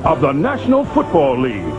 of the National Football League.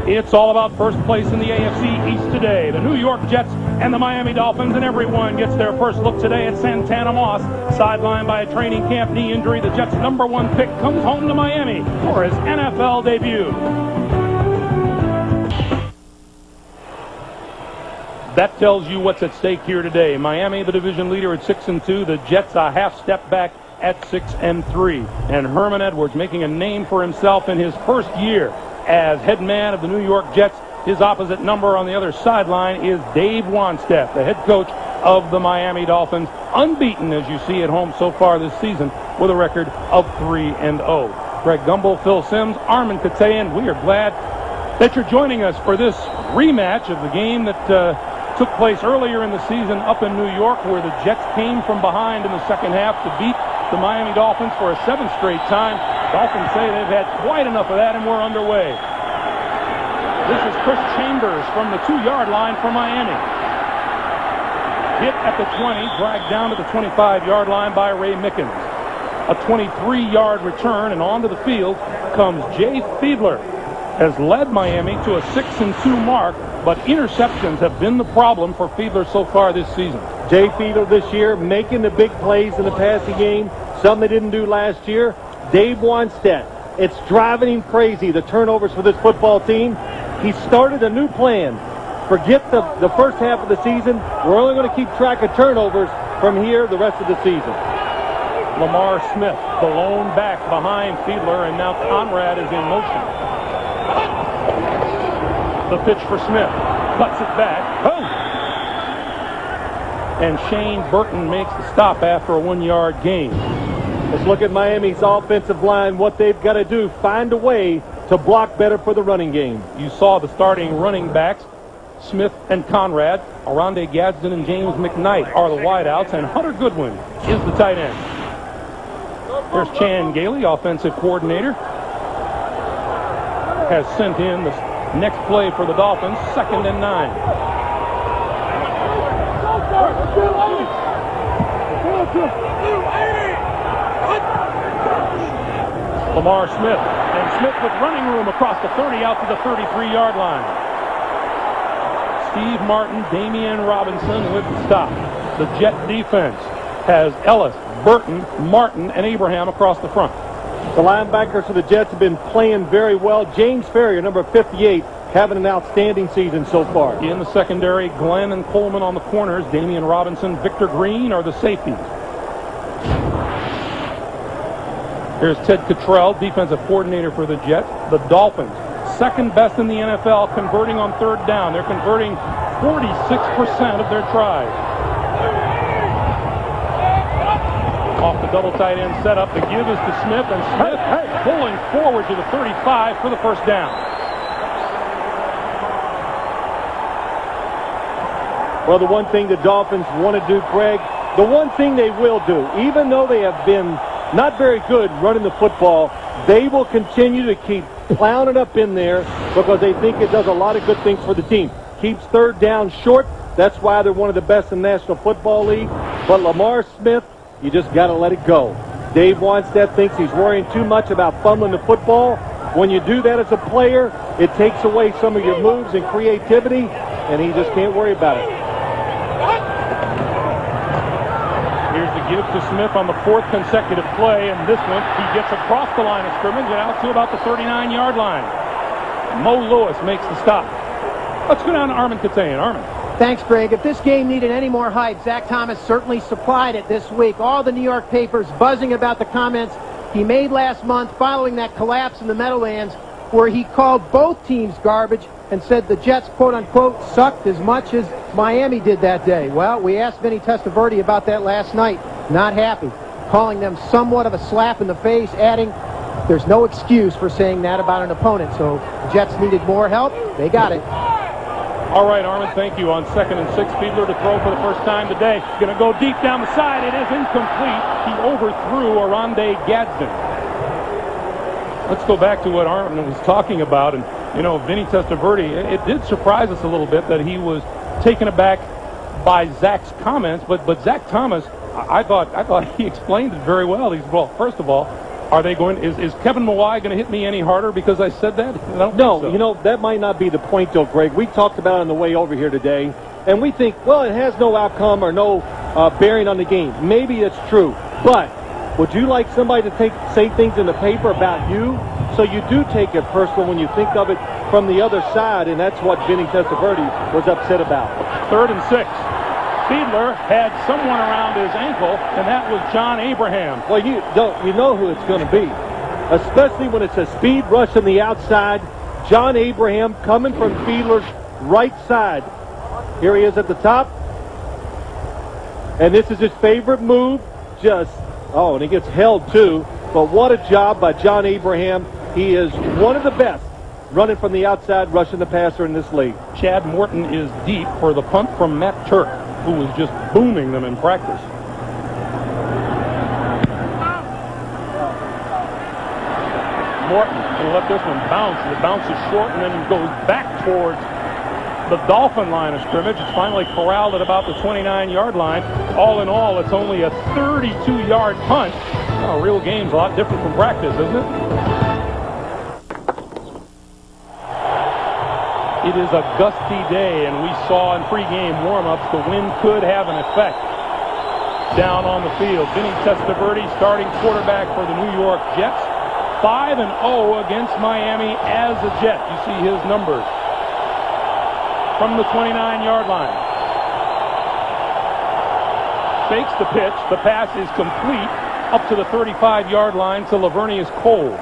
It's all about first place in the AFC East today. The New York Jets and the Miami Dolphins, and everyone gets their first look today at Santana Moss. Sidelined by a training camp knee injury, the Jets' #1 pick comes home to Miami for his NFL debut. That tells you what's at stake here today. Miami, the division leader at 6-2. The Jets a half step back at 6-3. And Herman Edwards making a name for himself in his first year as head man of the New York Jets. His opposite number on the other sideline is Dave Wannstedt, the head coach of the Miami Dolphins, unbeaten as you see at home so far this season with a record of 3-0. Greg Gumbel, Phil Simms, Armin Katayan, we are glad that you're joining us for this rematch of the game that took place earlier in the season up in New York, where the Jets came from behind in the second half to beat the Miami Dolphins for a 7th straight time. Dolphins say they've had quite enough of that, and we're underway. This is Chris Chambers from the 2-yard line for Miami. Hit at the 20, dragged down to the 25-yard line by Ray Mickens. A 23-yard return, and onto the field comes Jay Fiedler. Has led Miami to a 6-2 mark, but interceptions have been the problem for Fiedler so far this season. Jay Fiedler this year making the big plays in the passing game, something they didn't do last year. Dave Wannstedt, it's driving him crazy, the turnovers for this football team. He started a new plan. Forget the first half of the season. We're only going to keep track of turnovers from here the rest of the season. Lamar Smith, the lone back behind Fiedler, and now Conrad is in motion. The pitch for Smith, cuts it back. Boom! And Shane Burton makes the stop after a 1-yard gain. Let's look at Miami's offensive line, what they've got to do, find a way to block better for the running game. You saw the starting running backs, Smith and Conrad. Aronde Gadsden and James McKnight are the wideouts, and Hunter Goodwin is the tight end. There's Chan Gailey, offensive coordinator, has sent in the next play for the Dolphins, 2nd and 9. Lamar Smith, and Smith with running room across the 30 out to the 33-yard line. Steve Martin, Damian Robinson with the stop. The Jet defense has Ellis, Burton, Martin, and Abraham across the front. The linebackers for the Jets have been playing very well. James Ferrier, number 58, having an outstanding season so far. In the secondary, Glenn and Coleman on the corners. Damian Robinson, Victor Green are the safeties. Here's Ted Cottrell, defensive coordinator for the Jets. The Dolphins, second best in the NFL, converting on 3rd down. They're converting 46% of their tries. Off the double tight end setup, the give is to Smith, and Smith pulling forward to the 35 for the first down. Well, the one thing the Dolphins want to do, Greg, the one thing they will do, even though they have been not very good running the football, they will continue to keep plowing it up in there because they think it does a lot of good things for the team. Keeps 3rd down short. That's why they're one of the best in the National Football League. But Lamar Smith, you just got to let it go. Dave Wannstedt thinks he's worrying too much about fumbling the football. When you do that as a player, it takes away some of your moves and creativity, and he just can't worry about it. Here's the give to Smith on the 4th consecutive play, and this one he gets across the line of scrimmage and out to about the 39-yard line. Mo Lewis makes the stop. Let's go down to Armin Katayan. Armin. Thanks, Greg. If this game needed any more hype, Zach Thomas certainly supplied it this week. All the New York papers buzzing about the comments he made last month following that collapse in the Meadowlands, where he called both teams garbage and said the Jets, quote-unquote, sucked as much as Miami did that day. Well, we asked Vinny Testaverde about that last night. Not happy. Calling them somewhat of a slap in the face, adding, there's no excuse for saying that about an opponent. So the Jets needed more help. They got it. All right, Armin, thank you. On 2nd and 6, Fiedler to throw for the first time today. Going to go deep down the side. It is incomplete. He overthrew Oronde Gadsden. Let's go back to what Armin was talking about. And, you know, Vinny Testaverde, it did surprise us a little bit that he was taken aback by Zach's comments. But Zach Thomas, I thought he explained it very well. He's, well, first of all, are they going? Is Kevin Mawai going to hit me any harder because I said that? No, so. You know, that might not be the point, though, Greg. We talked about it on the way over here today, and we think, well, it has no outcome or no bearing on the game. Maybe it's true, but would you like somebody to say things in the paper about you? So you do take it personal when you think of it from the other side, and that's what Vinny Testaverde was upset about. 3rd and 6. Fiedler had someone around his ankle, and that was John Abraham. Well, you know who it's going to be, especially when it's a speed rush on the outside. John Abraham coming from Fiedler's right side. Here he is at the top, and this is his favorite move. And he gets held too. But what a job by John Abraham. He is one of the best running from the outside, rushing the passer in this league. Chad Morton is deep for the punt from Matt Turk, who was just booming them in practice. Morton will let this one bounce. It bounces short and then goes back towards the Dolphin line of scrimmage. It's finally corralled at about the 29-yard line. All in all, it's only a 32-yard punt. Oh, real game's a lot different from practice, isn't it? It is a gusty day, and we saw in pregame warm-ups the wind could have an effect down on the field. Vinny Testaverde, starting quarterback for the New York Jets, 5-0 against Miami as a Jet. You see his numbers from the 29-yard line. Fakes the pitch. The pass is complete up to the 35-yard line to Lavernius Coles.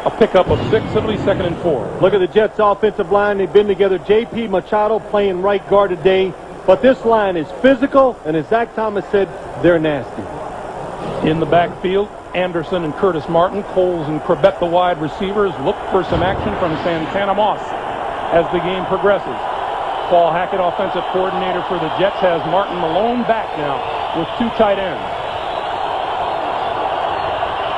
A pickup of 6. It'll be 2nd and 4. Look at the Jets' offensive line. They've been together. J.P. Machado playing right guard today. But this line is physical, and as Zach Thomas said, they're nasty. In the backfield, Anderson and Curtis Martin. Coles and Corbett, the wide receivers, look for some action from Santana Moss as the game progresses. Paul Hackett, offensive coordinator for the Jets, has Martin Malone back now with 2 tight ends.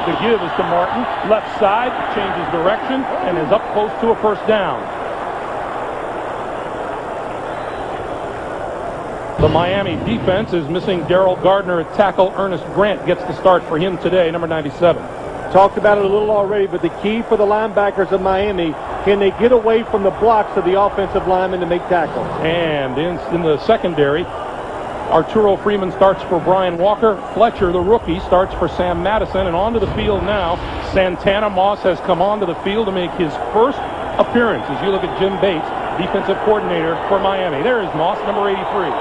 The give is to Martin, left side, changes direction, and is up close to a first down. The Miami defense is missing Darrell Gardner at tackle. Ernest Grant gets the start for him today, number 97. Talked about it a little already, but the key for the linebackers of Miami, can they get away from the blocks of the offensive linemen to make tackles? And in the secondary, Arturo Freeman starts for Brian Walker. Fletcher, the rookie, starts for Sam Madison. And onto the field now, Santana Moss has come onto the field to make his first appearance. As you look at Jim Bates, defensive coordinator for Miami. There is Moss, number 83.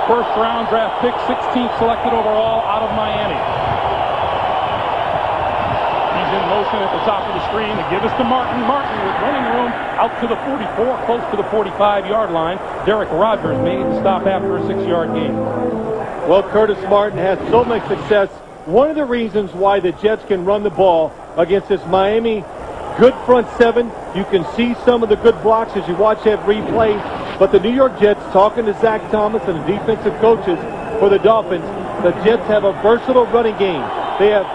First round draft pick, 16th selected overall out of Miami. He's in motion at the top of the screen. The give is to Martin. Martin with running room out to the 44, close to the 45-yard line. Derek Rogers made the stop after a 6-yard gain. Well, Curtis Martin has so much success. One of the reasons why the Jets can run the ball against this Miami good front seven. You can see some of the good blocks as you watch that replay. But the New York Jets, talking to Zach Thomas and the defensive coaches for the Dolphins, the Jets have a versatile running game. They have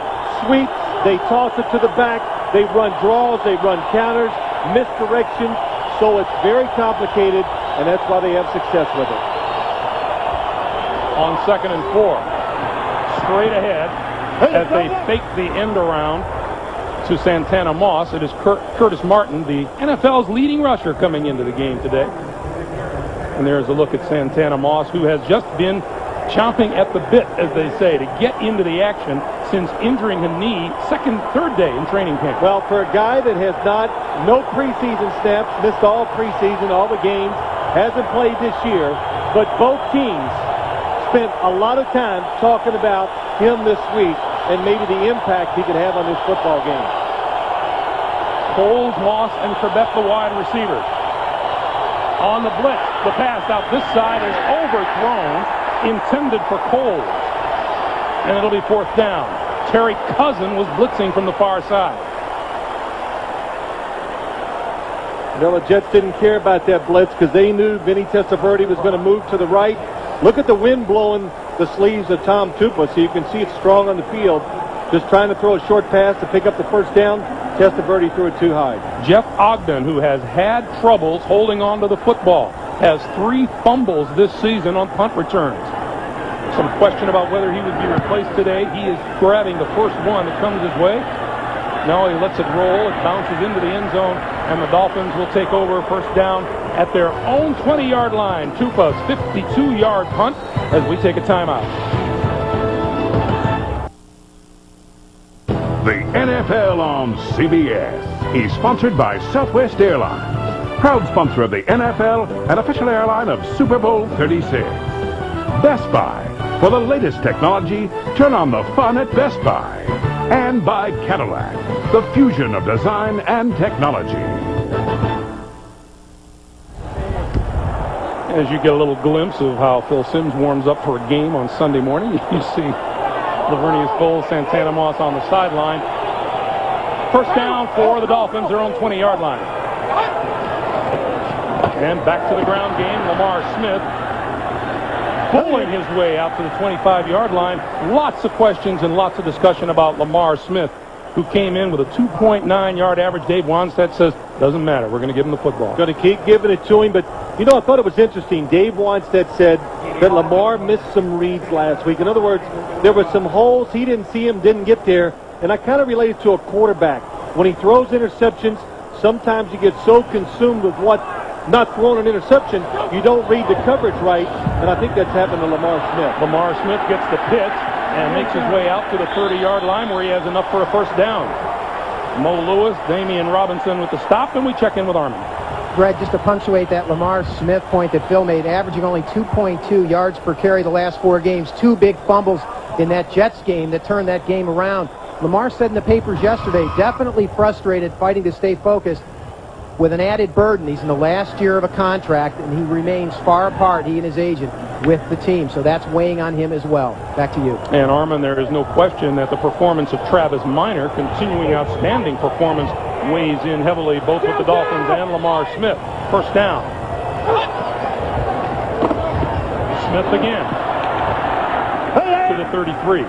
sweeps. They toss it to the back. They run draws. They run counters, misdirection. So it's very complicated, and that's why they have success with it. On 2nd and 4, straight ahead as they fake the end around to Santana Moss. It is Curtis Martin, the NFL's leading rusher, coming into the game today. And there's a look at Santana Moss, who has just been chomping at the bit, as they say, to get into the action since injuring a knee third day in training camp. Well, for a guy that has no preseason snaps, missed all preseason, all the games, hasn't played this year, but both teams spent a lot of time talking about him this week and maybe the impact he could have on this football game. Coles, Moss, and Corbett, the wide receivers. On the blitz, the pass out this side is overthrown, intended for Coles. And it'll be 4th down. Terry Cousin was blitzing from the far side. Well, the Jets didn't care about that blitz because they knew Vinny Testaverde was going to move to the right. Look at the wind blowing the sleeves of Tom Tupa, so you can see it's strong on the field. Just trying to throw a short pass to pick up the first down. Testaverde threw it too high. Jeff Ogden, who has had troubles holding on to the football, has 3 fumbles this season on punt returns. Some question about whether he would be replaced today. He is grabbing the first one that comes his way. Now he lets it roll. It bounces into the end zone, and the Dolphins will take over first down at their own 20-yard line. Tupa's 52-yard punt as we take a timeout. The NFL on CBS is sponsored by Southwest Airlines, proud sponsor of the NFL and official airline of Super Bowl 36. Best Buy, for the latest technology, turn on the fun at Best Buy. And by Cadillac, the fusion of design and technology. As you get a little glimpse of how Phil Simms warms up for a game on Sunday morning, you see Lavernius Cole, Santana Moss on the sideline. First down for the Dolphins, their own 20-yard line. And back to the ground game, Lamar Smith pulling his way out to the 25-yard line. Lots of questions and lots of discussion about Lamar Smith, who came in with a 2.9-yard average. Dave Wanstead says, doesn't matter, we're going to give him the football. Going to keep giving it to him, but, you know, I thought it was interesting. Dave Wanstead said that Lamar missed some reads last week. In other words, there were some holes. He didn't see him, didn't get there, and I kind of relate it to a quarterback. When he throws interceptions, sometimes you get so consumed with not throwing an interception, you don't read the coverage right, and I think that's happened to Lamar Smith. Lamar Smith gets the pitch and makes his way out to the 30-yard line where he has enough for a first down. Mo Lewis, Damian Robinson with the stop, and we check in with Armin. Greg, just to punctuate that Lamar Smith point that Phil made, averaging only 2.2 yards per carry the last 4 games. 2 big fumbles in that Jets game that turned that game around. Lamar said in the papers yesterday, definitely frustrated, fighting to stay focused, with an added burden. He's in the last year of a contract, and he remains far apart, he and his agent, with the team. So that's weighing on him as well. Back to you. And Armin, there is no question that the performance of Travis Minor, continuing outstanding performance, weighs in heavily both with the Dolphins and Lamar Smith. First down. Smith again to the 33.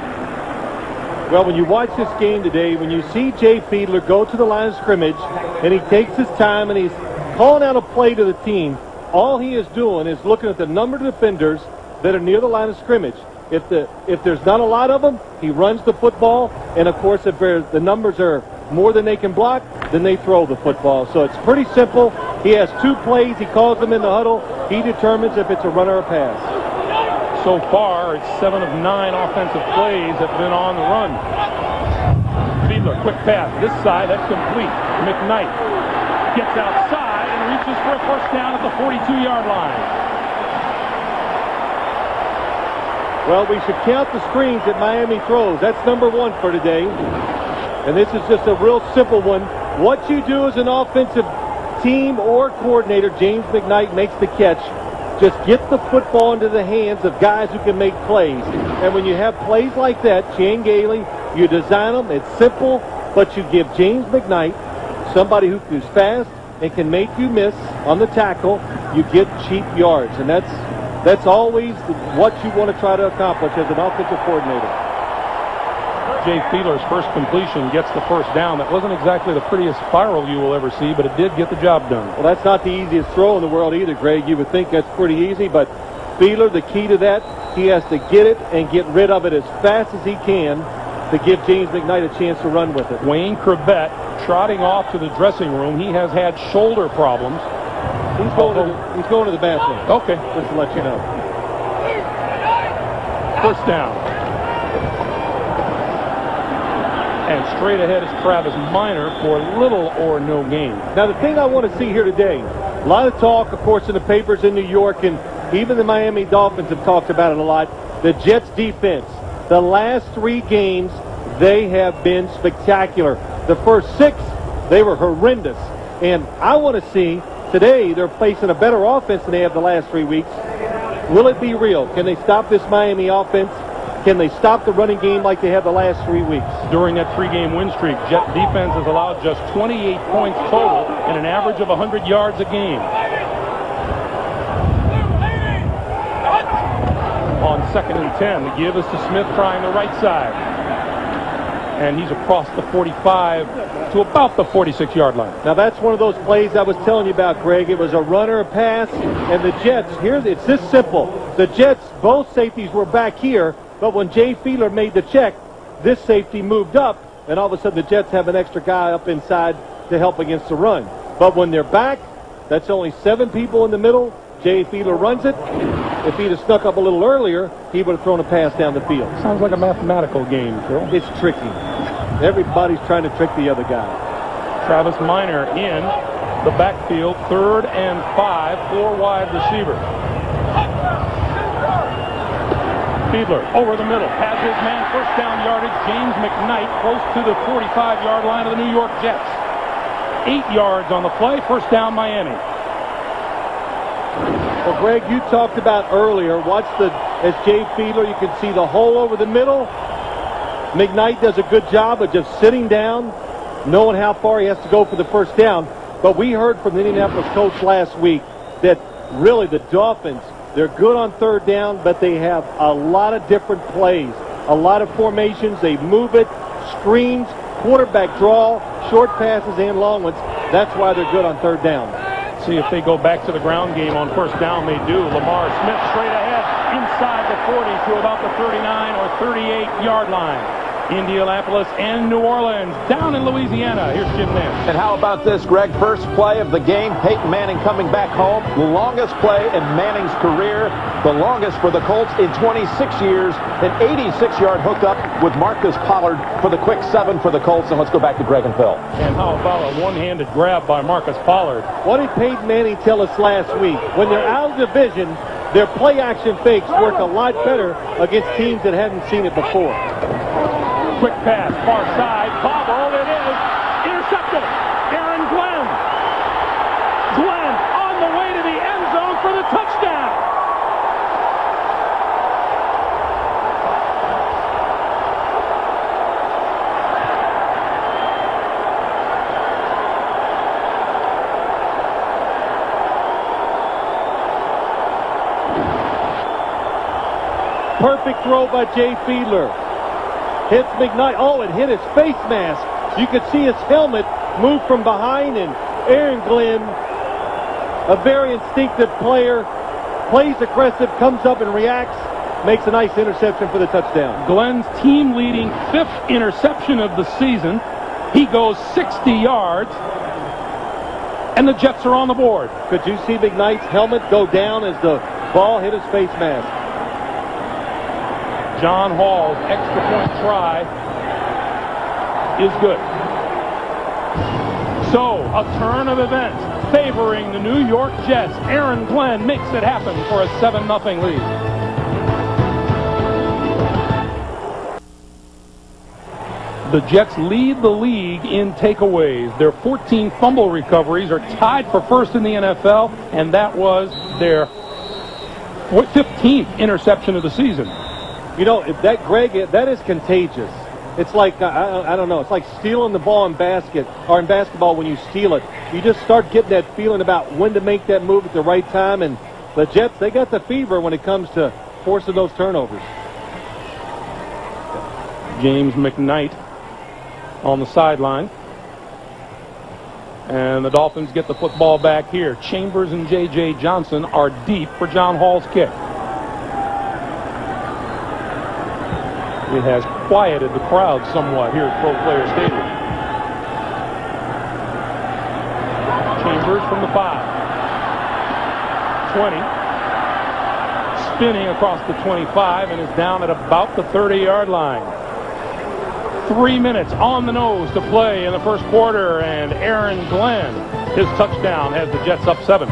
Well, when you watch this game today, when you see Jay Fiedler go to the line of scrimmage and he takes his time and he's calling out a play to the team, all he is doing is looking at the number of defenders that are near the line of scrimmage. If there's not a lot of them, he runs the football, and of course if the numbers are more than they can block, then they throw the football. So it's pretty simple. He has 2 plays. He calls them in the huddle. He determines if it's a run or a pass. So far, it's 7 of 9 offensive plays have been on the run. Fiedler, quick pass. This side, that's complete. McKnight gets outside and reaches for a first down at the 42-yard line. Well, we should count the screens that Miami throws. That's number 1 for today. And this is just a real simple one. What you do as an offensive team or coordinator, James McKnight makes the catch. Just get the football into the hands of guys who can make plays. And when you have plays like that, Chan Gailey, you design them. It's simple, but you give James McKnight, somebody who is fast and can make you miss on the tackle, you get cheap yards. And that's always what you want to try to accomplish as an offensive coordinator. Jay Fiedler's first completion gets the first down. That wasn't exactly the prettiest spiral you will ever see, but it did get the job done. Well, that's not the easiest throw in the world either, Greg. You would think that's pretty easy, but Fiedler, the key to that, he has to get it and get rid of it as fast as he can to give James McKnight a chance to run with it. Wayne Crevette trotting off to the dressing room. He has had shoulder problems. He's going to the bathroom. Okay. Just to let you know. First down. And straight ahead is Travis Minor for little or no gain. Now, the thing I want to see here today, a lot of talk, of course, in the papers in New York, and even the Miami Dolphins have talked about it a lot. The Jets' defense. The last 3 games, they have been spectacular. The first 6, they were horrendous. And I want to see, today, they're facing a better offense than they have the last 3 weeks. Will it be real? Can they stop this Miami offense? Can they stop the running game like they have the last 3 weeks? During that 3-game win streak, Jet defense has allowed just 28 points total and an average of 100 yards a game. On 2nd and 10, the give is to Smith trying the right side. And he's across the 45 to about the 46-yard line. Now that's one of those plays I was telling you about, Greg. It was a runner, a pass, and the Jets, here it's this simple. The Jets, both safeties were back here, but when Jay Fiedler made the check, this safety moved up, and all of a sudden the Jets have an extra guy up inside to help against the run. But when they're back, that's only 7 people in the middle. Jay Fiedler runs it. If he'd have snuck up a little earlier, he would have thrown a pass down the field. Sounds like a mathematical game, Phil. It's tricky. Everybody's trying to trick the other guy. Travis Minor in the backfield, 3rd and 5, 4 wide receiver. Fiedler over the middle, has his man, first down yardage. James McKnight close to the 45-yard line of the New York Jets. 8 yards on the play, first down Miami. Well, Greg, you talked about earlier, as Jay Fiedler, you can see the hole over the middle. McKnight does a good job of just sitting down, knowing how far he has to go for the first down. But we heard from the Indianapolis coach last week that really the Dolphins, they're good on 3rd down, but they have a lot of different plays, a lot of formations. They move it, screens, quarterback draw, short passes, and long ones. That's why they're good on 3rd down. See if they go back to the ground game on first down. They do. Lamar Smith straight ahead inside the 40 to about the 39 or 38-yard line. Indianapolis and New Orleans down in Louisiana. Here's Jim Nance. And how about this, Greg? First play of the game, Peyton Manning coming back home. The longest play in Manning's career. The longest for the Colts in 26 years. An 86-yard hookup with Marcus Pollard for the quick 7 for the Colts. And let's go back to Greg and Phil. And how about a one-handed grab by Marcus Pollard? What did Peyton Manning tell us last week? When they're out of division, their play-action fakes work a lot better against teams that haven't seen it before. Quick pass, far side, bobble, it is intercepted. Aaron Glenn. Glenn on the way to the end zone for the touchdown. Perfect throw by Jay Fiedler. Hits McKnight. Oh, it hit his face mask. You could see his helmet move from behind, and Aaron Glenn, a very instinctive player, plays aggressive, comes up and reacts, makes a nice interception for the touchdown. Glenn's team-leading 5th interception of the season. He goes 60 yards, and the Jets are on the board. Could you see McKnight's helmet go down as the ball hit his face mask? John Hall's extra point try is good. So, a turn of events favoring the New York Jets. Aaron Glenn makes it happen for a 7-0 lead. The Jets lead the league in takeaways. Their 14 fumble recoveries are tied for first in the NFL, and that was their 15th interception of the season. You know, if that, Greg, that is contagious. It's like, I don't know, it's like stealing the ball in basketball when you steal it. You just start getting that feeling about when to make that move at the right time, and the Jets, they got the fever when it comes to forcing those turnovers. James McKnight on the sideline. And the Dolphins get the football back here. Chambers and J.J. Johnson are deep for John Hall's kick. It has quieted the crowd somewhat here at Pro Player Stadium. Chambers from the 5. 20. Spinning across the 25 and is down at about the 30-yard line. 3 minutes on the nose to play in the first quarter, and Aaron Glenn, his touchdown, has the Jets up 7.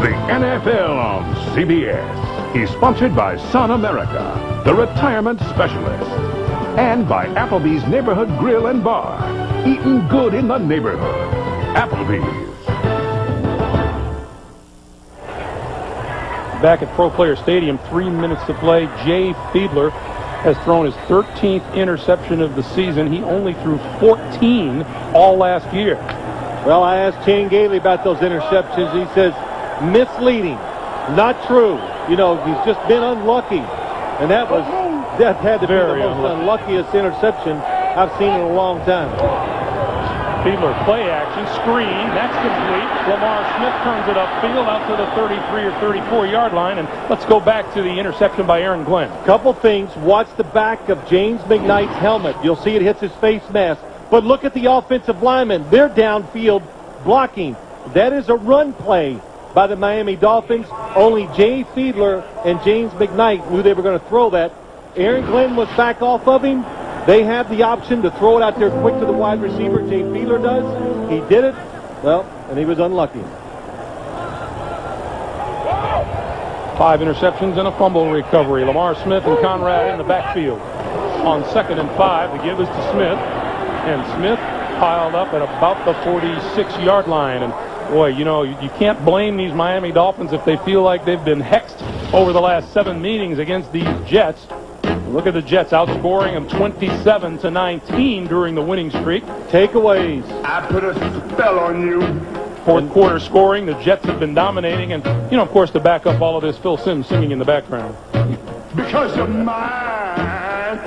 The NFL on CBS is sponsored by Sun America, the retirement specialist, and by Applebee's Neighborhood Grill and Bar. Eating good in the neighborhood. Applebee's. Back at Pro Player Stadium, 3 minutes to play. Jay Fiedler has thrown his 13th interception of the season. He only threw 14 all last year. Well, I asked Shane Gailey about those interceptions. He says, misleading, not true. You know, he's just been unlucky. And that had to be the most unluckiest interception I've seen in a long time. Fiedler, play action, screen, that's complete. Lamar Smith turns it upfield out to the 33 or 34-yard line. And let's go back to the interception by Aaron Glenn. Couple things. Watch the back of James McKnight's helmet. You'll see it hits his face mask. But look at the offensive linemen. They're downfield blocking. That is a run play by the Miami Dolphins. Only Jay Fiedler and James McKnight knew they were going to throw that. Aaron Glenn was back off of him. They have the option to throw it out there quick to the wide receiver. Jay Fiedler does. He did it. Well, and he was unlucky. 5 interceptions and a fumble recovery. Lamar Smith and Conrad in the backfield. On 2nd and 5, the give is to Smith. And Smith piled up at about the 46-yard line. And, boy, you know, you can't blame these Miami Dolphins if they feel like they've been hexed over the last 7 meetings against these Jets. Look at the Jets outscoring them 27-19 during the winning streak. Takeaways. I put a spell on you. 4th quarter scoring, the Jets have been dominating. And, you know, of course, to back up all of this, Phil Simms singing in the background. Because you're mine.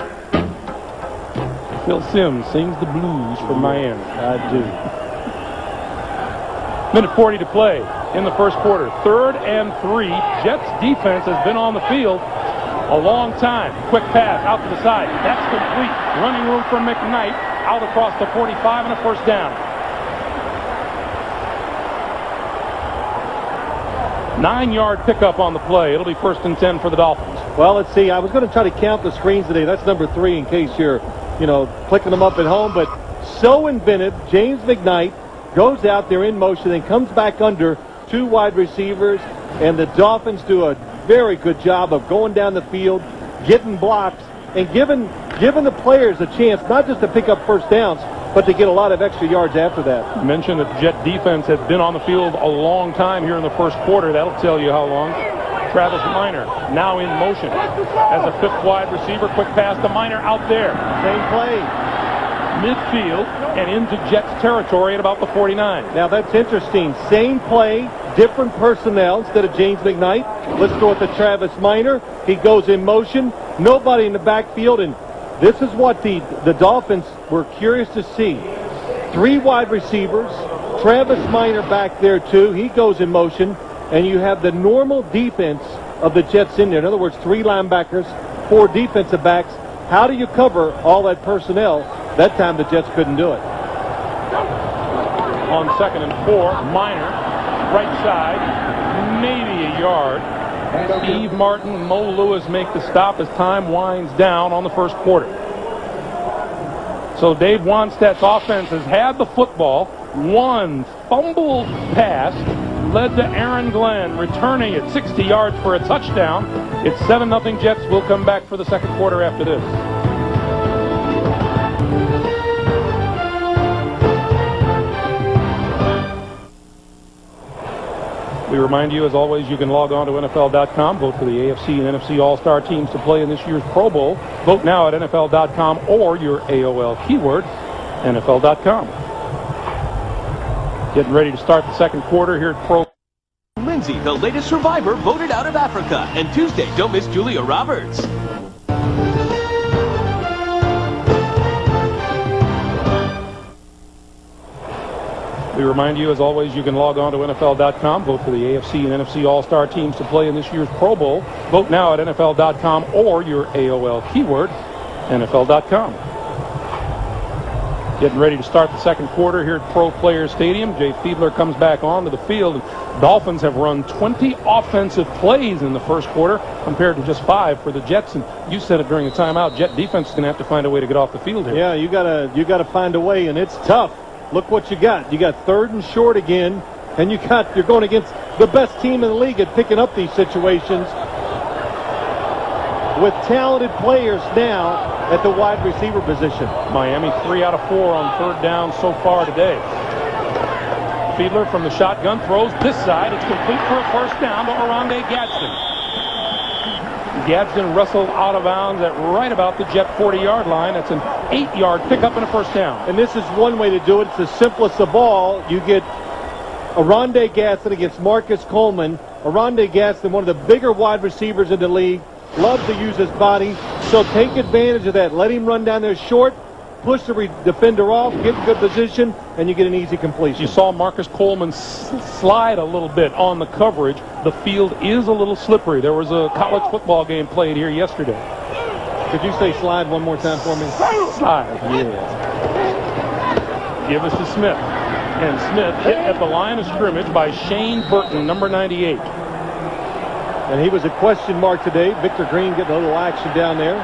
Phil Simms sings the blues for Miami. I do. Minute 40 to play in the first quarter. 3rd and 3. Jets defense has been on the field a long time. Quick pass out to the side. That's complete. Running room for McKnight. Out across the 45 and a first down. 9-yard pickup on the play. It'll be 1st and 10 for the Dolphins. Well, let's see. I was going to try to count the screens today. That's number 3 in case you're, you know, clicking them up at home. But so inventive. James McKnight goes out there in motion, then comes back under 2 wide receivers. And the Dolphins do a very good job of going down the field, getting blocks, and giving the players a chance not just to pick up first downs, but to get a lot of extra yards after that. You mentioned that the Jet defense has been on the field a long time here in the first quarter. That'll tell you how long. Travis Minor now in motion as a 5th wide receiver. Quick pass to Minor out there. Same play. Midfield and into Jets territory at about the 49. Now that's interesting. Same play, different personnel instead of James McKnight. Let's go with the Travis Minor. He goes in motion. Nobody in the backfield. And this is what the Dolphins were curious to see. 3 wide receivers. Travis Minor back there too. He goes in motion. And you have the normal defense of the Jets in there. In other words, 3 linebackers, 4 defensive backs. How do you cover all that personnel? That time the Jets couldn't do it. On 2nd and 4, Minor, right side, maybe a yard. Steve Martin, Mo Lewis make the stop as time winds down on the first quarter. So Dave Wanstedt's offense has had the football. 1 fumbled pass led to Aaron Glenn returning it 60 yards for a touchdown. It's 7-0 Jets. We'll come back for the second quarter after this. We remind you, as always, you can log on to NFL.com, vote for the AFC and NFC All-Star teams to play in this year's Pro Bowl. Vote now at NFL.com or your AOL keyword, NFL.com. Getting ready to start the second quarter here at Pro. Lindsay, the latest survivor, voted out of Africa. And Tuesday, don't miss Julia Roberts. We remind you, as always, you can log on to NFL.com, vote for the AFC and NFC All-Star teams to play in this year's Pro Bowl. Vote now at NFL.com or your AOL keyword, NFL.com. Getting ready to start the second quarter here at Pro Player Stadium. Jay Fiedler comes back onto the field. Dolphins have run 20 offensive plays in the first quarter compared to just 5 for the Jets. And you said it during the timeout, Jet defense is going to have to find a way to get off the field here. Yeah, you gotta find a way, and it's tough. Look what you got. You got 3rd and short again, and you're going against the best team in the league at picking up these situations with talented players now at the wide receiver position. Miami 3 out of 4 on 3rd down so far today. Fiedler from the shotgun throws this side. It's complete for a first down to Oronde Gadsden. Gadsden wrestled out of bounds at right about the Jet 40-yard line. That's an 8-yard pickup and a first down. And this is one way to do it. It's the simplest of all. You get Oronde Gadsden against Marcus Coleman. Oronde Gadsden, one of the bigger wide receivers in the league, loves to use his body. So take advantage of that. Let him run down there short, push the defender off, get in good position, and you get an easy completion. You saw Marcus Coleman slide a little bit on the coverage. The field is a little slippery. There was a college football game played here yesterday. Could you say slide one more time for me? Slide, yeah. Give us to Smith. And Smith hit at the line of scrimmage by Shane Burton, number 98. And he was a question mark today. Victor Green getting a little action down there.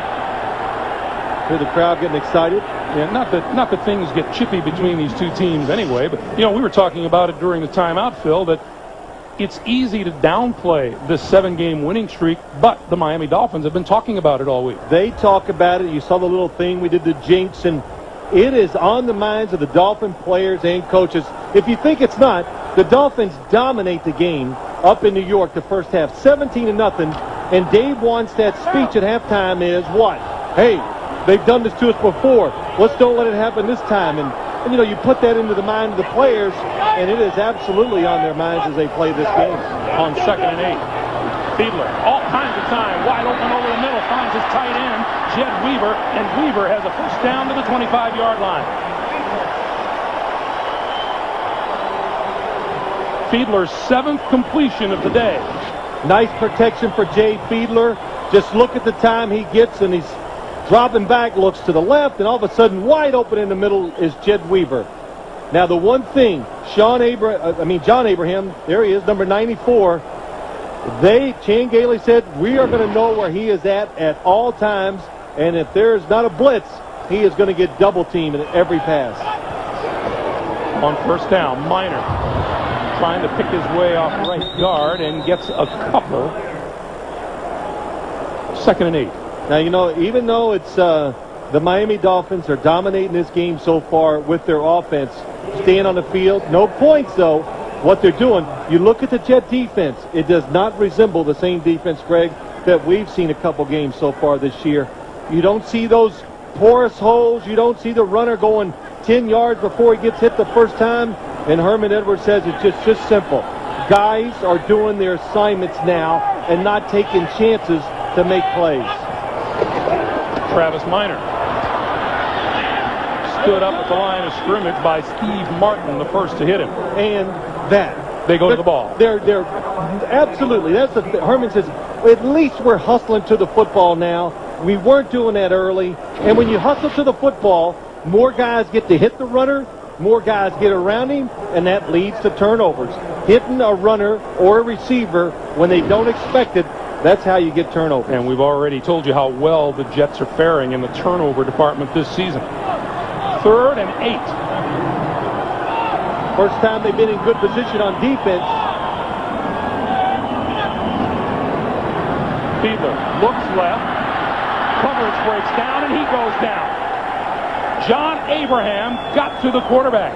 Hear the crowd getting excited. Yeah, not that things get chippy between these two teams anyway, but, you know, we were talking about it during the timeout, Phil, that it's easy to downplay this 7-game winning streak, but the Miami Dolphins have been talking about it all week. They talk about it. You saw the little thing we did to Jinx, and it is on the minds of the Dolphin players and coaches. If you think it's not, the Dolphins dominate the game up in New York the first half, 17-0, and Dave Wanstadt's speech at halftime is what? Hey, they've done this to us before. Let's don't let it happen this time. And you know, you put that into the mind of the players, and it is absolutely on their minds as they play this game. On 2nd and 8. Fiedler, all kinds of time, wide open over the middle, finds his tight end, Jed Weaver, and Weaver has a first down to the 25-yard line. Fiedler's 7th completion of the day. Nice protection for Jay Fiedler. Just look at the time he gets, and he's dropping back, looks to the left, and all of a sudden wide open in the middle is Jed Weaver. Now the one thing, John Abraham, there he is, number 94. Chan Gailey said, we are going to know where he is at all times, and if there's not a blitz, he is going to get double teamed in every pass. On first down, Minor trying to pick his way off right guard and gets a couple. 2nd and 8. Now, you know, even though it's the Miami Dolphins are dominating this game so far with their offense, staying on the field, no points, though, what they're doing. You look at the Jet defense. It does not resemble the same defense, Greg, that we've seen a couple games so far this year. You don't see those porous holes. You don't see the runner going 10 yards before he gets hit the first time. And Herman Edwards says it's just simple. Guys are doing their assignments now and not taking chances to make plays. Travis Minor stood up at the line of scrimmage by Steve Martin, the first to hit him. And that. They go to the ball. They're absolutely. That's the Herman says, at least we're hustling to the football now. We weren't doing that early. And when you hustle to the football, more guys get to hit the runner, more guys get around him, and that leads to turnovers. Hitting a runner or a receiver when they don't expect it, that's how you get turnovers. And we've already told you how well the Jets are faring in the turnover department this season. 3rd and 8. First time they've been in good position on defense. Fiedler looks left. Coverage breaks down, and he goes down. John Abraham got to the quarterback.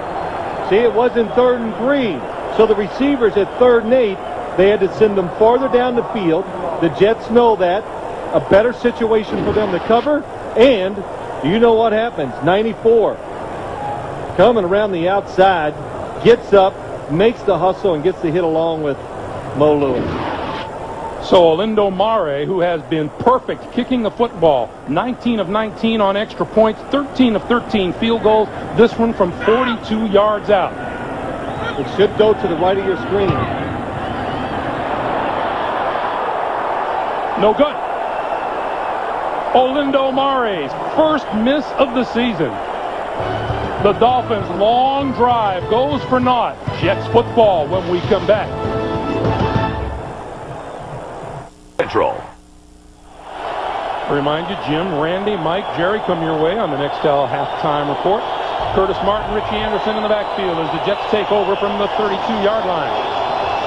See, it wasn't 3rd and 3. So the receivers at 3rd and 8, they had to send them farther down the field. The Jets know that. A better situation for them to cover. And you know what happens. 94 coming around the outside, gets up, makes the hustle, and gets the hit along with Mo Lewis. So Olindo Mare, who has been perfect kicking the football, 19 of 19 on extra points, 13 of 13 field goals, this one from 42 yards out. It should go to the right of your screen. No good. Olindo Mare's first miss of the season. The Dolphins' long drive goes for naught. Jets football when we come back. Central. Remind you, Jim, Randy, Mike, Jerry come your way on the Nextel halftime report. Curtis Martin, Richie Anderson in the backfield as the Jets take over from the 32-yard line.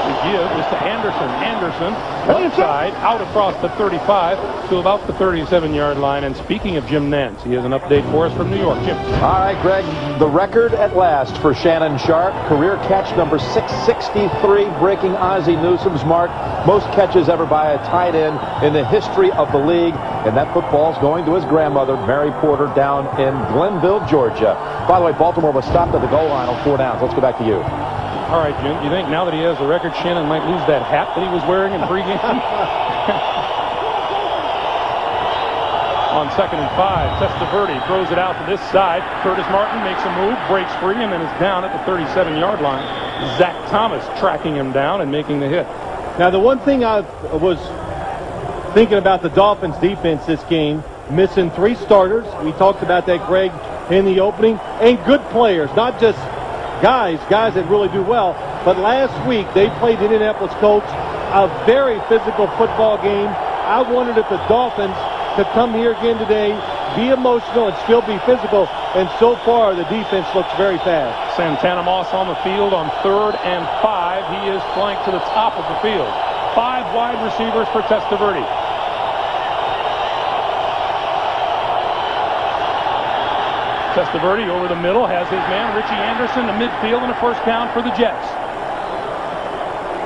The give is to Anderson. Anderson, one side, out across the 35 to about the 37-yard line. And speaking of Jim Nance, he has an update for us from New York. Jim. All right, Greg. the record at last for Shannon Sharp. Career catch number 663, breaking Ozzie Newsome's mark. Most catches ever by a tight end in the history of the league. And that football's going to his grandmother, Mary Porter, down in Glenville, Georgia. By the way, Baltimore was stopped at the goal line on 4 downs. Let's go back to you. All right, Jim. You think now that he has the record, Shannon might lose that hat that he was wearing in pregame? On 2nd and 5, Testaverde throws it out to this side. Curtis Martin makes a move, breaks free, and then is down at the 37-yard line. Zach Thomas tracking him down and making the hit. Now, the one thing I was thinking about the Dolphins' defense this game, missing 3 starters. We talked about that, Greg, in the opening. And good players, not just guys that really do well. But last week, they played the Indianapolis Colts, a very physical football game. I wondered if the Dolphins could come here again today, be emotional, and still be physical. And so far, the defense looks very fast. Santana Moss on the field on 3rd and 5. He is flanked to the top of the field. 5 wide receivers for Testaverde. Testaverde over the middle has his man Richie Anderson to midfield and a first down for the Jets.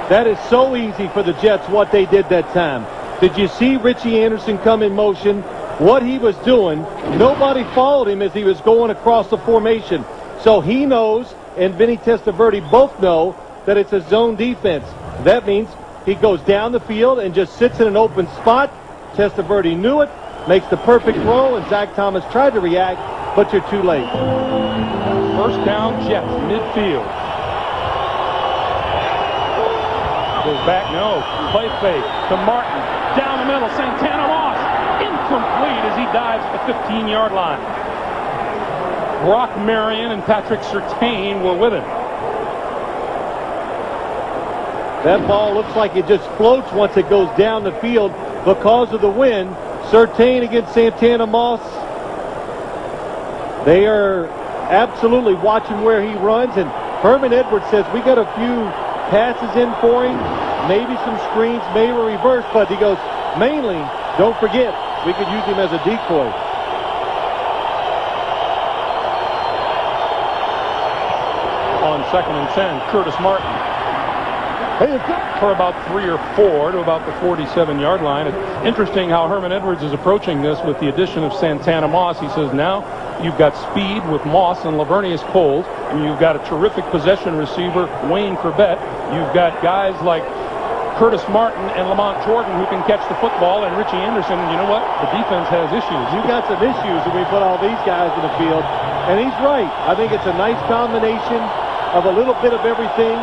That is so easy for the Jets, what they did that time. Did you see Richie Anderson come in motion? What he was doing, nobody followed him as he was going across the formation. So he knows, and Vinny Testaverde both know, that it's a zone defense. That means he goes down the field and just sits in an open spot. Testaverde knew it, makes the perfect throw, and Zach Thomas tried to react, but you're too late. First down, Jets, midfield. Goes back, no. Play fake to Martin. Down the middle, Santana Moss. Incomplete as he dives at the 15-yard line. Brock Marion and Patrick Surtain were with him. That ball looks like it just floats once it goes down the field because of the wind. Surtain against Santana Moss. They are absolutely watching where he runs, and Herman Edwards says we got a few passes in for him, maybe some screens, maybe a reverse, but he goes, mainly, don't forget, we could use him as a decoy. On 2nd and 10, Curtis Martin. For about 3 or 4 to about the 47-yard line. It's interesting how Herman Edwards is approaching this with the addition of Santana Moss. He says now you've got speed with Moss and Lavernius Coles, and you've got a terrific possession receiver, Wayne Corbett. You've got guys like Curtis Martin and Lamont Jordan who can catch the football, and Richie Anderson. You know what? The defense has issues. You got some issues when we put all these guys in the field, and he's right. I think it's a nice combination of a little bit of everything.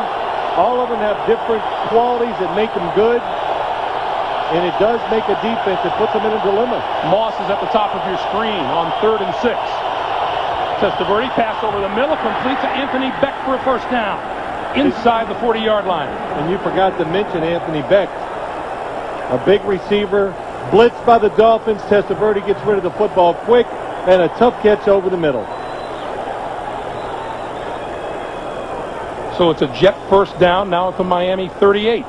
All of them have different qualities that make them good, and it does make a defense that puts them in a dilemma. Moss is at the top of your screen on 3rd and 6. Testaverde pass over the middle, complete to Anthony Beck for a first down inside the 40-yard line. And you forgot to mention Anthony Beck, a big receiver, blitzed by the Dolphins. Testaverde gets rid of the football quick, and a tough catch over the middle. So it's a Jet first down now at the Miami 38.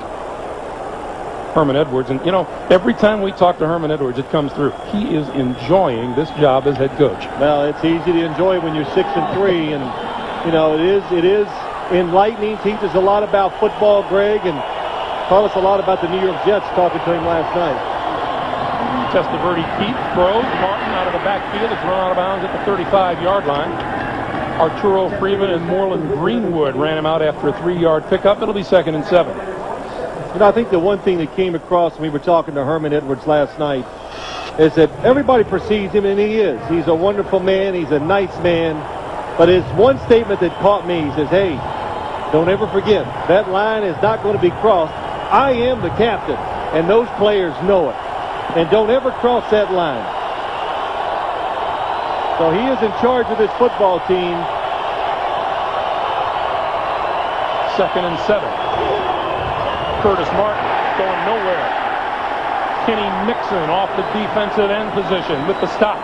Herman Edwards, and you know, every time we talk to Herman Edwards, it comes through. He is enjoying this job as head coach. Well, it's easy to enjoy when you're 6-3, and you know it is enlightening. Teaches a lot about football, Greg, and taught us a lot about the New York Jets. Talking to him last night. Testaverde keeps, throws. Martin out of the backfield. It's run out of bounds at the 35-yard line. Arturo Freeman and Moreland Greenwood ran him out after a 3-yard pickup. It'll be 2nd and 7. You know, I think the one thing that came across when we were talking to Herman Edwards last night is that everybody perceives him, and he is. He's a wonderful man. He's a nice man. But his one statement that caught me, he says, hey, don't ever forget, that line is not going to be crossed. I am the captain, and those players know it. And don't ever cross that line. So he is in charge of this football team. 2nd and 7. Curtis Martin going nowhere. Kenny Mixon off the defensive end position with the stop.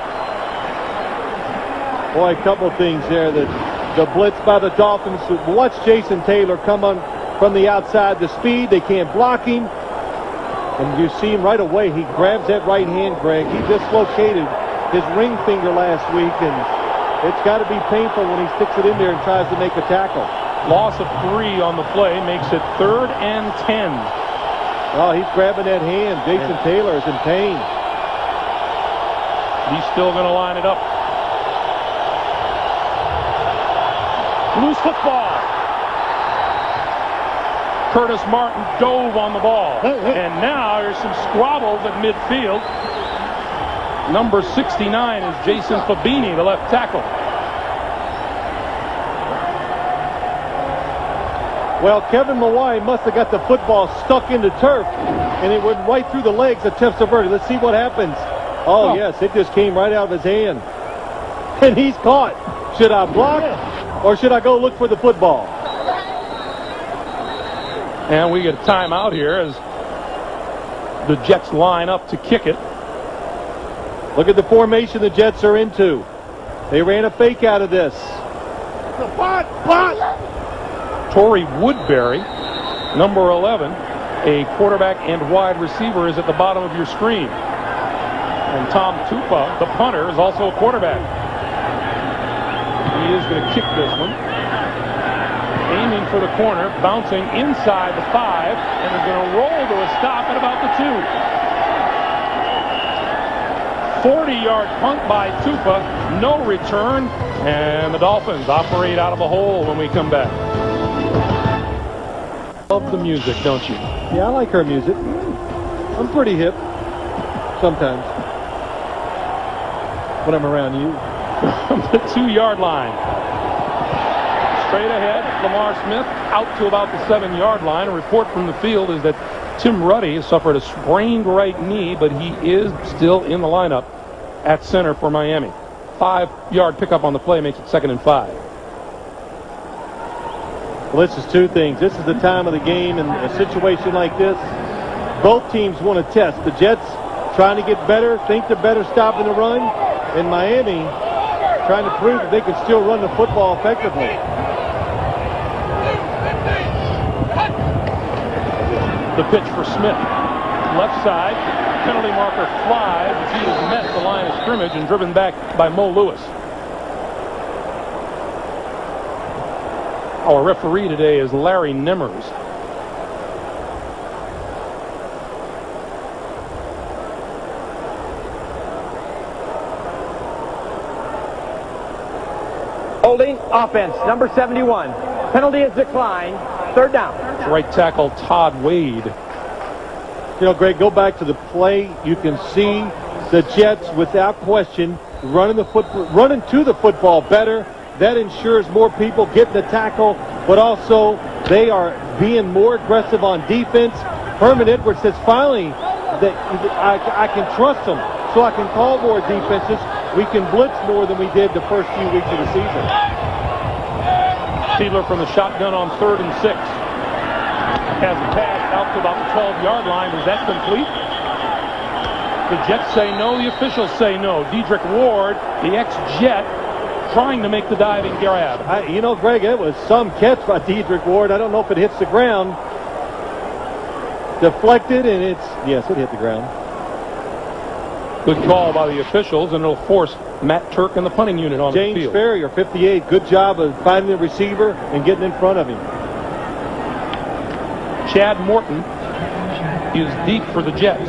Boy, a couple of things there. The blitz by the Dolphins. Watch Jason Taylor come on from the outside. The speed, they can't block him. And you see him right away. He grabs that right hand, Greg. He dislocated his ring finger last week, and It's got to be painful when he sticks it in there and tries to make a tackle. Loss of 3 on the play makes it 3rd and 10. Oh, he's grabbing that hand. Jason Taylor is in pain. He's still going to line it up. Loose football. Curtis Martin dove on the ball. And now there's some squabbles at midfield. Number 69 is Jason Fabini, the left tackle. Well, Kevin Mawai must have got the football stuck in the turf, and it went right through the legs of Testaverde. Let's see what happens. Oh, yes, it just came right out of his hand. And he's caught. Should I block, or should I go look for the football? And we get a timeout here as the Jets line up to kick it. Look at the formation the Jets are into. They ran a fake out of this. Torrey Woodbury, number 11, a quarterback and wide receiver, is at the bottom of your screen. And Tom Tupa, the punter, is also a quarterback. He is going to kick this one. Aiming for the corner, bouncing inside the 5, and is going to roll to a stop at about the 2. 40-yard punt by Tupa, no return, and the Dolphins operate out of a hole when we come back. Love the music, don't you? Yeah, I like her music. I'm pretty hip. Sometimes. When I'm around you. From the 2-yard line. Straight ahead, Lamar Smith out to about the 7-yard line. A report from the field is that Tim Ruddy has suffered a sprained right knee, but he is still in the lineup at center for Miami. 5-yard pickup on the play makes it 2nd and 5. Well, this is two things. This is the time of the game, and a situation like this, both teams want to test. The Jets trying to get better, think they're better stopping the run, and Miami trying to prove that they can still run the football effectively. The pitch for Smith. Left side. Penalty marker flies as he has met the line of scrimmage and driven back by Mo Lewis. Our referee today is Larry Nimmers. Holding offense, number 71. Penalty is declined. 3rd down. Right tackle Todd Wade. You know, Greg, go back to the play. You can see the Jets, without question, running to the football better. That ensures more people get the tackle, but also they are being more aggressive on defense. Herman Edwards says finally that I can trust them, so I can call more defenses. We can blitz more than we did the first few weeks of the season. Fiedler from the shotgun on 3rd and 6. Has a pass out to about the 12-yard line. Is that complete? The Jets say no. The officials say no. Dedrick Ward, the ex-Jet, trying to make the diving grab. You know, Greg, it was some catch by Dedrick Ward. I don't know if it hits the ground. Deflected, and yes, it hit the ground. Good call by the officials, and it'll force Matt Turk and the punting unit on the field. James Ferrier, 58. Good job of finding the receiver and getting in front of him. Chad Morton is deep for the Jets.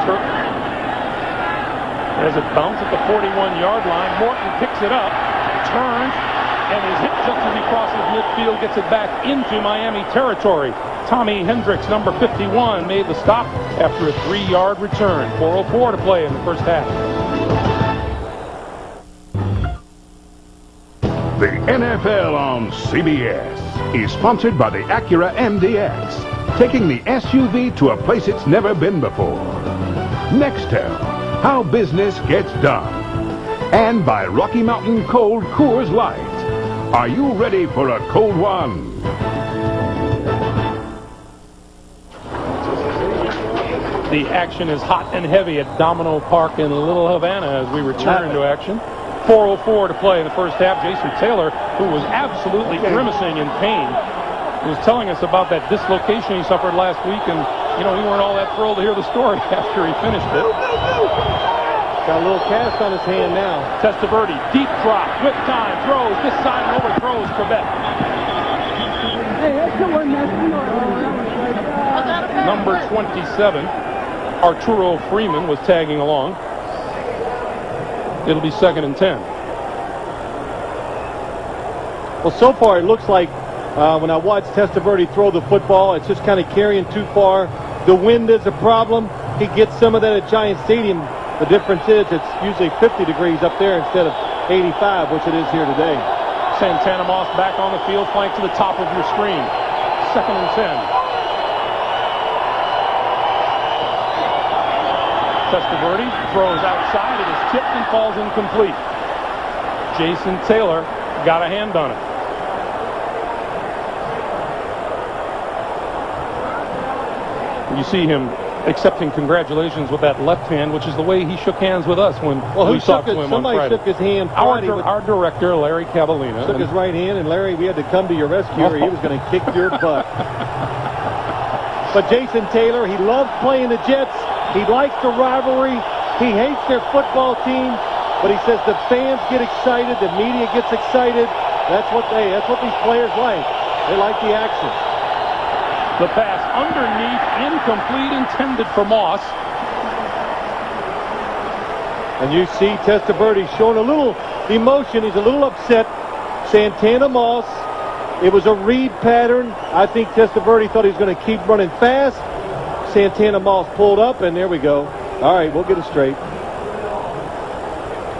Turk as it bounced at the 41-yard line. Morton picks it up, turns, and is hit just as he crosses midfield, gets it back into Miami territory. Tommy Hendricks, number 51, made the stop after a 3-yard return. 4:04 to play in the first half. The NFL on CBS is sponsored by the Acura MDX, taking the SUV to a place it's never been before. Nextel, how business gets done. And by Rocky Mountain Cold Coors Light. Are you ready for a cold one? The action is hot and heavy at Domino Park in Little Havana as we return to action. 4:04 to play in the first half. Jason Taylor, who was absolutely grimacing in pain, was telling us about that dislocation he suffered last week and You know, we weren't all that thrilled to hear the story after he finished it. Got a little cast on his hand now. Testaverde, deep drop, with time, throws this side and overthrows Quebec. Number 27, Arturo Freeman, was tagging along. It'll be 2nd and 10. Well, so far it looks like when I watch Testaverde throw the football, it's just kind of carrying too far. The wind is a problem. He gets some of that at Giant Stadium. The difference is it's usually 50 degrees up there instead of 85, which it is here today. Santana Moss back on the field, flank to the top of your screen. 2nd and 10. Testaverde throws outside. It is tipped and falls incomplete. Jason Taylor got a hand on it. You see him accepting congratulations with that left hand, which is the way he shook hands with us when we talked to him on Friday. Somebody shook his hand Friday. Our director, Larry Cavallina. Took his right hand, and Larry, we had to come to your rescue, or he was going to kick your butt. But Jason Taylor, he loves playing the Jets. He likes the rivalry. He hates their football team, but he says the fans get excited, the media gets excited. That's what these players like. They like the action. The pass underneath, incomplete, intended for Moss. And you see Testaverde showing a little emotion. He's a little upset. Santana Moss, it was a read pattern. I think Testaverde thought he was going to keep running fast. Santana Moss pulled up, and there we go. All right, we'll get it straight.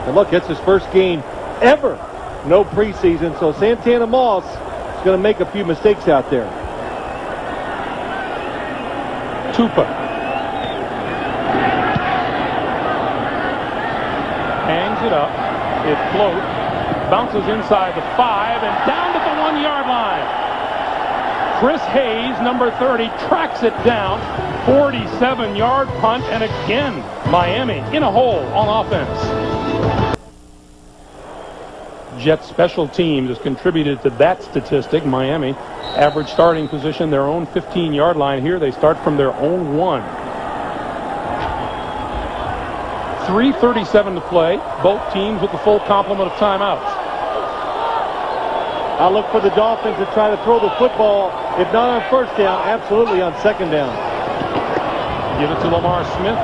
And look, it's his first game ever. No preseason, so Santana Moss is going to make a few mistakes out there. Tupa hangs it up. It floats, bounces inside the 5 and down to the 1-yard line. Chris Hayes, number 30, tracks it down. 47-yard punt, and again, Miami in a hole on offense. Jets special teams has contributed to that statistic. Miami, average starting position, their own 15-yard line. Here they start from their own 1. 3:37 to play. Both teams with the full complement of timeouts. I'll look for the Dolphins to try to throw the football. If not on first down, absolutely on second down. Give it to Lamar Smith.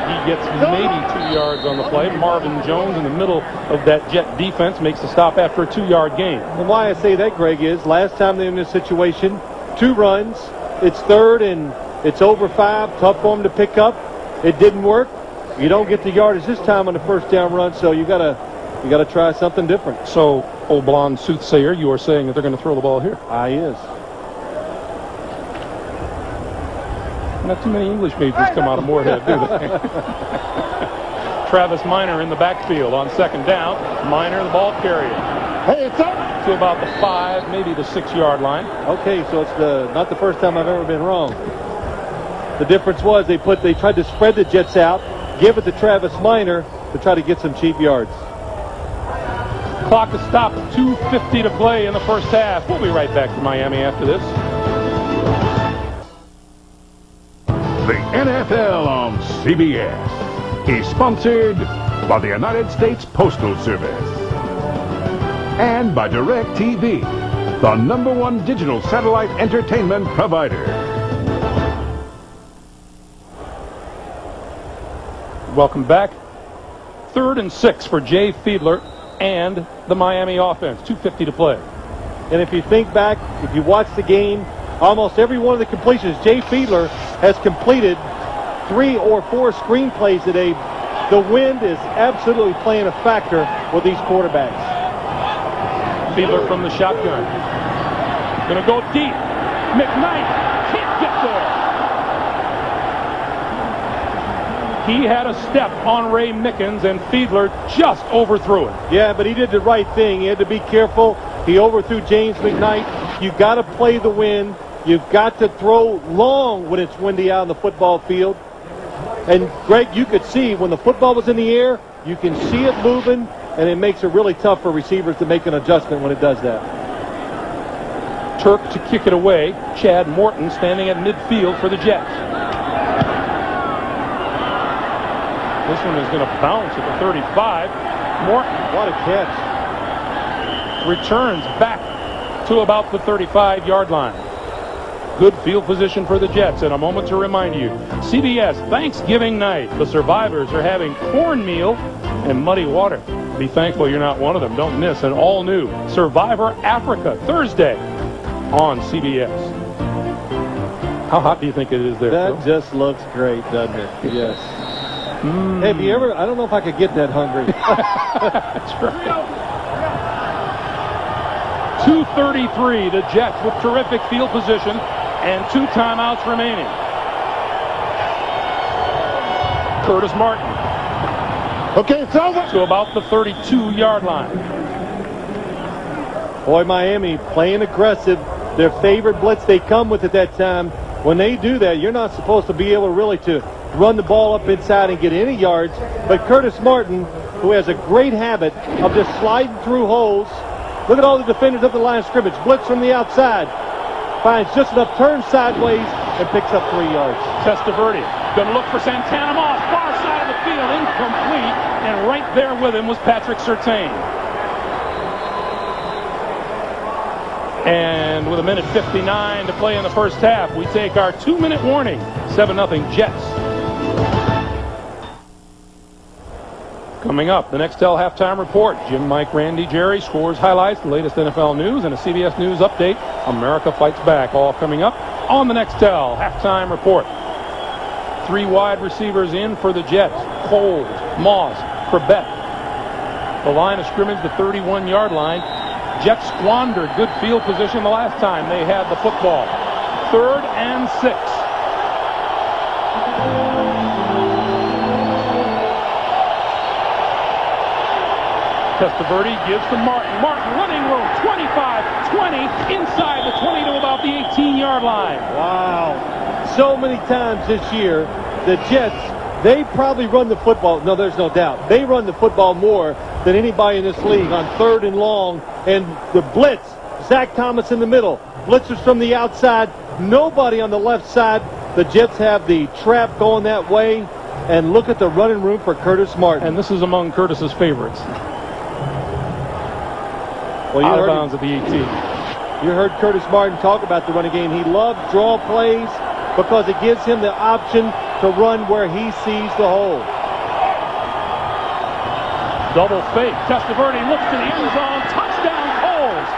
He gets maybe 2 yards on the play. Marvin Jones in the middle of that Jet defense makes the stop after a 2-yard gain. And why I say that, Greg, is last time they're in this situation, 2 runs, it's 3rd and it's over 5, tough for them to pick up. It didn't work. You don't get the yardage this time on the first down run, so you gotta try something different. So, old blonde soothsayer, you are saying that they're going to throw the ball here? He is. Not too many English majors come out of Moorhead, do they? Travis Minor in the backfield on second down. Minor, the ball carrier. Hey, it's up. To about the 5, maybe the 6-yard line. Okay, so it's not the first time I've ever been wrong. The difference was they tried to spread the Jets out, give it to Travis Minor to try to get some cheap yards. Clock is stopped. 2:50 to play in the first half. We'll be right back to Miami after this. The NFL on CBS is sponsored by the United States Postal Service and by DirecTV, the #1 digital satellite entertainment provider. Welcome back. 3rd and 6 for Jay Fiedler and the Miami offense. 2:50 to play. And if you think back, if you watch the game, almost every one of the completions, Jay Fiedler has completed 3 or 4 screenplays today. The wind is absolutely playing a factor with these quarterbacks. Fiedler from the shotgun. Going to go deep. McKnight can't get there. He had a step on Ray Mickens, and Fiedler just overthrew it. Yeah, but he did the right thing. He had to be careful. He overthrew James McKnight. You've got to play the wind. You've got to throw long when it's windy out on the football field. And, Greg, you could see when the football was in the air, you can see it moving, and it makes it really tough for receivers to make an adjustment when it does that. Turk to kick it away. Chad Morton standing at midfield for the Jets. This one is going to bounce at the 35. Morton. What a catch. Returns back to about the 35-yard line. Good field position for the Jets. And a moment to remind you, CBS Thanksgiving night, the survivors are having cornmeal and muddy water. Be thankful you're not one of them. Don't miss an all-new Survivor Africa Thursday on CBS. How hot do you think it is there, That Phil? just looks great, doesn't it? Yes. Hey, have you ever, I don't know if I could get that hungry. That's right. 2:33, the Jets with terrific field position and 2 timeouts remaining. Curtis Martin. Okay, it's over. To about the 32-yard line. Boy, Miami playing aggressive. Their favorite blitz they come with at that time. When they do that, you're not supposed to be able really to run the ball up inside and get any yards. But Curtis Martin, who has a great habit of just sliding through holes. Look at all the defenders up the line of scrimmage. Blitz from the outside. Finds just enough turn sideways and picks up 3 yards. Testaverde going to look for Santana Moss. Far side of the field, incomplete. And right there with him was Patrick Surtain. And with 1:59 to play in the first half, we take our 2-minute warning. 7-0 Jets. Coming up, the Nextel halftime report. Jim, Mike, Randy, Jerry, scores, highlights, the latest NFL news, and a CBS News update. America Fights Back. All coming up on the Nextel halftime report. 3 wide receivers in for the Jets. Coles, Moss, Corbett. The line of scrimmage, the 31-yard line. Jets squandered good field position the last time they had the football. 3rd and 6. Testaverde gives to Martin. Martin running room, 25-20, inside the 20 to about the 18-yard line. Wow. So many times this year, the Jets, they probably run the football. No, there's no doubt. They run the football more than anybody in this league on 3rd and long. And the blitz, Zach Thomas in the middle. Blitzers from the outside. Nobody on the left side. The Jets have the trap going that way. And look at the running room for Curtis Martin. And this is among Curtis's favorites. Well, out of bounds at the 18. You heard Curtis Martin talk about the running game. He loves draw plays because it gives him the option to run where he sees the hole. Double fake. Testaverde looks to the end zone. Touchdown, Coles.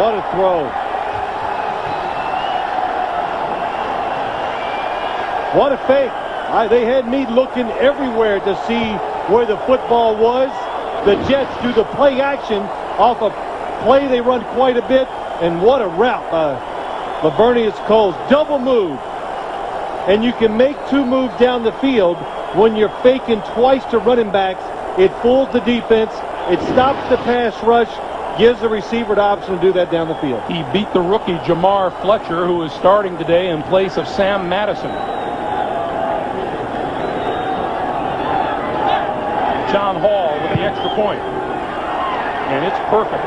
What a throw. What a fake. They had me looking everywhere to see where the football was. The Jets do the play action off a play they run quite a bit. And what a route by Lavernius Coles. Double move. And you can make 2 moves down the field when you're faking twice to running backs. It fools the defense. It stops the pass rush. Gives the receiver the option to do that down the field. He beat the rookie Jamar Fletcher, who is starting today in place of Sam Madison. John Hall with the extra point. And it's perfect.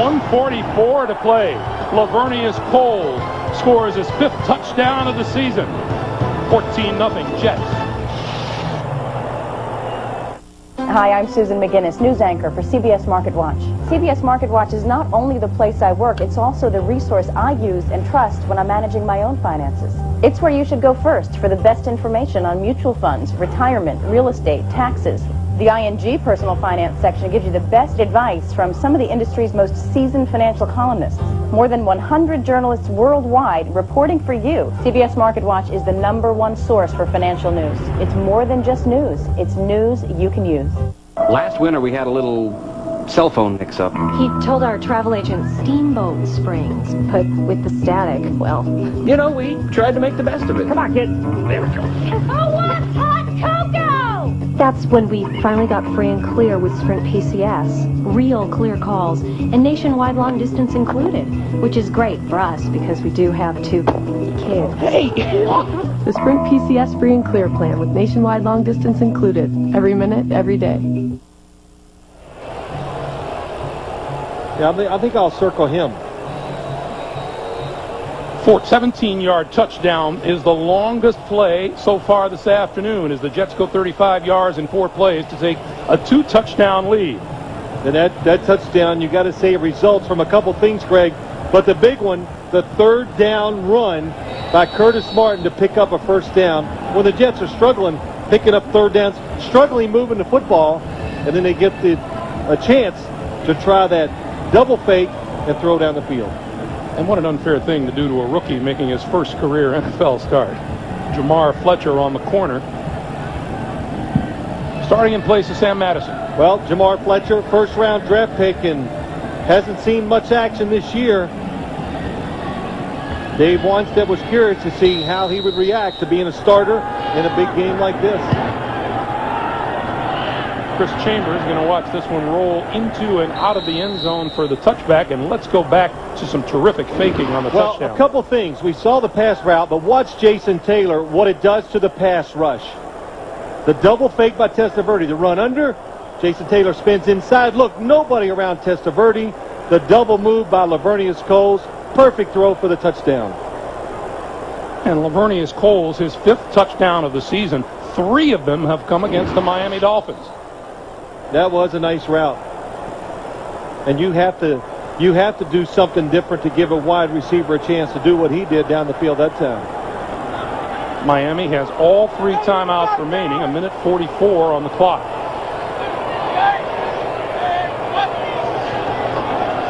1:44 to play. Lavernius Coles scores his 5th touchdown of the season. 14-0 Jets. Hi, I'm Susan McGinnis, news anchor for CBS Market Watch. CBS Market Watch is not only the place I work, it's also the resource I use and trust when I'm managing my own finances. It's where you should go first for the best information on mutual funds, retirement, real estate, taxes. The ING Personal Finance section gives you the best advice from some of the industry's most seasoned financial columnists. More than 100 journalists worldwide reporting for you. CBS Market Watch is the #1 source for financial news. It's more than just news. It's news you can use. Last winter we had a little cell phone mix-up. He told our travel agent Steamboat Springs, but with the static, well... You know, we tried to make the best of it. Come on, kid. There we go. I want hot cocoa! That's when we finally got free and clear with Sprint PCS. Real clear calls, and nationwide long distance included, which is great for us because we do have 2 kids. Hey! The Sprint PCS free and clear plan with nationwide long distance included. Every minute, every day. Yeah, I think I'll circle him. 17-yard touchdown is the longest play so far this afternoon as the Jets go 35 yards in 4 plays to take a 2-touchdown lead. And that touchdown, you got to say, results from a couple things, Greg. But the big one, the third down run by Curtis Martin to pick up a first down. When the Jets are struggling, picking up third downs, struggling moving the football, and then they get a chance to try that double fake and throw down the field. And what an unfair thing to do to a rookie making his first career NFL start. Jamar Fletcher on the corner. Starting in place of Sam Madison. Well, Jamar Fletcher, first-round draft pick, and hasn't seen much action this year. Dave Wanstead was curious to see how he would react to being a starter in a big game like this. Chris Chambers is going to watch this one roll into and out of the end zone for the touchback, and let's go back to some terrific faking on the touchdown. Well, a couple things. We saw the pass route, but watch Jason Taylor, what it does to the pass rush. The double fake by Testaverde, the run under. Jason Taylor spins inside. Look, nobody around Testaverde. The double move by Lavernius Coles. Perfect throw for the touchdown. And Lavernius Coles, his 5th touchdown of the season. 3 of them have come against the Miami Dolphins. That was a nice route. And you have to do something different to give a wide receiver a chance to do what he did down the field that time. Miami has all 3 timeouts remaining, 1:44 on the clock.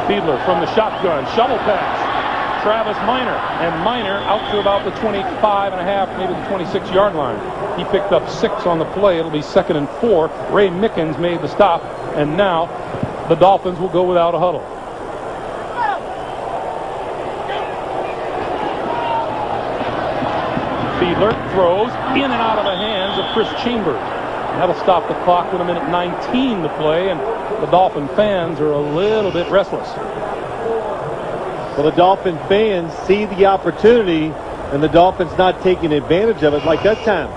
Fiedler from the shotgun, shovel pass. Travis Minor, and Minor out to about the 25.5, maybe the 26-yard line. He picked up 6 on the play. It'll be 2nd and 4. Ray Mickens made the stop, and now the Dolphins will go without a huddle. Fiedler throws in and out of the hands of Chris Chambers. That'll stop the clock with 1:19 to play, and the Dolphin fans are a little bit restless. Well, the Dolphin fans see the opportunity, and the Dolphins not taking advantage of it like that time.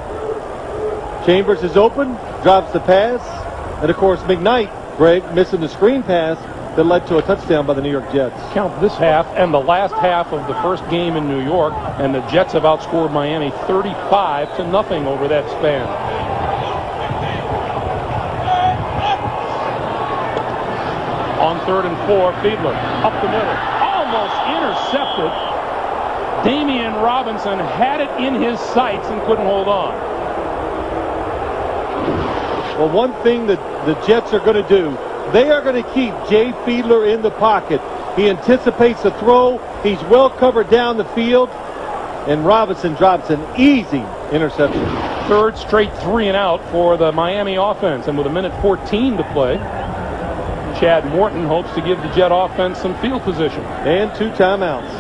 Chambers is open, drops the pass, and of course McKnight, Greg, missing the screen pass that led to a touchdown by the New York Jets. Count this half and the last half of the first game in New York, and the Jets have outscored Miami 35-0 over that span. On 3rd and 4, Fiedler up the middle, almost intercepted. Damian Robinson had it in his sights and couldn't hold on. Well, one thing that the Jets are going to do, they are going to keep Jay Fiedler in the pocket. He anticipates the throw. He's well covered down the field, and Robinson drops an easy interception. 3rd straight 3 and out for the Miami offense, and with 1:14 to play, Chad Morton hopes to give the Jet offense some field position. And 2 timeouts.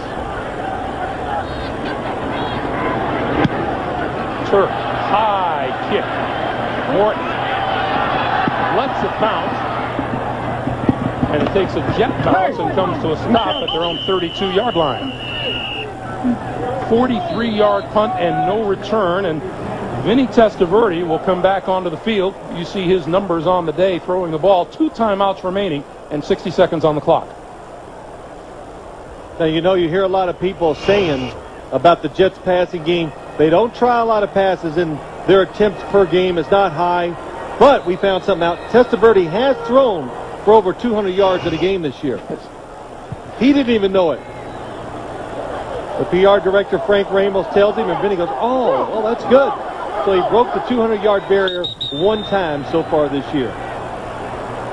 Turk, high kick. Morton lets it bounce, and it takes a jet bounce and comes to a stop at their own 32-yard line. 43-yard punt and no return, and Vinny Testaverde will come back onto the field. You see his numbers on the day throwing the ball. 2 timeouts remaining and 60 seconds on the clock. Now, you know, you hear a lot of people saying about the Jets passing game, they don't try a lot of passes and their attempts per game is not high. But we found something out. Testaverde has thrown for over 200 yards in a game this year. He didn't even know it. The PR director, Frank Ramos, tells him, and Vinny goes, oh, well, that's good. So he broke the 200-yard barrier 1 time so far this year.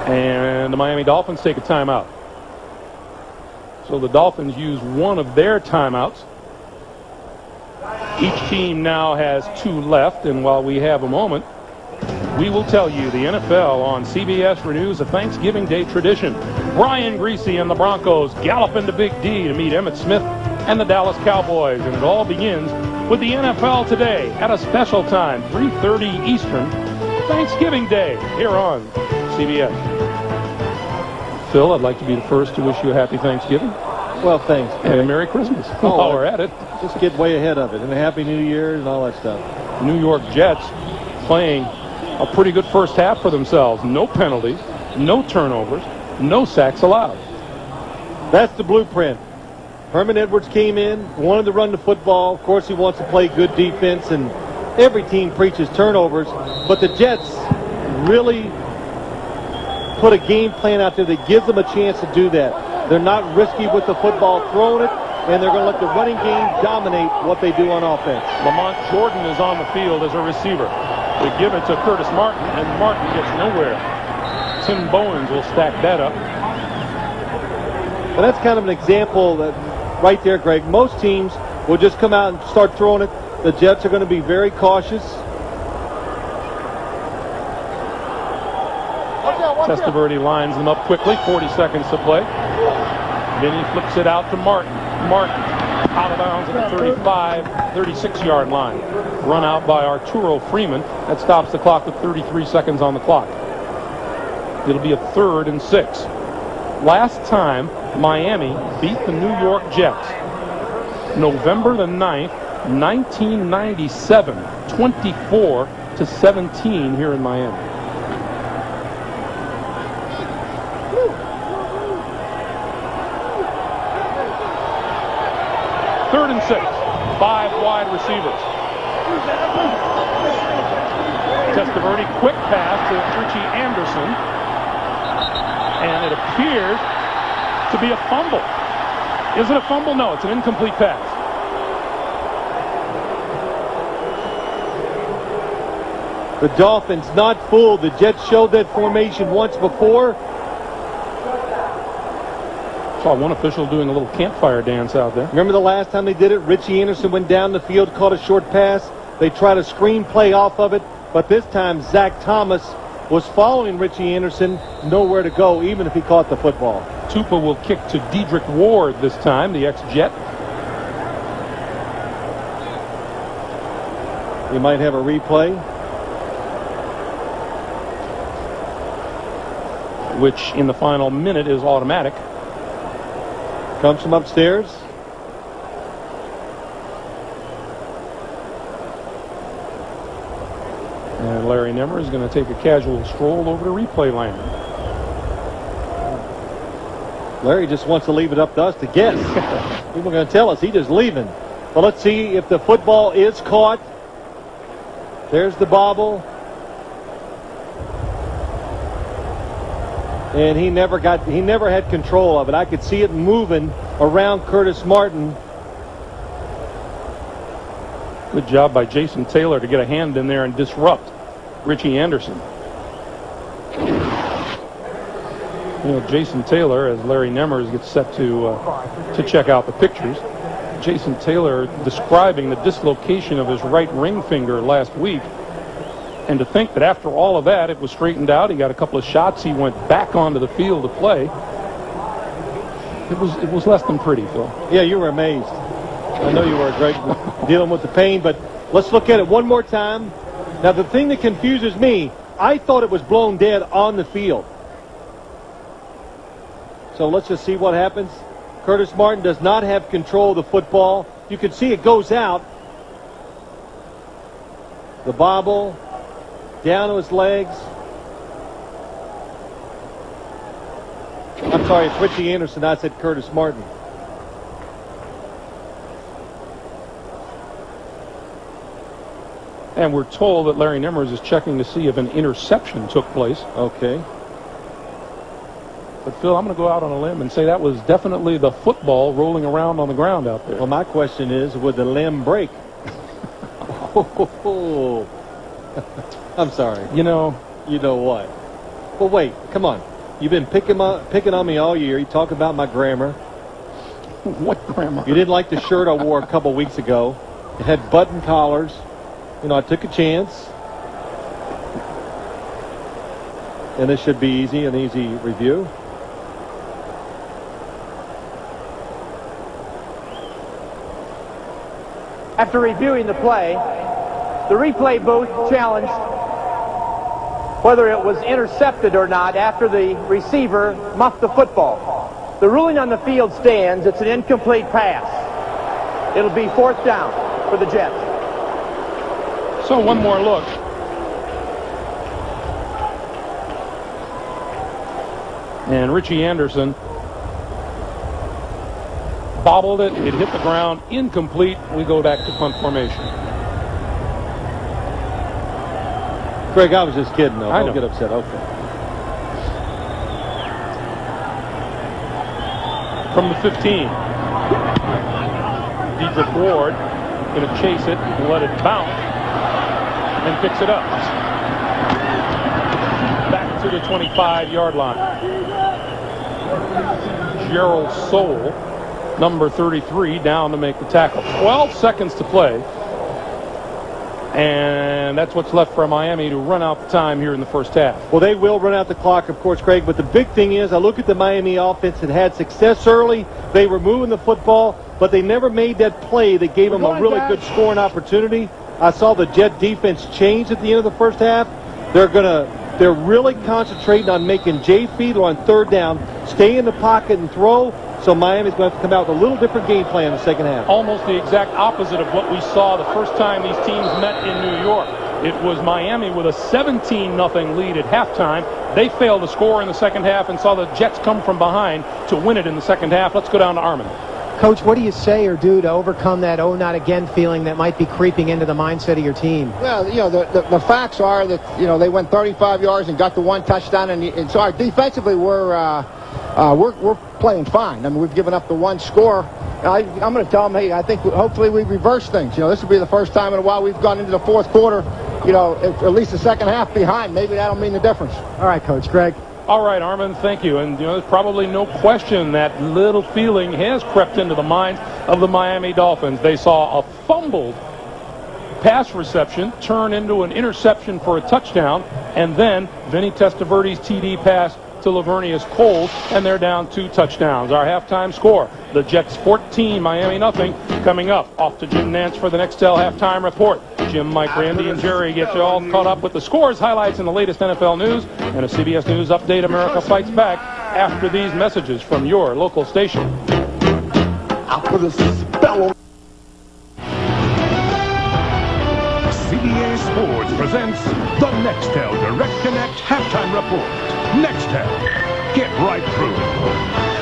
And the Miami Dolphins take a timeout. So the Dolphins use 1 of their timeouts. Each team now has 2 left, and while we have a moment, we will tell you the NFL on CBS renews a Thanksgiving Day tradition. Brian Griese and the Broncos gallop into Big D to meet Emmitt Smith and the Dallas Cowboys, and it all begins with the NFL today at a special time, 3:30 Eastern, Thanksgiving Day, here on CBS. Phil, I'd like to be the first to wish you a happy Thanksgiving. Well, thanks. And a Merry Christmas while we're at it. Just get way ahead of it, and a Happy New Year and all that stuff. New York Jets playing a pretty good first half for themselves. No penalties, no turnovers, no sacks allowed. That's the blueprint. Herman Edwards came in, wanted to run the football. Of course, he wants to play good defense, and every team preaches turnovers. But the Jets really put a game plan out there that gives them a chance to do that. They're not risky with the football, throwing it, and they're going to let the running game dominate what they do on offense. Lamont Jordan is on the field as a receiver. They give it to Curtis Martin, and Martin gets nowhere. Tim Bowens will stack that up. And that's kind of an example that right there, Greg. Most teams will just come out and start throwing it. The Jets are going to be very cautious. Testaverde lines them up quickly. 40 seconds to play. Then he flips it out to Martin. Martin out of bounds at the 35, 36-yard line. Run out by Arturo Freeman. That stops the clock with 33 seconds on the clock. It'll be a 3rd and 6. Last time Miami beat the New York Jets, November the 9th, 1997, 24-17 here in Miami. Third and 6. 5 wide receivers. Testaverde, quick pass to Richie Anderson. And it appears to be a fumble. Is it a fumble? No, it's an incomplete pass. The Dolphins not fooled. The Jets showed that formation once before. Saw one official doing a little campfire dance out there. Remember the last time they did it? Richie Anderson went down the field, caught a short pass. They tried a screen play off of it, but this time Zach Thomas was following Richie Anderson, nowhere to go, even if he caught the football. Tupa will kick to Dedrick Ward this time, the ex-Jet. He might have a replay. Which in the final minute is automatic. Comes from upstairs. And Larry Nemmer is going to take a casual stroll over to replay land. Larry just wants to leave it up to us to guess. People are going to tell us he's just leaving. Well, let's see if the football is caught. There's the bobble. And he never had control of it. I could see it moving around Curtis Martin. Good job by Jason Taylor to get a hand in there and disrupt Richie Anderson. You know, Jason Taylor, as Larry Nemers gets set to check out the pictures, Jason Taylor describing the dislocation of his right ring finger last week. And to think that after all of that, it was straightened out. He got a couple of shots. He went back onto the field to play. It was less than pretty, Phil. Yeah, you were amazed. I know you were, Greg, dealing with the pain. But let's look at it one more time. Now, the thing that confuses me, I thought it was blown dead on the field. So let's just see what happens. Curtis Martin does not have control of the football. You can see it goes out. The bobble. Down to his legs. I'm sorry, it's Richie Anderson. I said Curtis Martin. And we're told that Larry Nemers is checking to see if an interception took place. Okay. But, Phil, I'm going to go out on a limb and say that was definitely the football rolling around on the ground out there. Well, my question is, would the limb break? I'm sorry. You know what? Well, wait. Come on. You've been picking on me all year. You talk about my grammar. What grammar? You didn't like the shirt I wore a couple weeks ago. It had button collars. You know, I took a chance. And this should be an easy review. After reviewing the play, the replay booth challenged whether it was intercepted or not after the receiver muffed the football. The ruling on the field stands. It's an incomplete pass. It'll be 4th down for the Jets. So one more look. And Richie Anderson bobbled it. It hit the ground. Incomplete. We go back to punt formation. Greg, I was just kidding, though. I Don't know. get upset. Okay. From the 15. Dedrick Ward going to chase it and let it bounce and picks it up. Back to the 25-yard line. Gerald Soule, number 33, down to make the tackle. 12 seconds to play. And that's what's left for Miami to run out the time here in the first half. Well, they will run out the clock, of course, Craig. But the big thing is, I look at the Miami offense that had success early. They were moving the football, but they never made that play that gave them a really good scoring opportunity. I saw the Jet defense change at the end of the first half. They're really concentrating on making Jay Fiedler on third down, stay in the pocket and throw. So Miami's going to have to come out with a little different game plan in the second half. Almost the exact opposite of what we saw the first time these teams met in New York. It was Miami with a 17-0 lead at halftime. They failed to score in the second half and saw the Jets come from behind to win it in the second half. Let's go down to Armin. Coach, what do you say or do to overcome that "oh, not again" feeling that might be creeping into the mindset of your team? Well, you know, the facts are that, you know, they went 35 yards and got the one touchdown, and so defensively we're playing fine. I mean, we've given up the one score. I'm going to tell them, hey, I think hopefully we reverse things. You know, this will be the first time in a while we've gone into the fourth quarter, you know, at least the second half behind. Maybe that'll mean the difference. All right, Coach. Greg. All right, Armin, thank you. And, you know, there's probably no question that little feeling has crept into the minds of the Miami Dolphins. They saw a fumbled pass reception turn into an interception for a touchdown, and then Vinny Testaverde's TD pass to Lavernius Coles, and they're down 2 touchdowns. Our halftime score, the Jets 14, Miami nothing. Coming up, off to Jim Nantz for the Nextel halftime report. Jim, Mike, Randy, and Jerry get you all caught up with the scores, highlights, and the latest NFL news. And a CBS News update, America Fights Back, after these messages from your local station. I'll put a spell on. CBS Sports presents the Nextel Direct Connect Halftime Report. Nextel, get right through.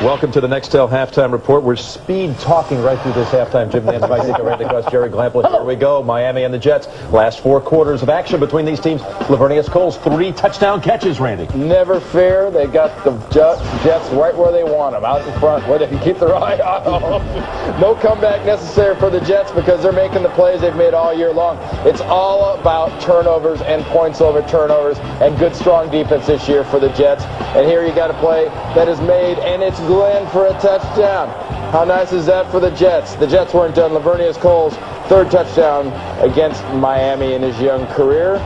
Welcome to the Nextel Halftime Report. We're speed talking right through this halftime. Jim Nantz, Mike Ditka, Randy Cross, Jerry Glample. Here we go. Miami and the Jets. Last 4 quarters of action between these teams. Lavernius Coles, 3 touchdown catches, Randy. Never fear. They got the Jets right where they want them, out in front, where they can keep their eye on them. No comeback necessary for the Jets because they're making the plays they've made all year long. It's all about turnovers and points over turnovers and good, strong defense this year for the Jets. And here you got a play that is made, and it's Glenn for a touchdown. How nice is that for the Jets? The Jets weren't done. Lavernius Coles, 3rd touchdown against Miami in his young career.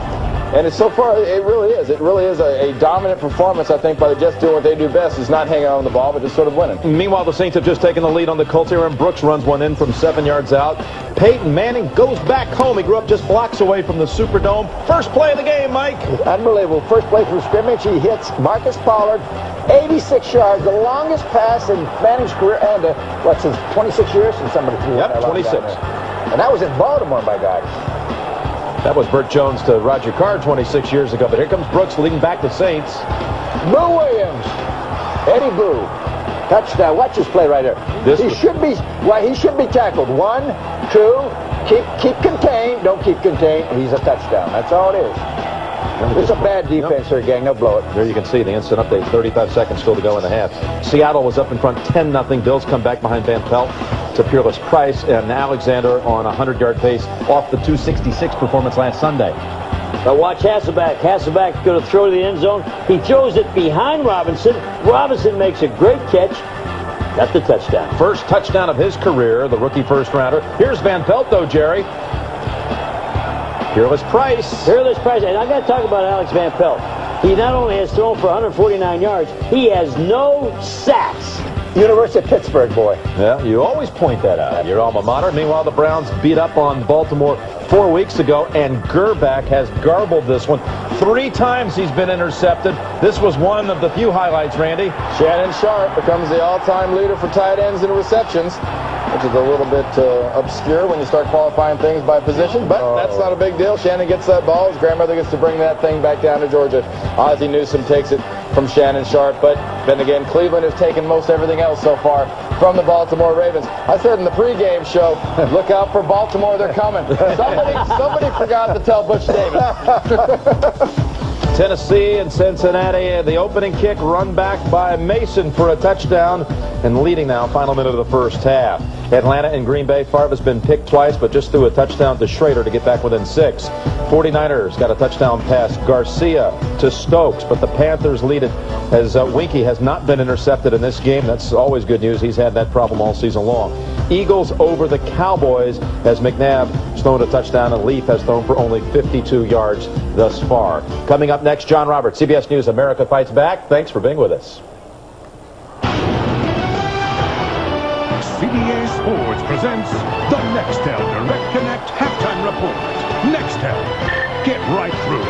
And it's so far, it really is. It really is a dominant performance, I think, by the Jets doing what they do best, is not hanging on the ball, but just sort of winning. Meanwhile, the Saints have just taken the lead on the Colts here, and Brooks runs one in from 7 yards out. Peyton Manning goes back home. He grew up just blocks away from the Superdome. First play of the game, Mike. Unbelievable. First play from scrimmage. He hits Marcus Pollard, 86 yards, the longest pass in Manning's career, and what's his 26 years since somebody threw that. Yep, 26. And that was in Baltimore, my guy. That was Burt Jones to Roger Carr 26 years ago. But here comes Brooks leading back the Saints. Boo Williams. Eddie Boo. Touchdown. Watch this play right here. He should be tackled. 1, 2, keep contained. Don't keep contained. He's a touchdown. That's all it is. It's a bad defense here, gang. They'll blow it. There you can see the instant update. 35 seconds still to go in the half. Seattle was up in front 10-0. Bills come back behind Van Pelt to Peerless Price and Alexander on a 100-yard pace off the 266 performance last Sunday. But watch Hasselbeck. Hasselbeck's going to throw to the end zone. He throws it behind Robinson. Robinson makes a great catch. Got the touchdown. First touchdown of his career, the rookie first-rounder. Here's Van Pelt, though, Jerry. Peerless Price. Peerless Price. And I've got to talk about Alex Van Pelt. He not only has thrown for 149 yards, he has no sacks. University of Pittsburgh, boy. Yeah, you always point that out. Your alma mater. Meanwhile, the Browns beat up on Baltimore 4 weeks ago, and Gerback has garbled this one. 3 times he's been intercepted. This was one of the few highlights, Randy. Shannon Sharp becomes the all-time leader for tight ends in receptions, which is a little bit obscure when you start qualifying things by position, but that's not a big deal. Shannon gets that ball. His grandmother gets to bring that thing back down to Georgia. Ozzie Newsome takes it from Shannon Sharp, but then again, Cleveland has taken most everything else so far from the Baltimore Ravens. I said in the pregame show, look out for Baltimore, they're coming. Somebody forgot to tell Butch Davis. Tennessee and Cincinnati, the opening kick run back by Mason for a touchdown and leading now, final minute of the first half. Atlanta and Green Bay, Favre's been picked twice, but just threw a touchdown to Schrader to get back within 6. 49ers got a touchdown pass, Garcia to Stokes, but the Panthers lead it as Winky has not been intercepted in this game. That's always good news. He's had that problem all season long. Eagles over the Cowboys as McNabb has thrown a touchdown and Leaf has thrown for only 52 yards thus far. Coming up next, John Roberts, CBS News, America Fights Back. Thanks for being with us. CBS Sports presents the Nextel Direct Connect Halftime Report. Nextel, get right through.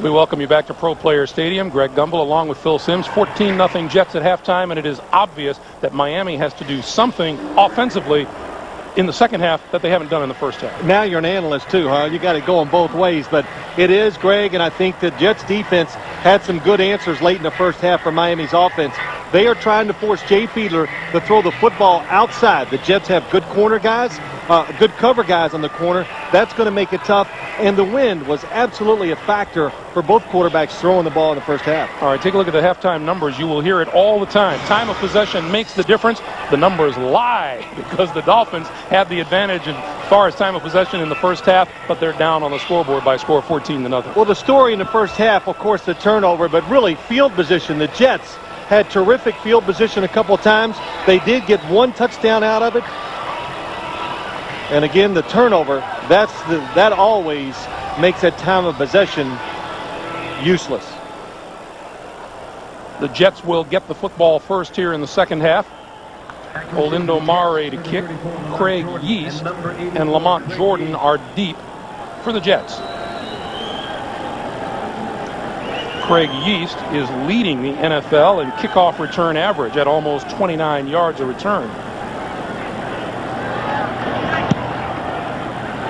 We welcome you back to Pro Player Stadium. Greg Gumbel along with Phil Simms. 14-0 Jets at halftime, and it is obvious that Miami has to do something offensively in the second half that they haven't done in the first half. Now you're an analyst too, huh? You got to go on both ways, but it is, Greg, and I think the Jets defense had some good answers late in the first half for Miami's offense. They are trying to force Jay Fiedler to throw the football outside. The Jets have good corner guys, good cover guys on the corner. That's going to make it tough, and the wind was absolutely a factor for both quarterbacks throwing the ball in the first half. All right, take a look at the halftime numbers. You will hear it all the time. Time of possession makes the difference. The numbers lie because the Dolphins have the advantage as far as time of possession in the first half, but they're down on the scoreboard by a score of 14-0. Well, the story in the first half, of course, the turnover, but really field position. The Jets had terrific field position a couple of times. They did get one touchdown out of it. And again, the turnover, that always makes that time of possession useless. The Jets will get the football first here in the second half. Olindo Mare to kick. Craig Yeast and Lamont Jordan are deep for the Jets. Craig Yeast is leading the NFL in kickoff return average at almost 29 yards a return.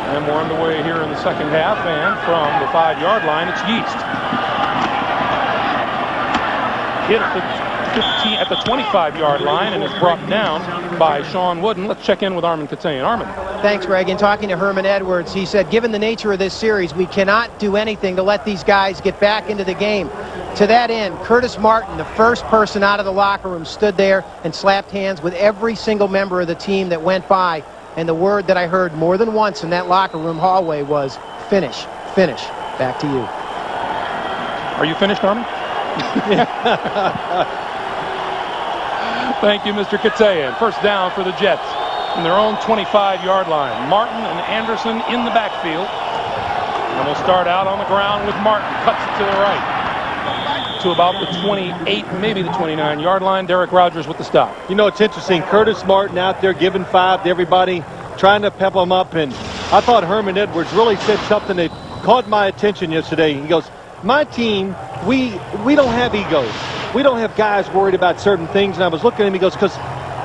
And we're underway here in the second half, and from the 5-yard line, it's Yeast. Hit at the 25-yard line and is brought down by Sean Wooden. Let's check in with Armin Katayan. Armin. Thanks, Greg. In talking to Herman Edwards, he said, given the nature of this series, we cannot do anything to let these guys get back into the game. To that end, Curtis Martin, the first person out of the locker room, stood there and slapped hands with every single member of the team that went by. And the word that I heard more than once in that locker room hallway was, finish, finish. Back to you. Are you finished, Armin? Thank you, Mr. Katayan. First down for the Jets in their own 25-yard line. Martin and Anderson in the backfield. And we'll start out on the ground with Martin. Cuts it to the right to about the 28, maybe the 29-yard line. Derek Rogers with the stop. You know, it's interesting. Curtis Martin out there giving 5 to everybody, trying to pep them up. And I thought Herman Edwards really said something that caught my attention yesterday. He goes, my team, we don't have egos. We don't have guys worried about certain things. And I was looking at him, he goes, because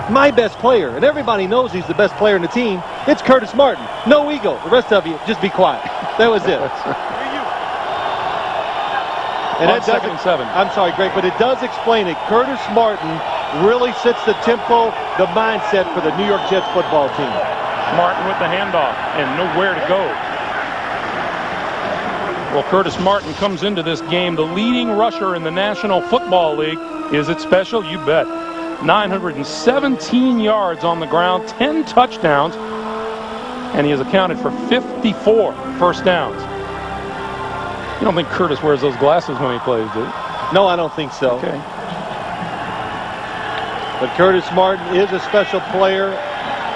my best player, and everybody knows he's the best player in the team, it's Curtis Martin. No ego. The rest of you, just be quiet. That was it. And on second and 7. I'm sorry, Greg, but it does explain it. Curtis Martin really sets the tempo, the mindset for the New York Jets football team. Martin with the handoff and nowhere to go. Well, Curtis Martin comes into this game the leading rusher in the National Football League. Is it special? You bet. 917 yards on the ground, 10 touchdowns, and he has accounted for 54 first downs. You don't think Curtis wears those glasses when he plays, do you? No, I don't think so. Okay. But Curtis Martin is a special player,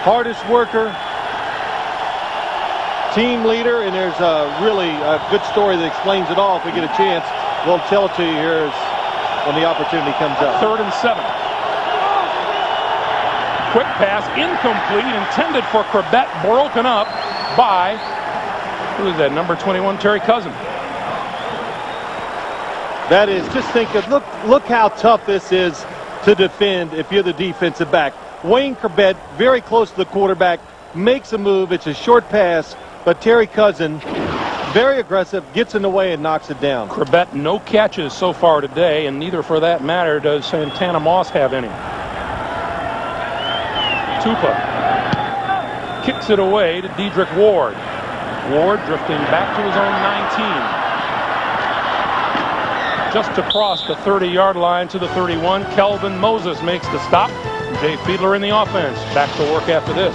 hardest worker, team leader, and there's really a good story that explains it all. If we get a chance, we'll tell it to you here when the opportunity comes up. 3rd and 7. Quick pass, incomplete, intended for Corbett, broken up by, who is that, number 21, Terry Cousin. That is, just think of, look how tough this is to defend if you're the defensive back. Wayne Corbett, very close to the quarterback, makes a move. It's a short pass, but Terry Cousin Very aggressive, gets in the way and knocks it down. Corbett, no catches so far today, and neither, for that matter, does Santana Moss have any. Tupa kicks it away to Dedrick Ward. Ward drifting back to his own 19. Just across the 30-yard line to the 31, Kelvin Moses makes the stop. Jay Fiedler in the offense. Back to work after this.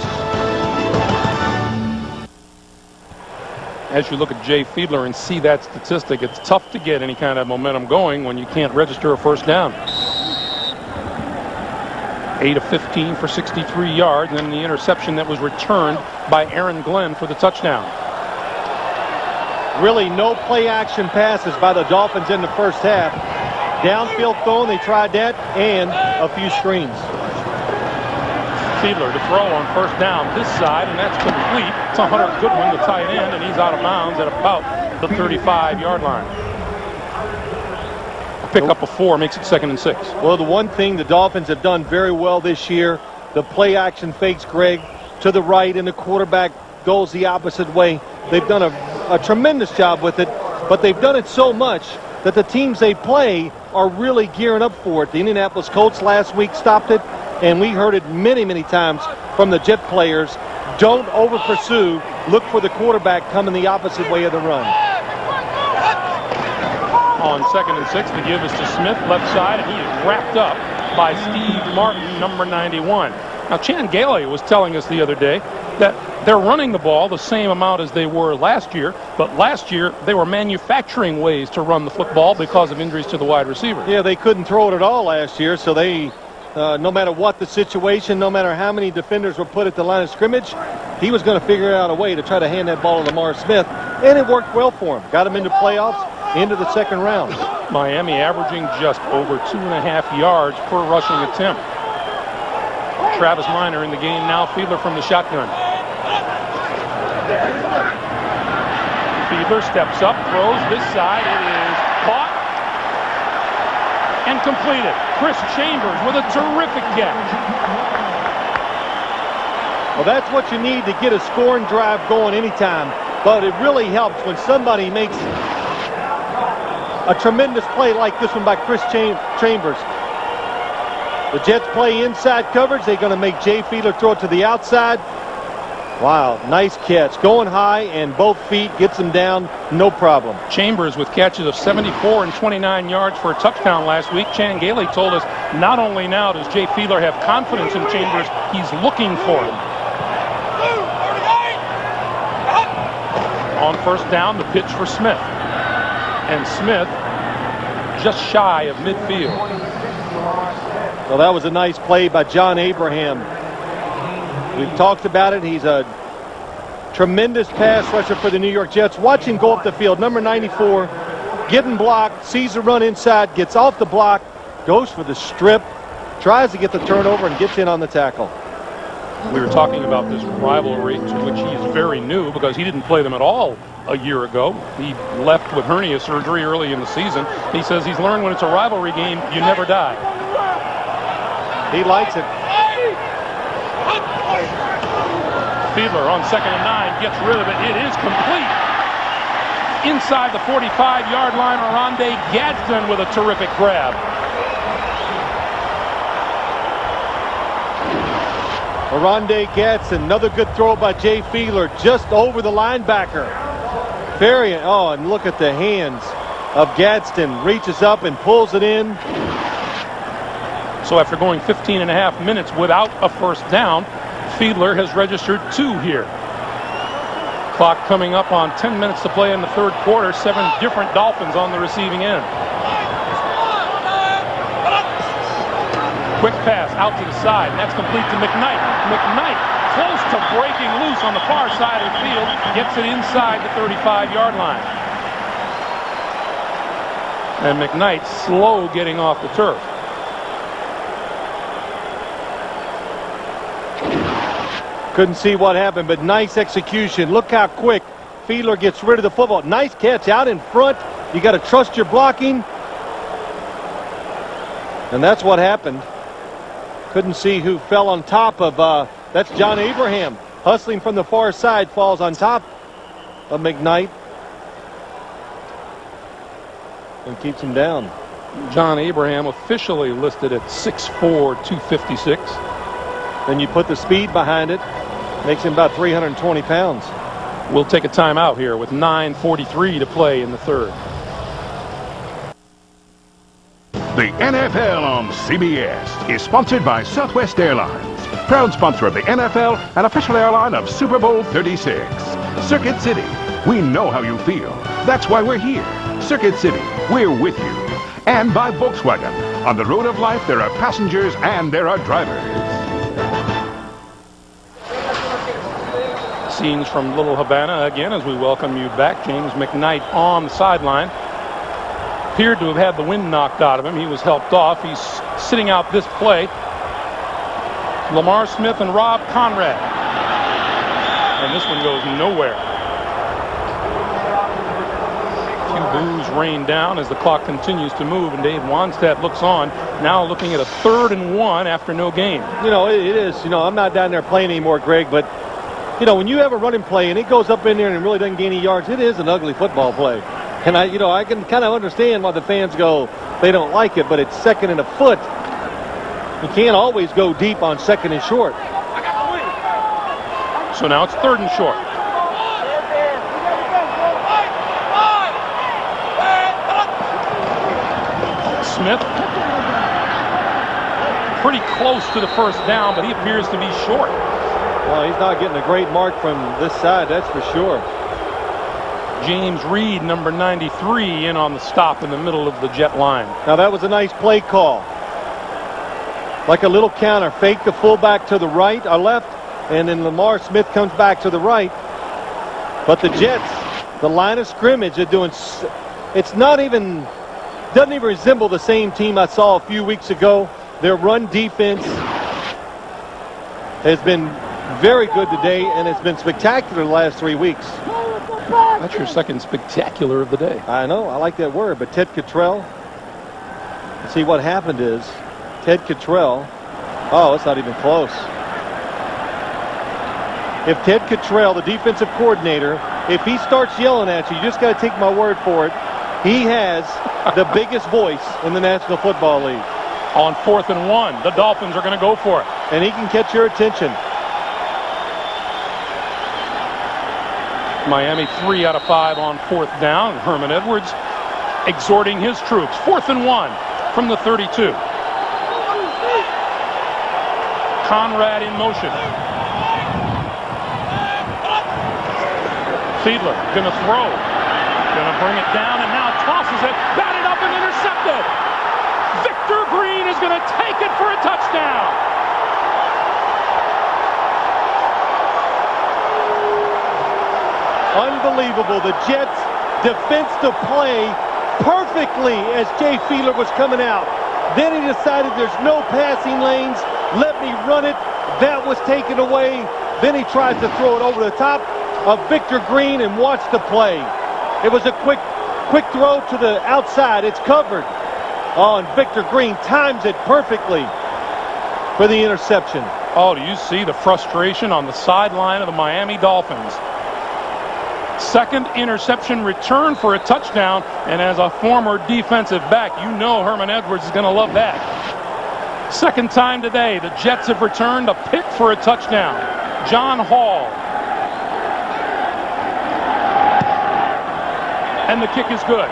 As you look at Jay Fiedler and see that statistic, it's tough to get any kind of momentum going when you can't register a first down. 8 of 15 for 63 yards, and then the interception that was returned by Aaron Glenn for the touchdown. Really no play action passes by the Dolphins in the first half. Downfield throwing, they tried that, and a few screens. Fiedler to throw on first down this side, and that's complete. It's Hunter Goodwin, the tight end, and he's out of bounds at about the 35-yard line. A pickup of 4 makes it 2nd and 6. Well, the one thing the Dolphins have done very well this year, the play action fakes, Greg, to the right, and the quarterback goes the opposite way. They've done a tremendous job with it, but they've done it so much that the teams they play are really gearing up for it. The Indianapolis Colts last week stopped it, and we heard it many, many times from the Jet players. Don't over-pursue. Look for the quarterback coming the opposite way of the run. On 2nd and 6, the give is to Smith, left side, and he is wrapped up by Steve Martin, number 91. Now, Chan Gailey was telling us the other day that they're running the ball the same amount as they were last year, but last year they were manufacturing ways to run the football because of injuries to the wide receiver. Yeah, they couldn't throw it at all last year, so they, no matter what the situation, no matter how many defenders were put at the line of scrimmage, he was going to figure out a way to try to hand that ball to Lamar Smith, and it worked well for him. Got him into playoffs, into the second round. Miami averaging just over 2.5 yards per rushing attempt. Travis Minor in the game now. Fiedler from the shotgun. Fiedler steps up, throws this side. It is caught and completed. Chris Chambers with a terrific catch. Well, that's what you need to get a scoring drive going anytime. But it really helps when somebody makes a tremendous play like this one by Chris Chambers. The Jets play inside coverage. They're going to make Jay Fiedler throw it to the outside. Wow, nice catch. Going high, and both feet gets him down, no problem. Chambers with catches of 74 and 29 yards for a touchdown last week. Chan Gailey told us not only now does Jay Fiedler have confidence in Chambers, he's looking for him. On first down, the pitch for Smith. And Smith just shy of midfield. Well, that was a nice play by John Abraham. We've talked about it. He's a tremendous pass rusher for the New York Jets. Watch him go up the field. Number 94, getting blocked, sees the run inside, gets off the block, goes for the strip, tries to get the turnover, and gets in on the tackle. We were talking about this rivalry to which he is very new because he didn't play them at all a year ago. He left with hernia surgery early in the season. He says he's learned when it's a rivalry game, you never die. He likes it. Fiedler on 2nd and 9 gets rid of it. It is complete. Inside the 45-yard line, Oronde Gadsden with a terrific grab. Oronde Gadsden, another good throw by Jay Fiedler, just over the linebacker. And look at the hands of Gadsden. Reaches up and pulls it in. So after going 15.5 minutes without a first down, Fiedler has registered 2 here. Clock coming up on 10 minutes to play in the third quarter. 7 different Dolphins on the receiving end. Quick pass out to the side, and that's complete to McKnight. McKnight close to breaking loose on the far side of the field. Gets it inside the 35-yard line. And McKnight slow getting off the turf. Couldn't see what happened, but nice execution. Look how quick Fiedler gets rid of the football. Nice catch out in front. You got to trust your blocking. And that's what happened. Couldn't see who fell on top of, that's John Abraham. Hustling from the far side, falls on top of McKnight. and keeps him down. John Abraham officially listed at 6'4", 256. Then you put the speed behind it, makes him about 320 pounds. We'll take a timeout here with 9:43 to play in the third. The NFL on CBS is sponsored by Southwest Airlines, proud sponsor of the NFL and official airline of Super Bowl 36. Circuit City, we know how you feel. That's why we're here. Circuit City, we're with you. And by Volkswagen. On the road of life, there are passengers and there are drivers. Scenes from Little Havana again as we welcome you back. James McKnight on the sideline. Appeared to have had the wind knocked out of him. He was helped off. He's sitting out this play. Lamar Smith and Rob Conrad. And this one goes nowhere. A few boos rain down as the clock continues to move, and Dave Wanstead looks on, now looking at a 3rd and 1 after no gain. You know, it is. You know, I'm not down there playing anymore, Greg, but, you know, when you have a running play and it goes up in there and it really doesn't gain any yards, it is an ugly football play. And I can kind of understand why the fans go, they don't like it, but it's 2nd and a foot. You can't always go deep on 2nd and short. So now it's 3rd and short. Smith, pretty close to the first down, but he appears to be short. Well, he's not getting a great mark from this side, that's for sure. James Reed, number 93, in on the stop in the middle of the Jet line. Now that was a nice play call. Like a little counter. Fake the fullback to the right or left, and then Lamar Smith comes back to the right. But the Jets, the line of scrimmage, are doing, it's not even, doesn't even resemble the same team I saw a few weeks ago. Their run defense has been very good today, and it's been spectacular the last 3 weeks. That's your second spectacular of the day. I know, I like that word, but Ted Cottrell, see what happened is, Ted Cottrell, oh, it's not even close. If Ted Cottrell, the defensive coordinator, if he starts yelling at you, you just got to take my word for it, he has the biggest voice in the National Football League. On 4th and 1, the Dolphins are going to go for it. And he can catch your attention. Miami 3 out of 5 on 4th down. Herman Edwards exhorting his troops. 4th and 1 from the 32. Conrad in motion. Fiedler gonna throw. Gonna bring it down and now tosses it. Batted up and intercepted. Victor Green is gonna take it for a touchdown. Unbelievable. The Jets defense to play perfectly as Jay Fiedler was coming out. Then he decided there's no passing lanes. Let me run it. That was taken away. Then he tries to throw it over the top of Victor Green and watch the play. It was a quick throw to the outside. It's covered. Oh, and Victor Green times it perfectly for the interception. Oh, do you see the frustration on the sideline of the Miami Dolphins? Second interception return for a touchdown, and as a former defensive back, you know Herman Edwards is going to love that. Second time today, the Jets have returned a pick for a touchdown. John Hall. And the kick is good.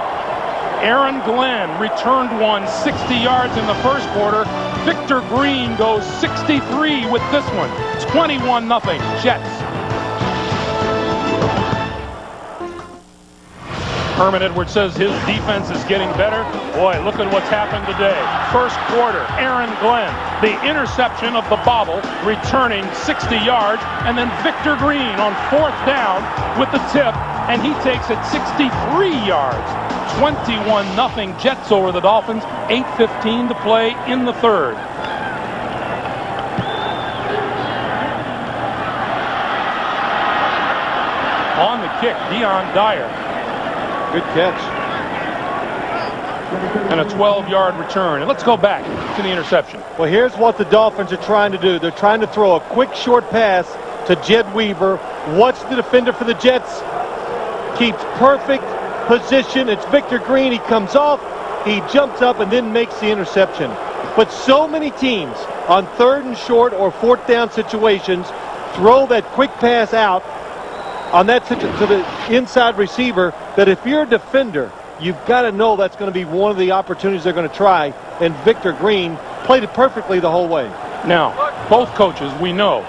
Aaron Glenn returned one 60 yards in the first quarter. Victor Green goes 63 with this one. 21-0 Jets. Herman Edwards says his defense is getting better. Boy, look at what's happened today. First quarter, Aaron Glenn, the interception of the bobble, returning 60 yards, and then Victor Green on 4th down with the tip, and he takes it 63 yards. 21-0 Jets over the Dolphins. 8:15 to play in the third. On the kick, Dion Dyer. Good catch. And a 12-yard return. And let's go back to the interception. Well, here's what the Dolphins are trying to do. They're trying to throw a quick short pass to Jed Weaver. Watch the defender for the Jets. Keeps perfect position. It's Victor Green. He comes off, he jumps up, and then makes the interception. But so many teams on 3rd and short or 4th down situations throw that quick pass out on that to the inside receiver that if you're a defender, you've got to know that's going to be one of the opportunities they're going to try. And Victor Green played it perfectly the whole way. Now, both coaches, we know,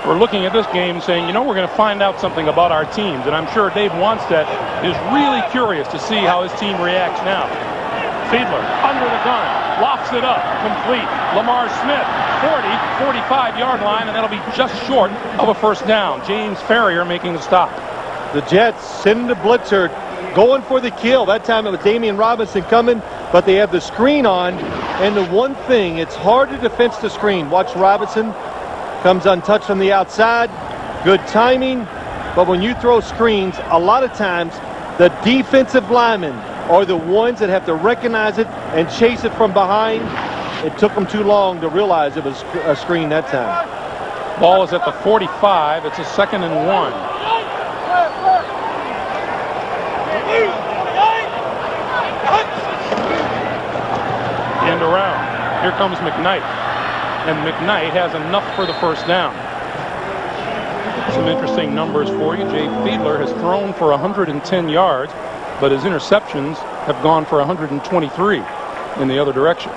we're looking at this game saying, you know, we're going to find out something about our teams. And I'm sure Dave Wanstead is really curious to see how his team reacts now. Fiedler under the gun, lofts it up, complete. Lamar Smith, 45-yard line, and that'll be just short of a first down. James Ferrier making the stop. The Jets sending the blitzer, going for the kill. That time it was Damian Robinson coming, but they have the screen on. And the one thing, it's hard to defense the screen. Watch Robinson, comes untouched on the outside. Good timing. But when you throw screens, a lot of times the defensive linemen are the ones that have to recognize it and chase it from behind. It took them too long to realize it was a screen that time. Ball is at the 45. It's a 2nd and 1. End around. Here comes McKnight. And McKnight has enough for the first down. Some interesting numbers for you. Jay Fiedler has thrown for 110 yards, but his interceptions have gone for 123 in the other direction.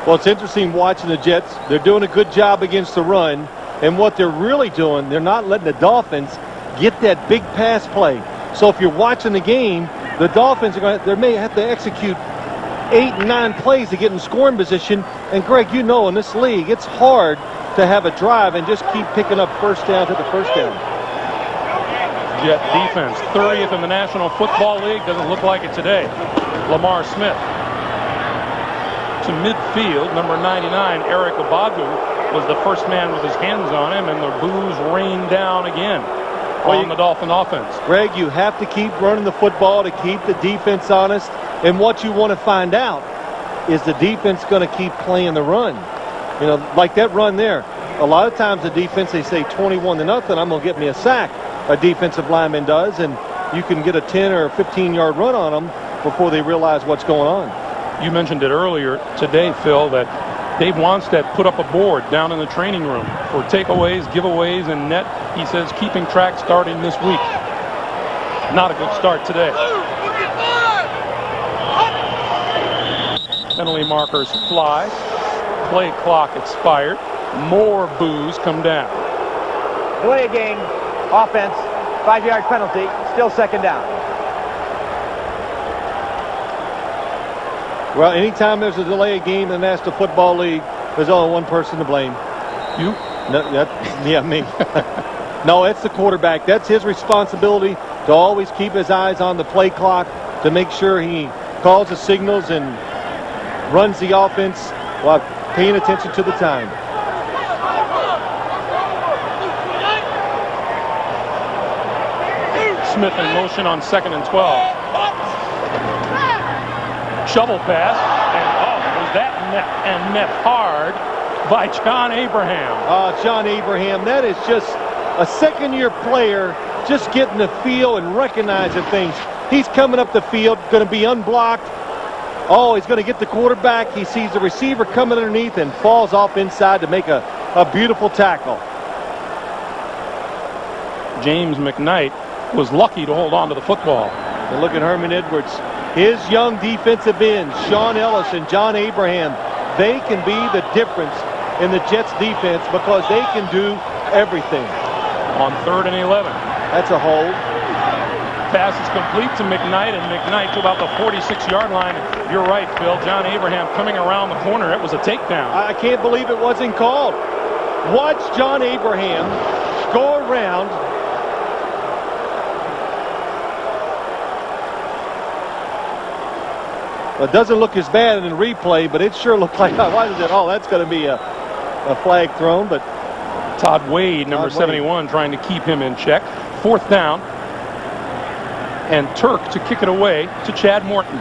Well, it's interesting watching the Jets. They're doing a good job against the run. And what they're really doing, they're not letting the Dolphins get that big pass play. So if you're watching the game, the Dolphins are going to, they may have to execute 8 and 9 plays to get in scoring position. And Greg, you know, in this league, it's hard to have a drive and just keep picking up first down to the first down. Jet defense, 30th in the National Football League. Doesn't look like it today. Lamar Smith to midfield. Number 99, Eric Abadu, was the first man with his hands on him, and the boos rained down again on the Dolphin offense. Greg, you have to keep running the football to keep the defense honest. And what you want to find out is the defense going to keep playing the run. You know, like that run there. A lot of times the defense, they say 21-0, I'm going to get me a sack. A defensive lineman does, and you can get a 10 or 15-yard run on them before they realize what's going on. You mentioned it earlier today, Phil, that Dave Wanstead put up a board down in the training room for takeaways, giveaways, and net. He says keeping track starting this week. Not a good start today. Penalty markers fly. Play clock expired. More boos come down. Delay a game, offense, 5-yard penalty, still 2nd down. Well, anytime there's a delay of game in the National Football League, there's only one person to blame. You? No, me. No, it's the quarterback. That's his responsibility to always keep his eyes on the play clock, to make sure he calls the signals and runs the offense while paying attention to the time. Smith in motion on 2nd and 12. Shovel pass, and was that met hard by John Abraham. John Abraham, that is just a second-year player just getting the feel and recognizing things. He's coming up the field, going to be unblocked. Oh, he's going to get the quarterback. He sees the receiver coming underneath and falls off inside to make a beautiful tackle. James McKnight was lucky to hold on to the football. And look at Herman Edwards. His young defensive ends, Sean Ellis and John Abraham, they can be the difference in the Jets defense because they can do everything. On 3rd and 11. That's a hold. Pass is complete to McKnight, and McKnight to about the 46-yard line. You're right, Phil. John Abraham coming around the corner. It was a takedown. I can't believe it wasn't called. Watch John Abraham go around. It doesn't look as bad in the replay, but it sure looked like, why is it? Oh, that's going to be a flag thrown. But Todd Wade, number 71, trying to keep him in check. 4th down. And Turk to kick it away to Chad Morton.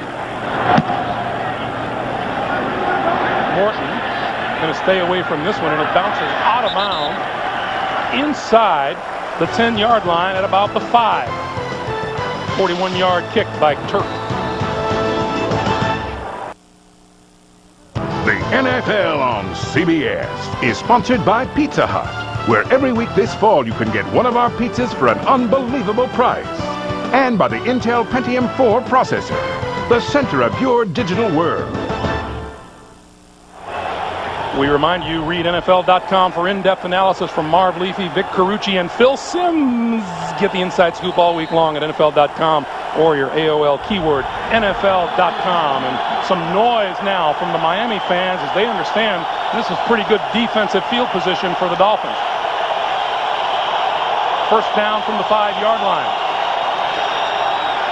Morton going to stay away from this one, and it bounces out of bounds inside the 10-yard line at about the 5. 41-yard kick by Turk. The NFL on CBS is sponsored by Pizza Hut, where every week this fall you can get one of our pizzas for an unbelievable price. And by the Intel Pentium 4 processor, the center of your digital world. We remind you, read NFL.com for in-depth analysis from Marv Leafy, Vic Carucci, and Phil Simms. Get the inside scoop all week long at NFL.com or your AOL keyword, NFL.com. And some noise now from the Miami fans as they understand this is pretty good defensive field position for the Dolphins. First down from the 5-yard line.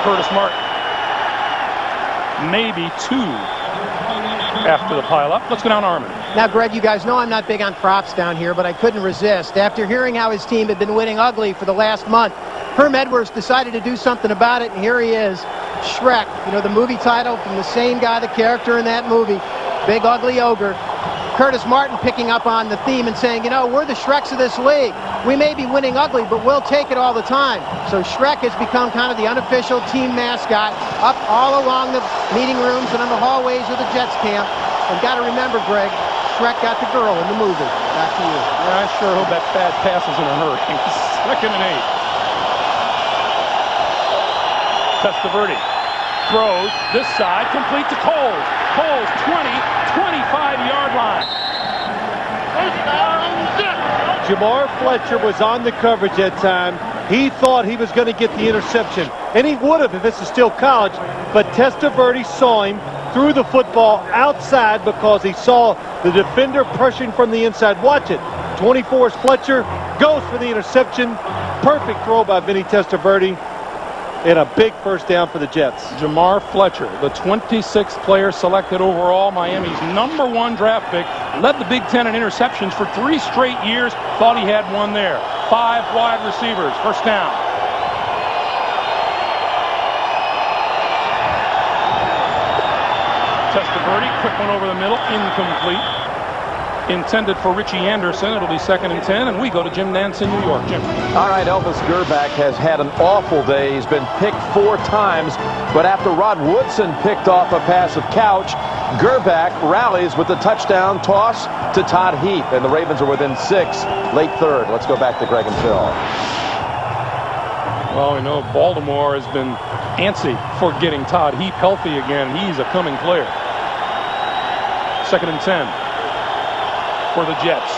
Curtis Martin. Maybe 2 after the pileup. Let's go down Armin. Now, Greg, you guys know I'm not big on props down here, but I couldn't resist. After hearing how his team had been winning ugly for the last month, Herm Edwards decided to do something about it, and here he is, Shrek. You know, the movie title from the same guy, the character in that movie, Big Ugly Ogre. Curtis Martin picking up on the theme and saying, you know, we're the Shreks of this league. We may be winning ugly, but we'll take it all the time. So Shrek has become kind of the unofficial team mascot up all along the meeting rooms and in the hallways of the Jets camp. And got to remember, Greg, Shrek got the girl in the movie. Back to you. Yeah, I sure hope that bad passes in a hurry. 2nd and 8. Testaverde throws this side, complete to Coles. Coles, 20, 25-yard line. Jamar Fletcher was on the coverage that time. He thought he was going to get the interception, and he would have if this is still college, but Testaverde saw him, threw the football outside because he saw the defender pressuring from the inside. Watch it. 24 is Fletcher, goes for the interception. Perfect throw by Vinny Testaverde. And a big first down for the Jets. Jamar Fletcher, the 26th player selected overall, Miami's #1 draft pick, led the Big Ten in interceptions for 3 straight years. Thought he had one there. 5 wide receivers. First down. Testaverde, quick one over the middle, incomplete. Intended for Richie Anderson. It'll be 2nd and 10, and we go to Jim Nance in New York. Jim. All right, Elvis Grbac has had an awful day. He's been picked 4 times, but after Rod Woodson picked off a pass of Couch, Grbac rallies with the touchdown toss to Todd Heap, and the Ravens are within 6, late 3rd. Let's go back to Greg and Phil. Well, we know Baltimore has been antsy for getting Todd Heap healthy again. He's a coming player. 2nd and 10. For the Jets.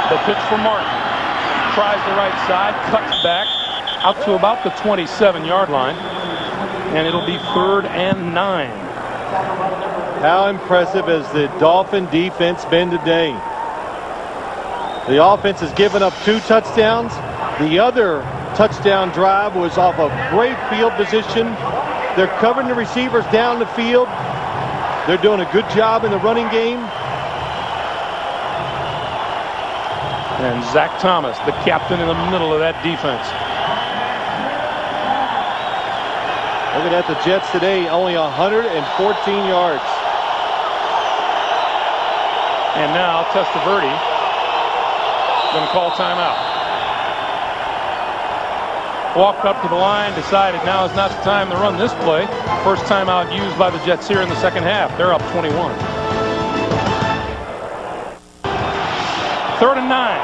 The pitch for Martin. Tries the right side, cuts back out to about the 27-yard line, and it'll be 3rd and 9. How impressive has the Dolphin defense been today? The offense has given up 2 touchdowns. The other touchdown drive was off of great field position. They're covering the receivers down the field. They're doing a good job in the running game. And Zach Thomas, the captain in the middle of that defense. Looking at the Jets today, only 114 yards. And now Testaverde going to call timeout. Walked up to the line, decided now is not the time to run this play. First timeout used by the Jets here in the 2nd half. They're up 21. 3rd and 9.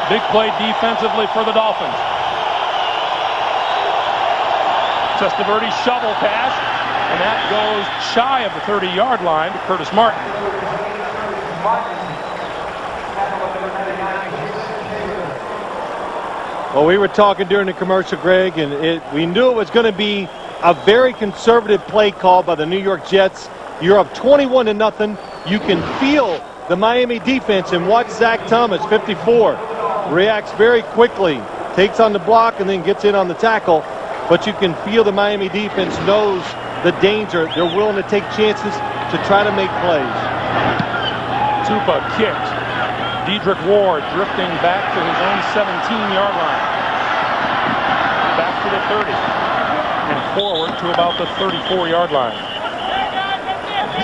Big play defensively for the Dolphins. Testaverde shovel pass, and that goes shy of the 30-yard line to Curtis Martin. Well, we were talking during the commercial, Greg, and we knew it was going to be a very conservative play call by the New York Jets. You're up 21-0. You can feel the Miami defense, and watch Zach Thomas, 54, reacts very quickly, takes on the block, and then gets in on the tackle. But you can feel the Miami defense knows the danger. They're willing to take chances to try to make plays. Tupa kicked. Dedrick Ward drifting back to his own 17-yard line. Back to the 30. And forward to about the 34-yard line.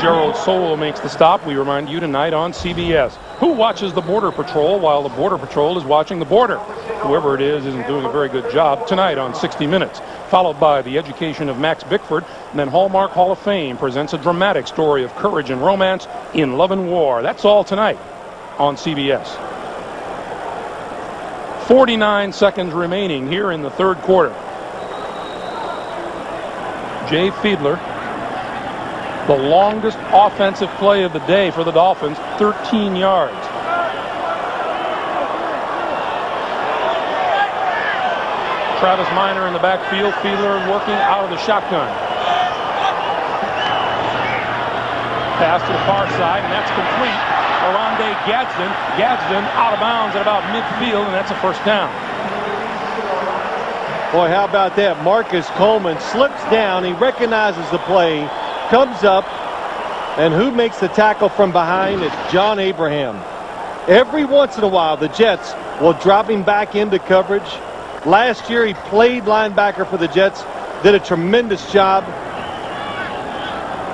Gerald Sowell makes the stop. We remind you tonight on CBS. Who watches the Border Patrol while the Border Patrol is watching the border? Whoever it is isn't doing a very good job tonight on 60 Minutes. Followed by the education of Max Bickford. And then Hallmark Hall of Fame presents a dramatic story of courage and romance in Love and War. That's all tonight on CBS. 49 seconds remaining here in the third quarter. Jay Fiedler, the longest offensive play of the day for the Dolphins, 13 yards. Travis Minor in the backfield. Fiedler working out of the shotgun. Pass to the far side, and that's complete. Oronde Gadsden out of bounds at about midfield, and that's a first down. Boy, how about that? Marcus Coleman slips down. He recognizes the play, comes up, and who makes the tackle from behind? It's John Abraham. Every once in a while, the Jets will drop him back into coverage. Last year, he played linebacker for the Jets, did a tremendous job.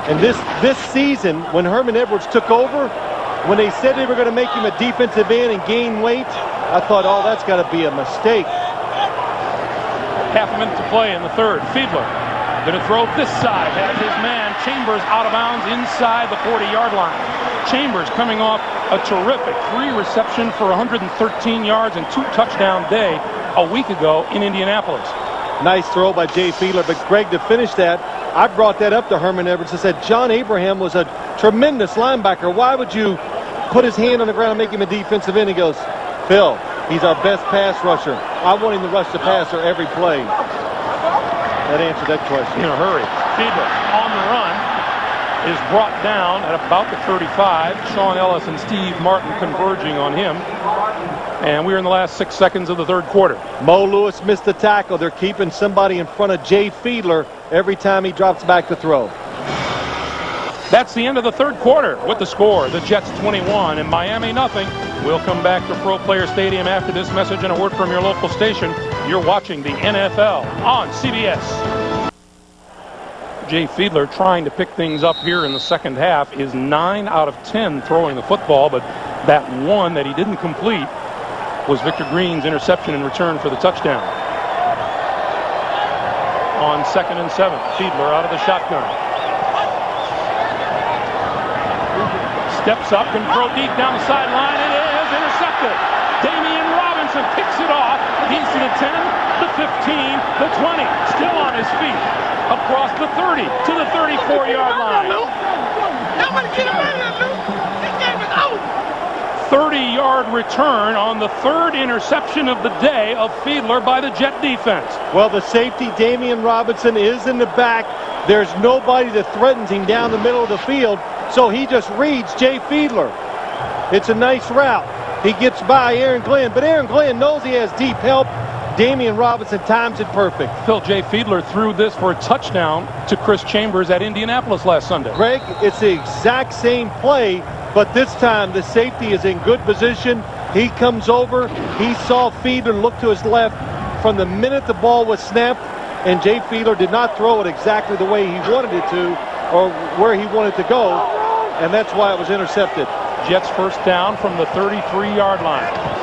And this season, when Herman Edwards took over, when they said they were going to make him a defensive end and gain weight, I thought, oh, that's got to be a mistake. Half a minute to play in the third. Fiedler going to throw this side. Has his man Chambers out of bounds inside the 40-yard line. Chambers coming off a terrific 3 reception for 113 yards and 2 touchdown day a week ago in Indianapolis. Nice throw by Jay Fiedler, but Greg, to finish that, I brought that up to Herman Edwards and said John Abraham was a tremendous linebacker. Why would you put his hand on the ground and make him a defensive end? He goes, Phil, he's our best pass rusher. I want him to rush the passer every play. That answered that question. In a hurry. Fiedler on the run is brought down at about the 35. Sean Ellis and Steve Martin converging on him. And we're in the last 6 seconds of the third quarter. Mo Lewis missed the tackle. They're keeping somebody in front of Jay Fiedler every time he drops back to throw. That's the end of the third quarter with the score. The Jets 21 and Miami nothing. We'll come back to Pro Player Stadium after this message and a word from your local station. You're watching the NFL on CBS. Jay Fiedler trying to pick things up here in the second half is 9 out of 10 throwing the football, but that one that he didn't complete was Victor Green's interception in return for the touchdown. On 2nd and 7, Fiedler out of the shotgun. Steps up and throw deep down the sideline. It is intercepted. Damian Robinson picks it off. He's to the 10, the 15, the 20. Still on his feet. Across the 30 to the 34-yard line. 30-yard return on the third interception of the day of Fiedler by the Jet defense. Well, the safety, Damian Robinson, is in the back. There's nobody that threatens him down the middle of the field, so he just reads Jay Fiedler. It's a nice route. He gets by Aaron Glenn, but Aaron Glenn knows he has deep help. Damian Robinson times it perfect. Phil, Jay Fiedler threw this for a touchdown to Chris Chambers at Indianapolis last Sunday. Greg, it's the exact same play, but this time the safety is in good position. He comes over. He saw Fiedler look to his left from the minute the ball was snapped, and Jay Fiedler did not throw it exactly the way he wanted it to or where he wanted to go, and that's why it was intercepted. Jets first down from the 33-yard line.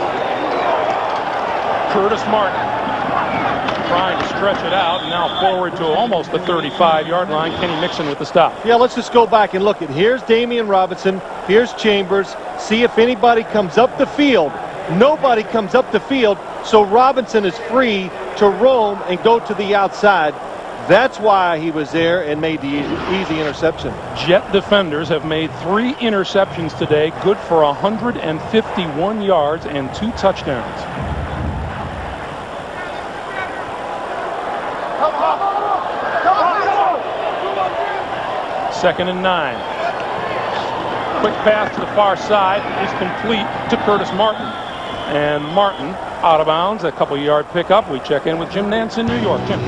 Curtis Martin trying to stretch it out, and now forward to almost the 35-yard line. Kenny Mixon with the stop. Yeah, let's just go back and look at, here's Damian Robinson, here's Chambers. See if anybody comes up the field. Nobody comes up the field, so Robinson is free to roam and go to the outside. That's why he was there and made the easy interception. Jet defenders have made 3 interceptions today, good for 151 yards and 2 touchdowns. Second and 9. Quick pass to the far side is complete to Curtis Martin. And Martin out of bounds, a couple-yard pickup. We check in with Jim Nance in New York. Jim.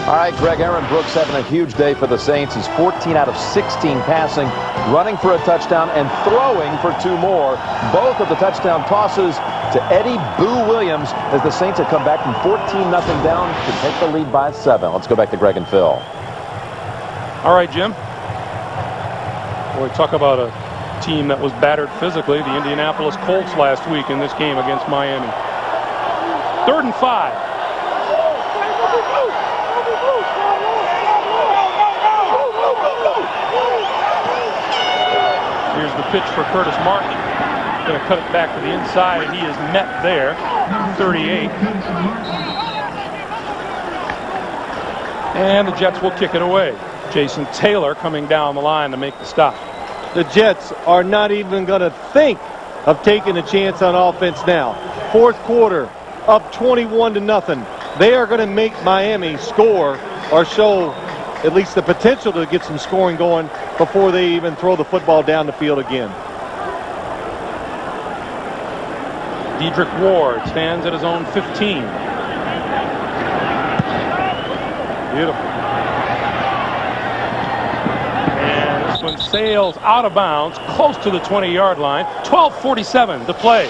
All right, Greg, Aaron Brooks having a huge day for the Saints. He's 14 out of 16 passing, running for a touchdown, and throwing for 2 more. Both of the touchdown tosses to Eddie Boo Williams as the Saints have come back from 14-0 down to take the lead by 7. Let's go back to Greg and Phil. All right, Jim. Boy, talk about a team that was battered physically. The Indianapolis Colts last week in this game against Miami. 3rd and 5. Here's the pitch for Curtis Martin. Going to cut it back to the inside, and he is met there. 38. And the Jets will kick it away. Jason Taylor coming down the line to make the stop. The Jets are not even going to think of taking a chance on offense now. 4th quarter, up 21-0. They are going to make Miami score or show at least the potential to get some scoring going before they even throw the football down the field again. Dedrick Ward stands at his own 15. Beautiful. And this one sails out of bounds, close to the 20-yard line. 12:47 to play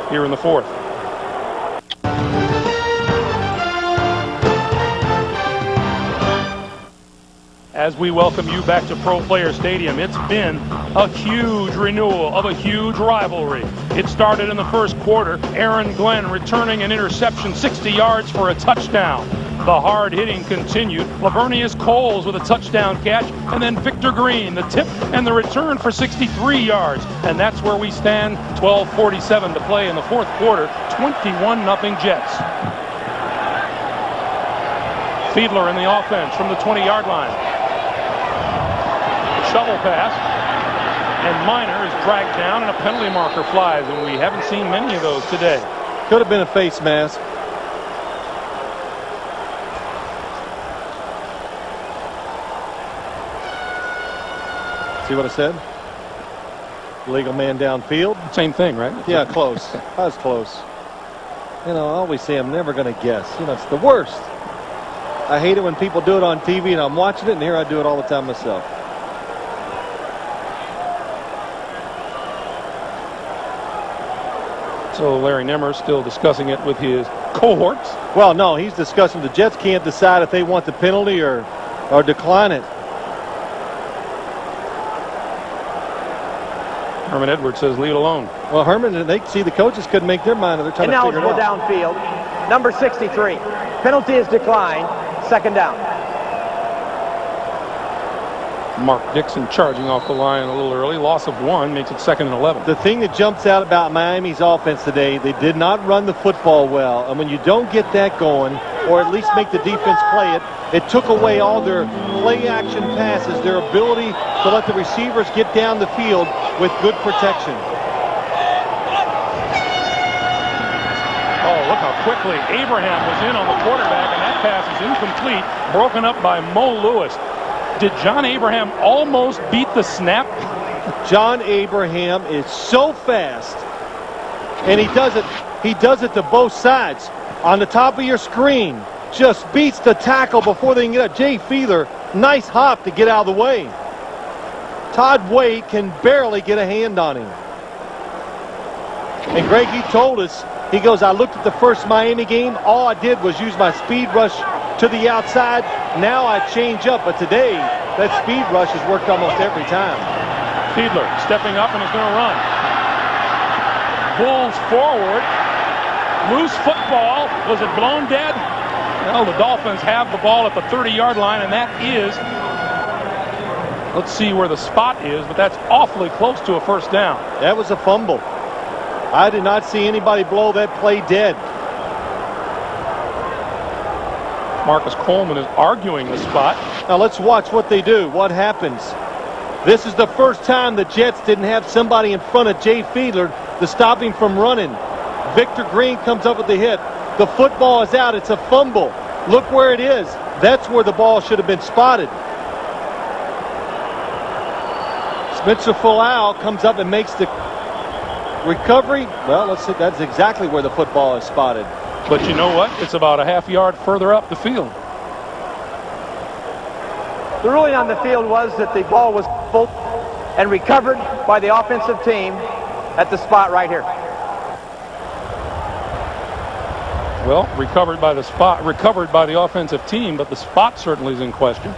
here in the 4th. As we welcome you back to Pro Player Stadium, it's been a huge renewal of a huge rivalry. It started in the 1st quarter. Aaron Glenn returning an interception 60 yards for a touchdown. The hard hitting continued. Lavernius Coles with a touchdown catch, and then Victor Green, the tip and the return for 63 yards. And that's where we stand. 12:47 to play in the 4th quarter. 21-0 Jets. Fiedler in the offense from the 20-yard line. Shovel pass, and Minor is dragged down, and a penalty marker flies, and we haven't seen many of those today. Could have been a face mask. See what I said? Legal man downfield. Same thing, right? Yeah, close. I was close. You know, I always say I'm never going to guess. You know, it's the worst. I hate it when people do it on TV, and I'm watching it, and here I do it all the time myself. So Larry Nemmer still discussing it with his cohorts. Well, no, he's discussing the Jets can't decide if they want the penalty or decline it. Herman Edwards says leave it alone. Well, Herman, they see the coaches couldn't make their mind. They're trying to figure it out. Ineligible downfield. Number 63. Penalty is declined. 2nd down. Mark Dixon charging off the line a little early. Loss of 1 makes it 2nd and 11. The thing that jumps out about Miami's offense today, they did not run the football well. And when you don't get that going, or at least make the defense play it, it took away all their play-action passes, their ability to let the receivers get down the field with good protection. Oh, look how quickly Abraham was in on the quarterback, and that pass is incomplete, broken up by Mo Lewis. Did John Abraham almost beat the snap? John Abraham is so fast, and he does it to both sides. On the top of your screen, just beats the tackle before they can get up. Jay Fiedler, nice hop to get out of the way. Todd Wade can barely get a hand on him. And Greg, he told us, he goes, I looked at the first Miami game, all I did was use my speed rush to the outside. Now I change up, but today that speed rush has worked almost every time. Fiedler stepping up and is going to run. Bulls forward. Loose football. Was it blown dead? Well, the Dolphins have the ball at the 30-yard line, and that is, let's see where the spot is, but that's awfully close to a 1st down. That was a fumble. I did not see anybody blow that play dead. Marcus Coleman is arguing the spot. Now let's watch what they do. What happens? This is the first time the Jets didn't have somebody in front of Jay Fiedler to stop him from running. Victor Green comes up with the hit. The football is out. It's a fumble. Look where it is. That's where the ball should have been spotted. Spencer Folau comes up and makes the recovery. Well, let's see. That's exactly where the football is spotted. But you know what? It's about a half yard further up the field. The ruling on the field was that the ball was full and recovered by the offensive team at the spot right here. Well, recovered by the offensive team, but the spot certainly is in question.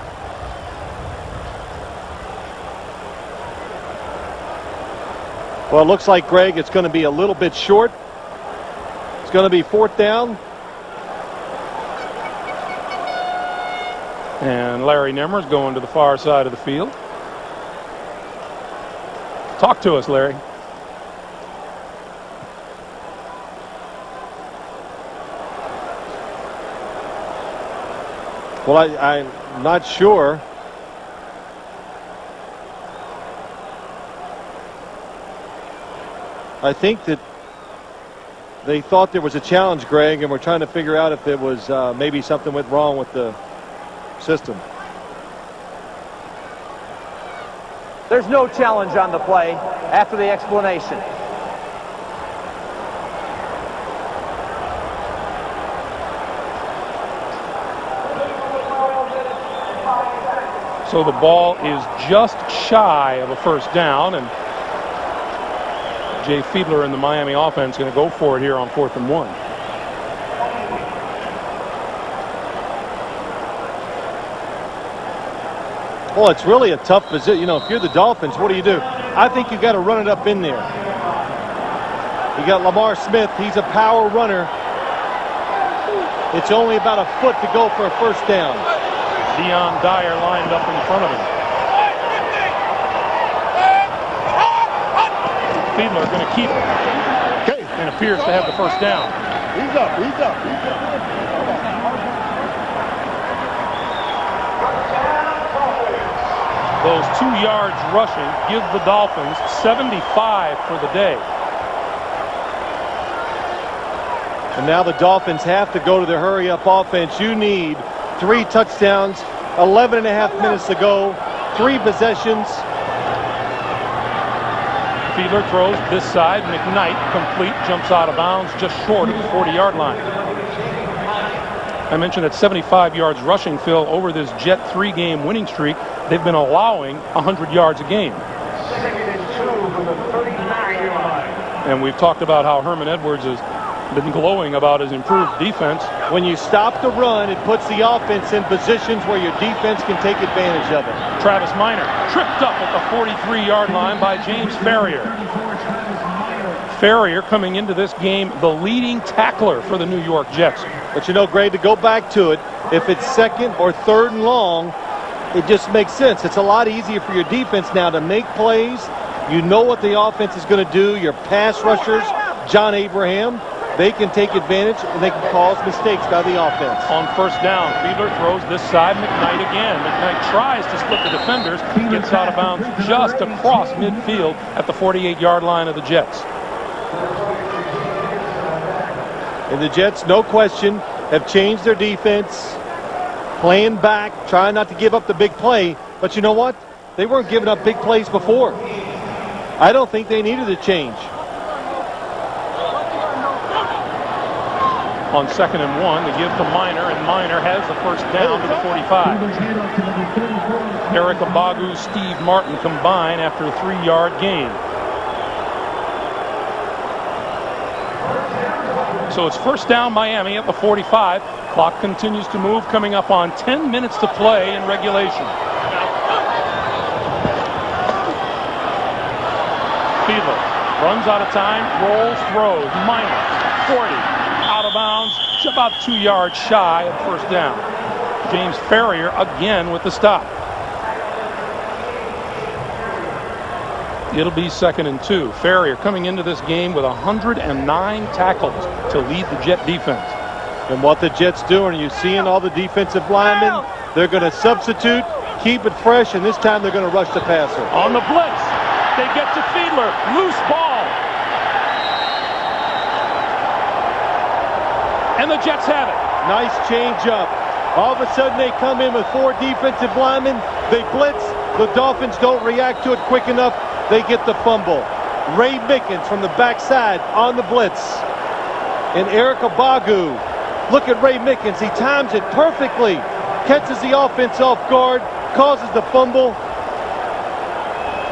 Well, it looks like, Greg, it's going to be a little bit short. It's going to be 4th down. And Larry Nemmer's going to the far side of the field. Talk to us, Larry. Well, I'm not sure. I think that they thought there was a challenge, Greg, and we're trying to figure out if it was maybe something went wrong with the system. There's no challenge on the play after the explanation. So the ball is just shy of a first down, and Jay Fiedler and the Miami offense going to go for it here on 4th and 1. Well, it's really a tough position. You know, if you're the Dolphins, what do? I think you got to run it up in there. You got Lamar Smith. He's a power runner. It's only about a foot to go for a first down. Dion Dyer lined up in front of him. Fiedler going to keep it. And appears to have the first down. He's up. Those 2 yards rushing give the Dolphins 75 for the day. And now the Dolphins have to go to their hurry-up offense. You need 3 touchdowns, 11 and a half minutes to go, 3 possessions. Fiedler throws this side. McKnight complete, jumps out of bounds just short of the 40-yard line. I mentioned that 75 yards rushing, Phil, over this Jet 3-game winning streak. They've been allowing 100 yards a game. And we've talked about how Herman Edwards has been glowing about his improved defense. When you stop the run, it puts the offense in positions where your defense can take advantage of it. Travis Minor tripped up at the 43-yard line by James Ferrier. Ferrier coming into this game the leading tackler for the New York Jets. But you know, Greg, to go back to it, if it's 2nd or 3rd and long, it just makes sense. It's a lot easier for your defense now to make plays. You know what the offense is going to do. Your pass rushers, John Abraham, they can take advantage and they can cause mistakes by the offense. On first down, Fiedler throws this side. McKnight again. McKnight tries to split the defenders. Gets out of bounds just across midfield at the 48-yard line of the Jets. And the Jets, no question, have changed their defense. Playing back, trying not to give up the big play. But you know what? They weren't giving up big plays before. I don't think they needed a change. On 2nd and 1, they give to Minor, and Minor has the first down to the 45. Eric Abagu, Steve Martin combine after a 3-yard gain. So it's first down Miami at the 45. Clock continues to move, coming up on 10 minutes to play in regulation. Fiedler runs out of time, rolls, throws. Minor, 40, out of bounds, about 2 yards shy of first down. James Ferrier again with the stop. It'll be 2nd and 2. Ferrier coming into this game with 109 tackles to lead the Jet defense. And what the Jets doing, you're seeing all the defensive linemen. They're going to substitute, keep it fresh, and this time they're going to rush the passer. On the blitz, they get to Fiedler. Loose ball. And the Jets have it. Nice change up. All of a sudden they come in with 4 defensive linemen. They blitz. The Dolphins don't react to it quick enough. They get the fumble. Ray Mickens from the backside on the blitz. And Eric Abagu. Look at Ray Mickens. He times it perfectly. Catches the offense off guard. Causes the fumble.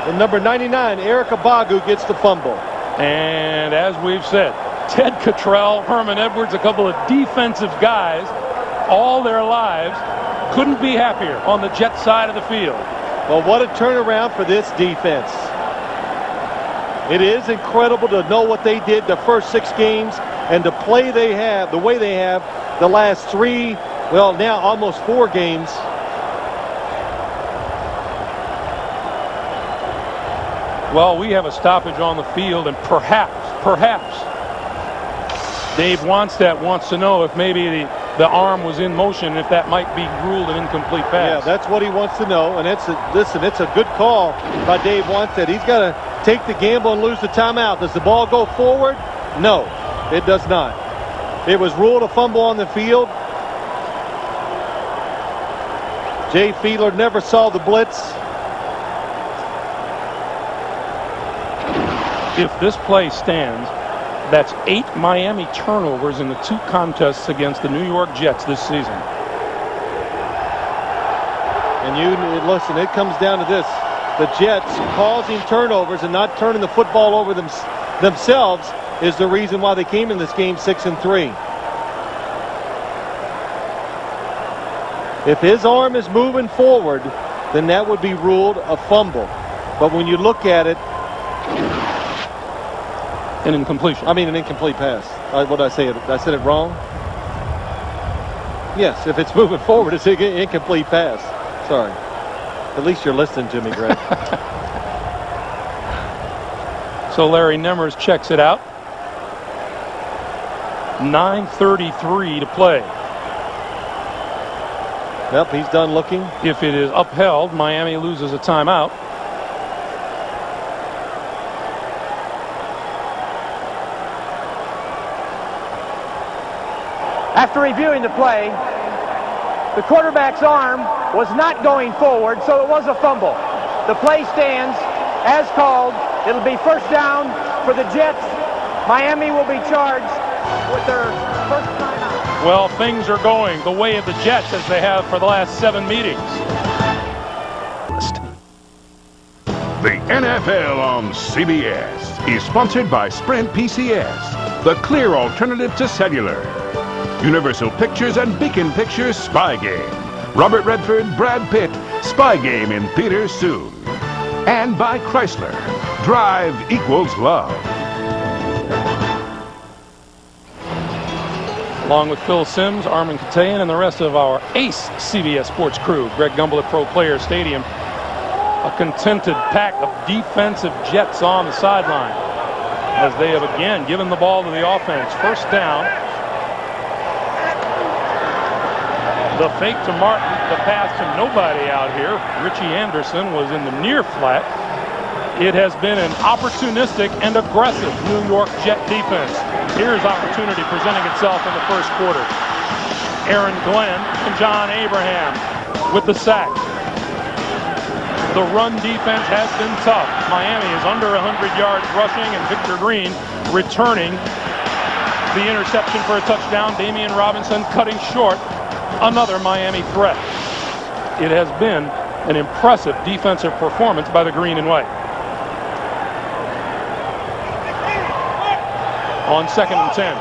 And number 99, Eric Abagu, gets the fumble. And as we've said, Ted Cottrell, Herman Edwards, a couple of defensive guys all their lives, couldn't be happier on the Jet side of the field. Well, what a turnaround for this defense. It is incredible to know what they did the first 6 games and to play they have, the way they have the last 3, well, now almost 4 games. Well, we have a stoppage on the field, and perhaps Dave Wannstedt wants to know if maybe the arm was in motion, if that might be ruled an incomplete pass. Yeah, that's what he wants to know, and it's a good call by Dave Wannstedt. He's got to take the gamble and lose the timeout. Does the ball go forward? No, it does not. It was ruled a fumble on the field. Jay Fiedler never saw the blitz. If this play stands, that's 8 Miami turnovers in the 2 contests against the New York Jets this season. And you listen, it comes down to this. The Jets causing turnovers and not turning the football over themselves is the reason why they came in this game 6-3. If his arm is moving forward, then that would be ruled a fumble. But when you look at it, an incompletion. I mean an incomplete pass. What did I say? I said it wrong? Yes, if it's moving forward, it's an incomplete pass. Sorry. At least you're listening to me, Greg. So Larry Nemmers checks it out. 9:33 to play. Yep, he's done looking. If it is upheld, Miami loses a timeout. After reviewing the play, the quarterback's arm was not going forward, so it was a fumble. The play stands as called. It'll be first down for the Jets. Miami will be charged with their first timeout. Well, things are going the way of the Jets as they have for the last 7 meetings. The NFL on CBS is sponsored by Sprint PCS, the clear alternative to cellular. Universal Pictures and Beacon Pictures Spy Game. Robert Redford, Brad Pitt, Spy Game in theaters soon. And by Chrysler. Drive equals love. Along with Phil Simms, Armin Katayan, and the rest of our ace CBS Sports crew, Greg Gumbel at Pro Player Stadium. A contented pack of defensive Jets on the sideline as they have again given the ball to the offense. First down. The fake to Martin, the pass to nobody out here. Richie Anderson was in the near flat. It has been an opportunistic and aggressive New York Jet defense. Here's opportunity presenting itself in the first quarter. Aaron Glenn and John Abraham with the sack. The run defense has been tough. Miami is under 100 yards rushing, and Victor Green returning the interception for a touchdown. Damian Robinson cutting short another Miami threat. It has been an impressive defensive performance by the green and white. On 2nd and 10.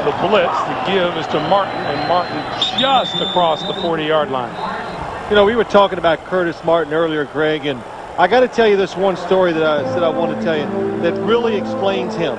The blitz, the give is to Martin, and Martin just across the 40-yard line. You know, we were talking about Curtis Martin earlier, Greg, and I got to tell you this one story that I said I want to tell you that really explains him.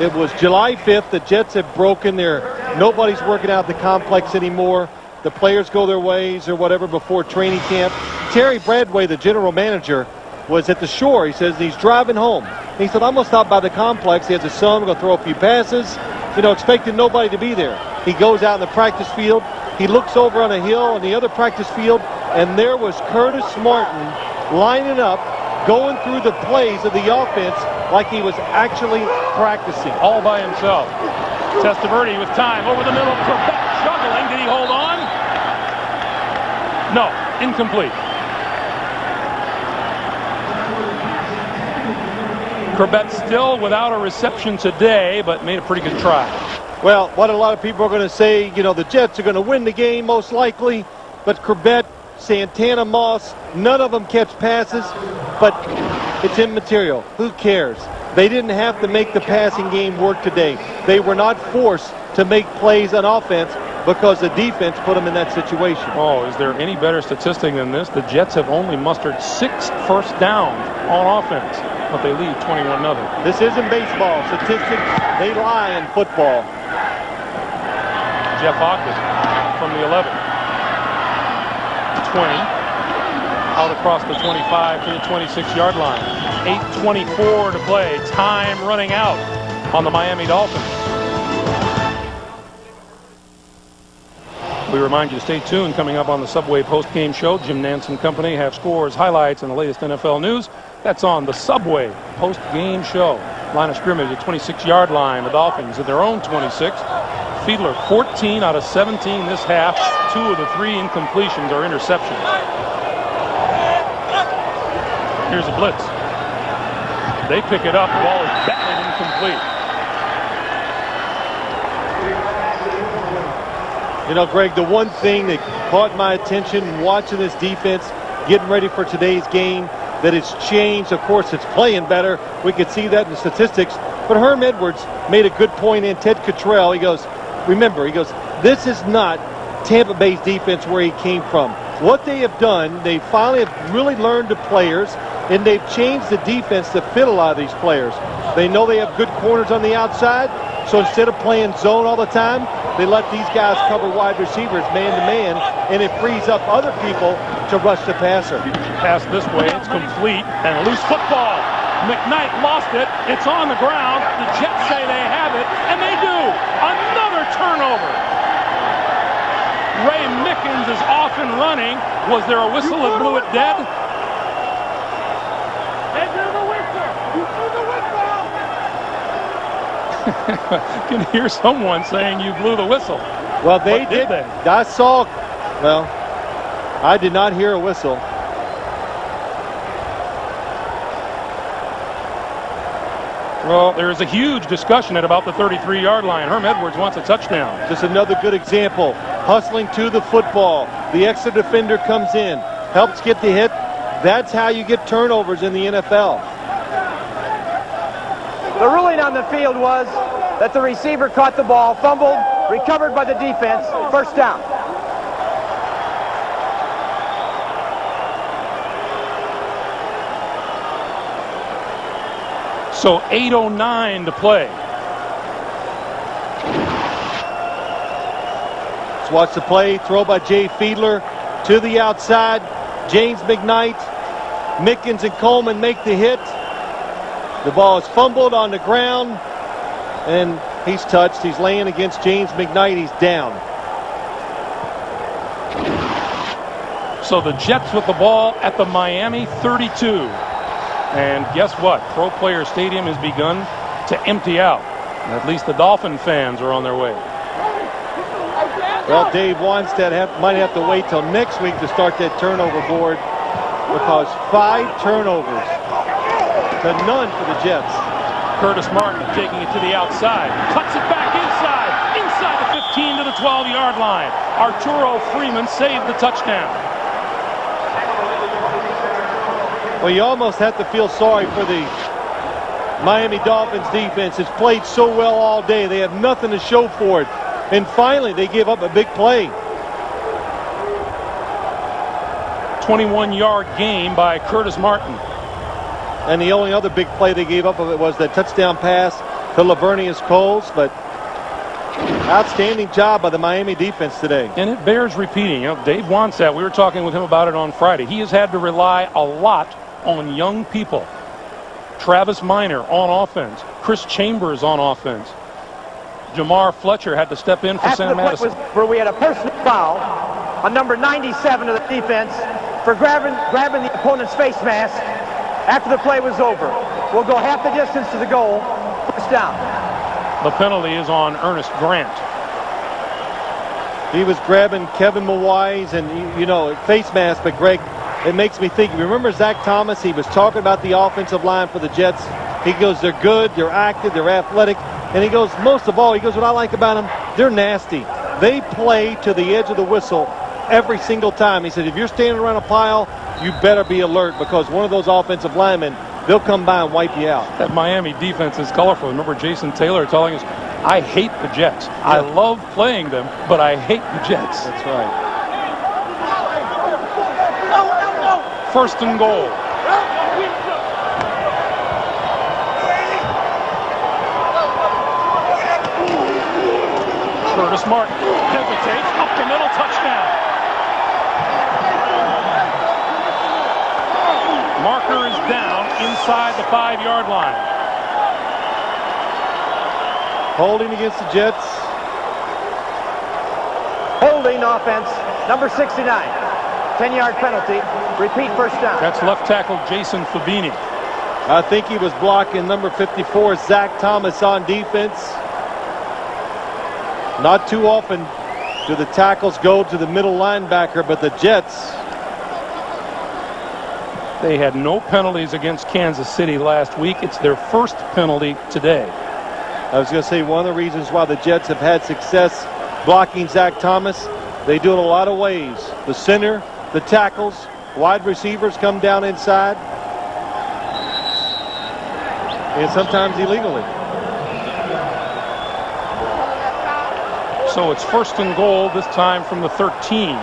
It was July 5th. The Jets have broken their, nobody's working out the complex anymore. The players go their ways or whatever before training camp. Terry Bradway, the general manager, was at the shore. He says he's driving home. He said, I'm going to stop by the complex. He has a son, going to throw a few passes, you know, expecting nobody to be there. He goes out in the practice field. He looks over on a hill on the other practice field, and there was Curtis Martin lining up, going through the plays of the offense like he was actually practicing. All by himself. Testaverde with time over the middle. Quebec struggling. Did he hold on? No. Incomplete. Quebec still without a reception today, but made a pretty good try. Well, what a lot of people are going to say, you know, the Jets are going to win the game most likely, but Quebec, Santana Moss, none of them catch passes, but it's immaterial. Who cares? They didn't have to make the passing game work today. They were not forced to make plays on offense because the defense put them in that situation. Oh, is there any better statistic than this? The Jets have only mustered 6 first downs on offense, but they lead 21-0. This isn't baseball. Statistics, they lie in football. Jeff Ogden from the 11. 20. Out across the 25 to the 26-yard line. 8:24 to play. Time running out on the Miami Dolphins. We remind you to stay tuned. Coming up on the Subway post-game show, Jim Nantz and company have scores, highlights, and the latest NFL news. That's on the Subway post-game show. Line of scrimmage at 26-yard line. The Dolphins at their own 26. Fiedler 14 out of 17 this half. 2 of the 3 incompletions are interceptions. Here's a blitz. They pick it up. The ball is batted incomplete. You know, Greg, the one thing that caught my attention watching this defense, getting ready for today's game, that it's changed. Of course, it's playing better. We could see that in the statistics. But Herm Edwards made a good point in. Ted Cottrell, he goes, remember, he goes, this is not Tampa Bay's defense where he came from. What they have done, they finally have really learned the players, and they've changed the defense to fit a lot of these players. They know they have good corners on the outside, so instead of playing zone all the time, they let these guys cover wide receivers man-to-man, and it frees up other people to rush the passer. Pass this way, it's complete, and a loose football. McKnight lost it. It's on the ground. The Jets say they have it, and they do. Another turnover. Ray Mickens is off and running. Was there a whistle that blew it dead? They blew the whistle. You blew the whistle. I can hear someone saying you blew the whistle. Well, they What did. they? I saw. Well, I did not hear a whistle. Well, there is a huge discussion at about the 33-yard line. Herm Edwards wants a touchdown. Just another good example. Hustling to the football. The extra defender comes in, helps get the hit. That's how you get turnovers in the NFL. The ruling on the field was that the receiver caught the ball, fumbled, recovered by the defense, first down. So 8:09 to play. Let's watch the play. Throw by Jay Fiedler to the outside. James McKnight, Mickens, and Coleman make the hit. The ball is fumbled on the ground, and he's touched. He's laying against James McKnight. He's down. So the Jets with the ball at the Miami 32. And guess what? Pro Player Stadium has begun to empty out. At least the Dolphin fans are on their way. Well, Dave Wanstead might have to wait till next week to start that turnover board, because 5 turnovers to none for the Jets. Curtis Martin taking it to the outside. Cuts it back inside the 15 to the 12-yard line. Arturo Freeman saved the touchdown. Well, you almost have to feel sorry for the Miami Dolphins defense. It's played so well all day. They have nothing to show for it. And finally, they give up a big play. 21-yard gain by Curtis Martin. And the only other big play they gave up of it was that touchdown pass to Lavernius Coles. But outstanding job by the Miami defense today. And it bears repeating. You know, Dave Wanstead, we were talking with him about it on Friday. He has had to rely a lot on young people. Travis Minor on offense. Chris Chambers on offense. Jamar Fletcher had to step in for Sam Madison. After the play was where we had a personal foul on number 97 of the defense for grabbing the opponent's face mask after the play was over. We'll go half the distance to the goal. First down. The penalty is on Ernest Grant. He was grabbing Kevin Mawai's and, you know, face mask, but Greg, it makes me think. Remember Zach Thomas? He was talking about the offensive line for the Jets. He goes, they're good, they're active, they're athletic. And he goes, most of all, he goes, what I like about them, they're nasty. They play to the edge of the whistle every single time. He said, if you're standing around a pile, you better be alert, because one of those offensive linemen, they'll come by and wipe you out. That Miami defense is colorful. Remember Jason Taylor telling us I hate the Jets. I love playing them, but I hate the Jets. That's right. First and goal. Curtis Martin hesitates, up the middle, touchdown. Marker is down inside the 5-yard line. Holding against the Jets. Holding offense, number 69. 10-yard penalty. Repeat first down. That's left tackle Jason Fabini. I think he was blocking number 54, Zach Thomas, on defense. Not too often do the tackles go to the middle linebacker, but the Jets. They had no penalties against Kansas City last week. It's their first penalty today. I was going to say one of the reasons why the Jets have had success blocking Zach Thomas, they do it a lot of ways. The center, the tackles, wide receivers come down inside, and sometimes illegally. So it's first and goal, this time from the 13.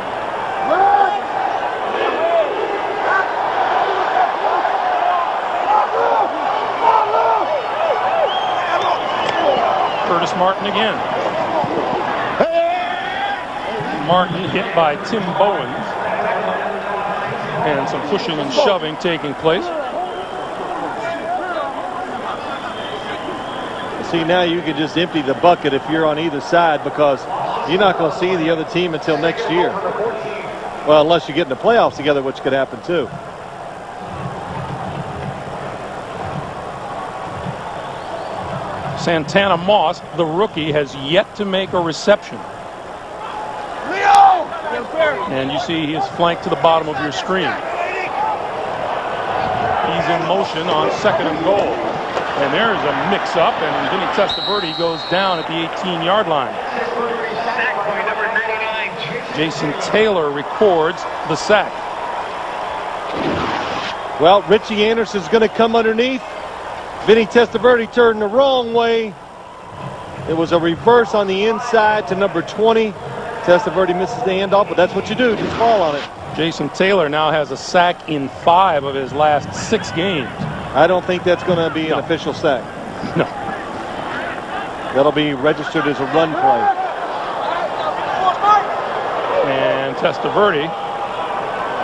Curtis Martin again. Martin hit by Tim Bowens. And some pushing and shoving taking place. See, now you can just empty the bucket if you're on either side, because you're not going to see the other team until next year. Well, unless you get in the playoffs together, which could happen too. Santana Moss, the rookie, has yet to make a reception. And you see he is flanked to the bottom of your screen. He's in motion on second and goal. And there's a mix-up, and Vinny Testaverde goes down at the 18-yard line. Jason Taylor records the sack. Well, Richie Anderson's going to come underneath. Vinny Testaverde turned the wrong way. It was a reverse on the inside to number 20. Testaverde misses the handoff, but that's what you do. Just fall on it. Jason Taylor now has a sack in 5 of his last 6 games. I don't think that's going to be an official sack. No. That'll be registered as a run play. And Testaverde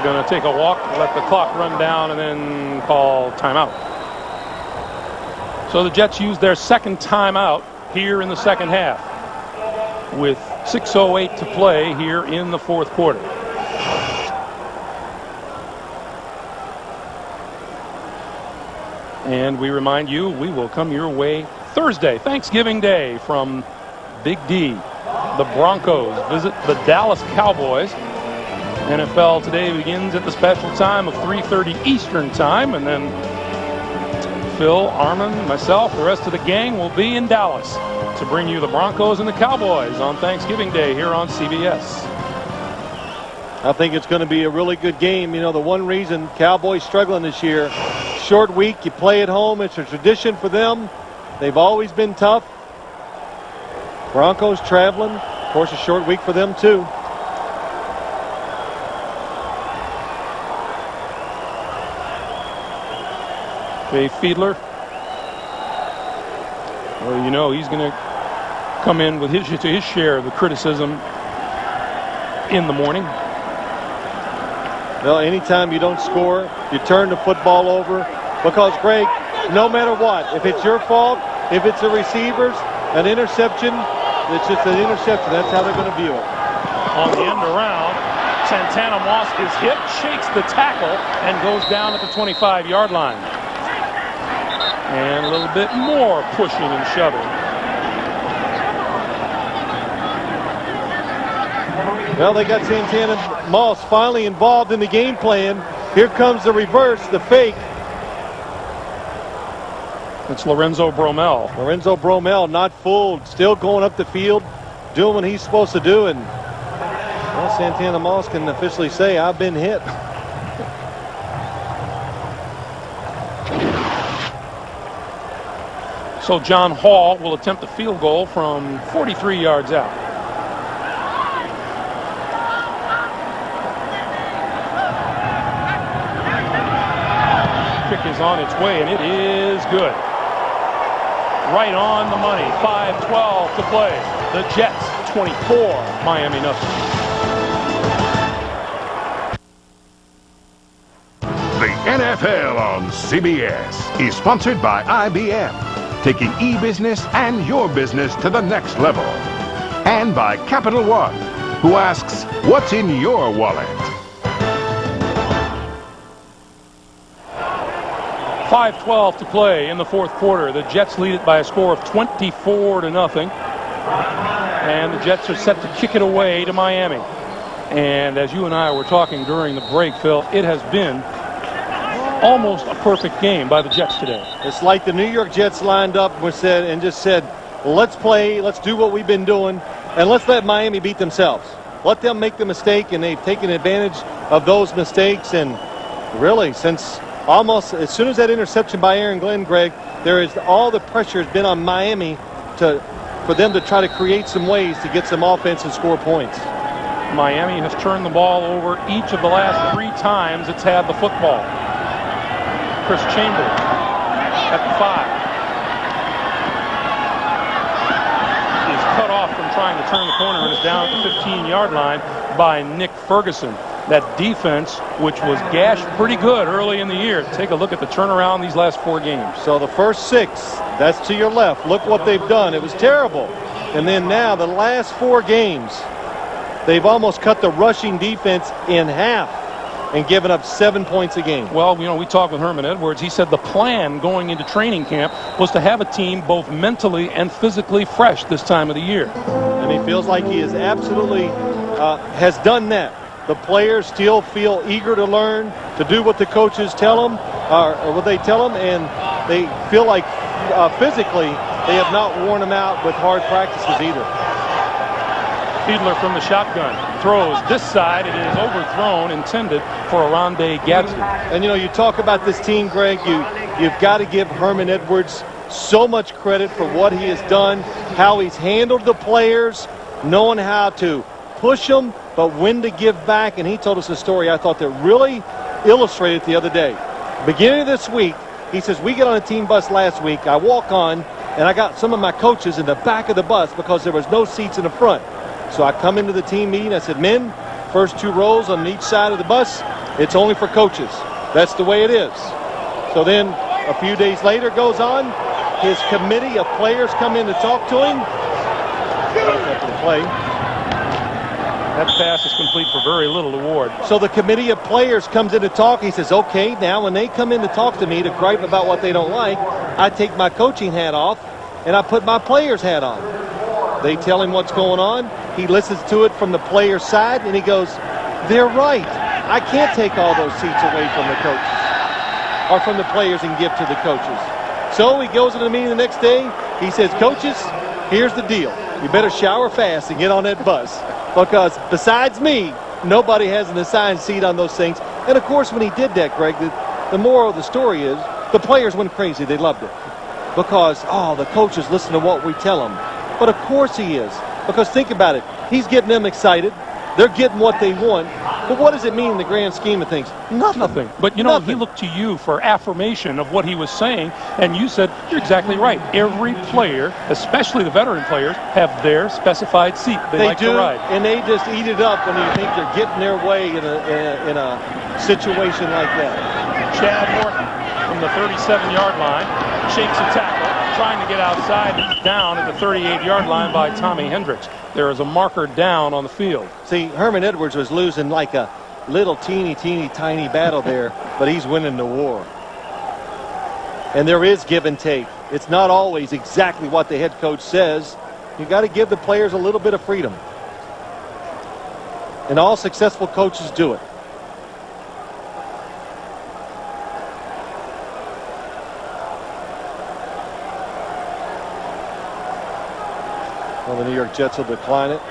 going to take a walk, let the clock run down, and then call timeout. So the Jets use their second timeout here in the second half with 6:08 to play here in the fourth quarter. And we remind you, we will come your way Thursday, Thanksgiving Day, from Big D. The Broncos visit the Dallas Cowboys. NFL today begins at the special time of 3:30 Eastern time, and then Phil, Armin, myself, the rest of the gang will be in Dallas to bring you the Broncos and the Cowboys on Thanksgiving Day here on CBS. I think it's going to be a really good game. You know, the one reason Cowboys struggling this year, short week, you play at home. It's a tradition for them. They've always been tough. Broncos traveling. Of course, a short week for them, too. Jay Fiedler. Well, you know, he's going to come in with his share of the criticism in the morning. Well, anytime you don't score, you turn the football over. Because, Greg, no matter what, if it's your fault, if it's a receiver's, an interception, it's just an interception. That's how they're going to view it. On the end around, Santana Moss is hit, shakes the tackle, and goes down at the 25-yard line. And a little bit more pushing and shoving. Well, they got Santana Moss finally involved in the game plan. Here comes the reverse, the fake. It's Lorenzo Bromell. Lorenzo Bromell not fooled, still going up the field, doing what he's supposed to do. And well, Santana Moss can officially say, I've been hit. So John Hall will attempt a field goal from 43 yards out. Kick is on its way, and it is good. Right on the money. 5:12 to play. The Jets 24, Miami nothing. The NFL on CBS is sponsored by IBM, taking e-business and your business to the next level. And by Capital One, who asks, what's in your wallet? 5:12 to play in the fourth quarter. The Jets lead it by a score of 24-0. And the Jets are set to kick it away to Miami. And as you and I were talking during the break, Phil, it has been almost a perfect game by the Jets today. It's like the New York Jets lined up and just said, let's play, let's do what we've been doing, and let's let Miami beat themselves. Let them make the mistake, and they've taken advantage of those mistakes. And really, since almost as soon as that interception by Aaron Glenn, Greg, all the pressure has been on Miami for them to try to create some ways to get some offense and score points. Miami has turned the ball over each of the last 3 times it's had the football. Chris Chambers at the 5 is cut off from trying to turn the corner and is down at the 15-yard line by Nick Ferguson. That defense, which was gashed pretty good early in the year. Take a look at the turnaround these last 4 games. So the first 6, that's to your left. Look what they've done. It was terrible. And then now the last 4 games, they've almost cut the rushing defense in half and given up 7 points a game. Well, we talked with Herman Edwards. He said the plan going into training camp was to have a team both mentally and physically fresh this time of the year. And he feels like he is absolutely has done that. The players still feel eager to learn, to do what the coaches tell them, or what they tell them, and they feel like physically they have not worn them out with hard practices either. Fiedler from the shotgun throws this side. It is overthrown, intended for Arondé Gadsden. And you talk about this team, Greg. You've got to give Herman Edwards so much credit for what he has done, how he's handled the players, knowing how to push them, but when to give back. And he told us a story I thought that really illustrated the other day. Beginning of this week, he says, we get on a team bus last week. I walk on, and I got some of my coaches in the back of the bus because there was no seats in the front. So I come into the team meeting. I said, men, first 2 rows on each side of the bus, it's only for coaches. That's the way it is. So then a few days later goes on. His committee of players come in to talk to him. Play. That pass is complete for very little award. So the committee of players comes in to talk. He says, okay, now when they come in to talk to me to gripe about what they don't like, I take my coaching hat off and I put my player's hat on. They tell him what's going on. He listens to it from the player's side and he goes, they're right. I can't take all those seats away from the coaches or from the players and give to the coaches. So he goes to the meeting the next day. He says, coaches, here's the deal. You better shower fast and get on that bus. Because besides me, nobody has an assigned seat on those things. And, of course, when he did that, Greg, the moral of the story is the players went crazy. They loved it. Because, the coaches listen to what we tell them. But, of course, he is. Because think about it. He's getting them excited. They're getting what they want. But what does it mean in the grand scheme of things? Nothing. But, Nothing. He looked to you for affirmation of what he was saying, and you said, you're exactly right. Every player, especially the veteran players, have their specified seat they like do, to ride. And they just eat it up when you think they're getting their way in a situation like that. Chad Morton from the 37-yard line shakes a tackle, trying to get outside. He's down at the 38-yard line by Tommy Hendricks. There is a marker down on the field. See, Herman Edwards was losing like a little teeny tiny battle there, but he's winning the war. And there is give and take. It's not always exactly what the head coach says. You got to give the players a little bit of freedom. And all successful coaches do it. Well, the New York Jets will decline it.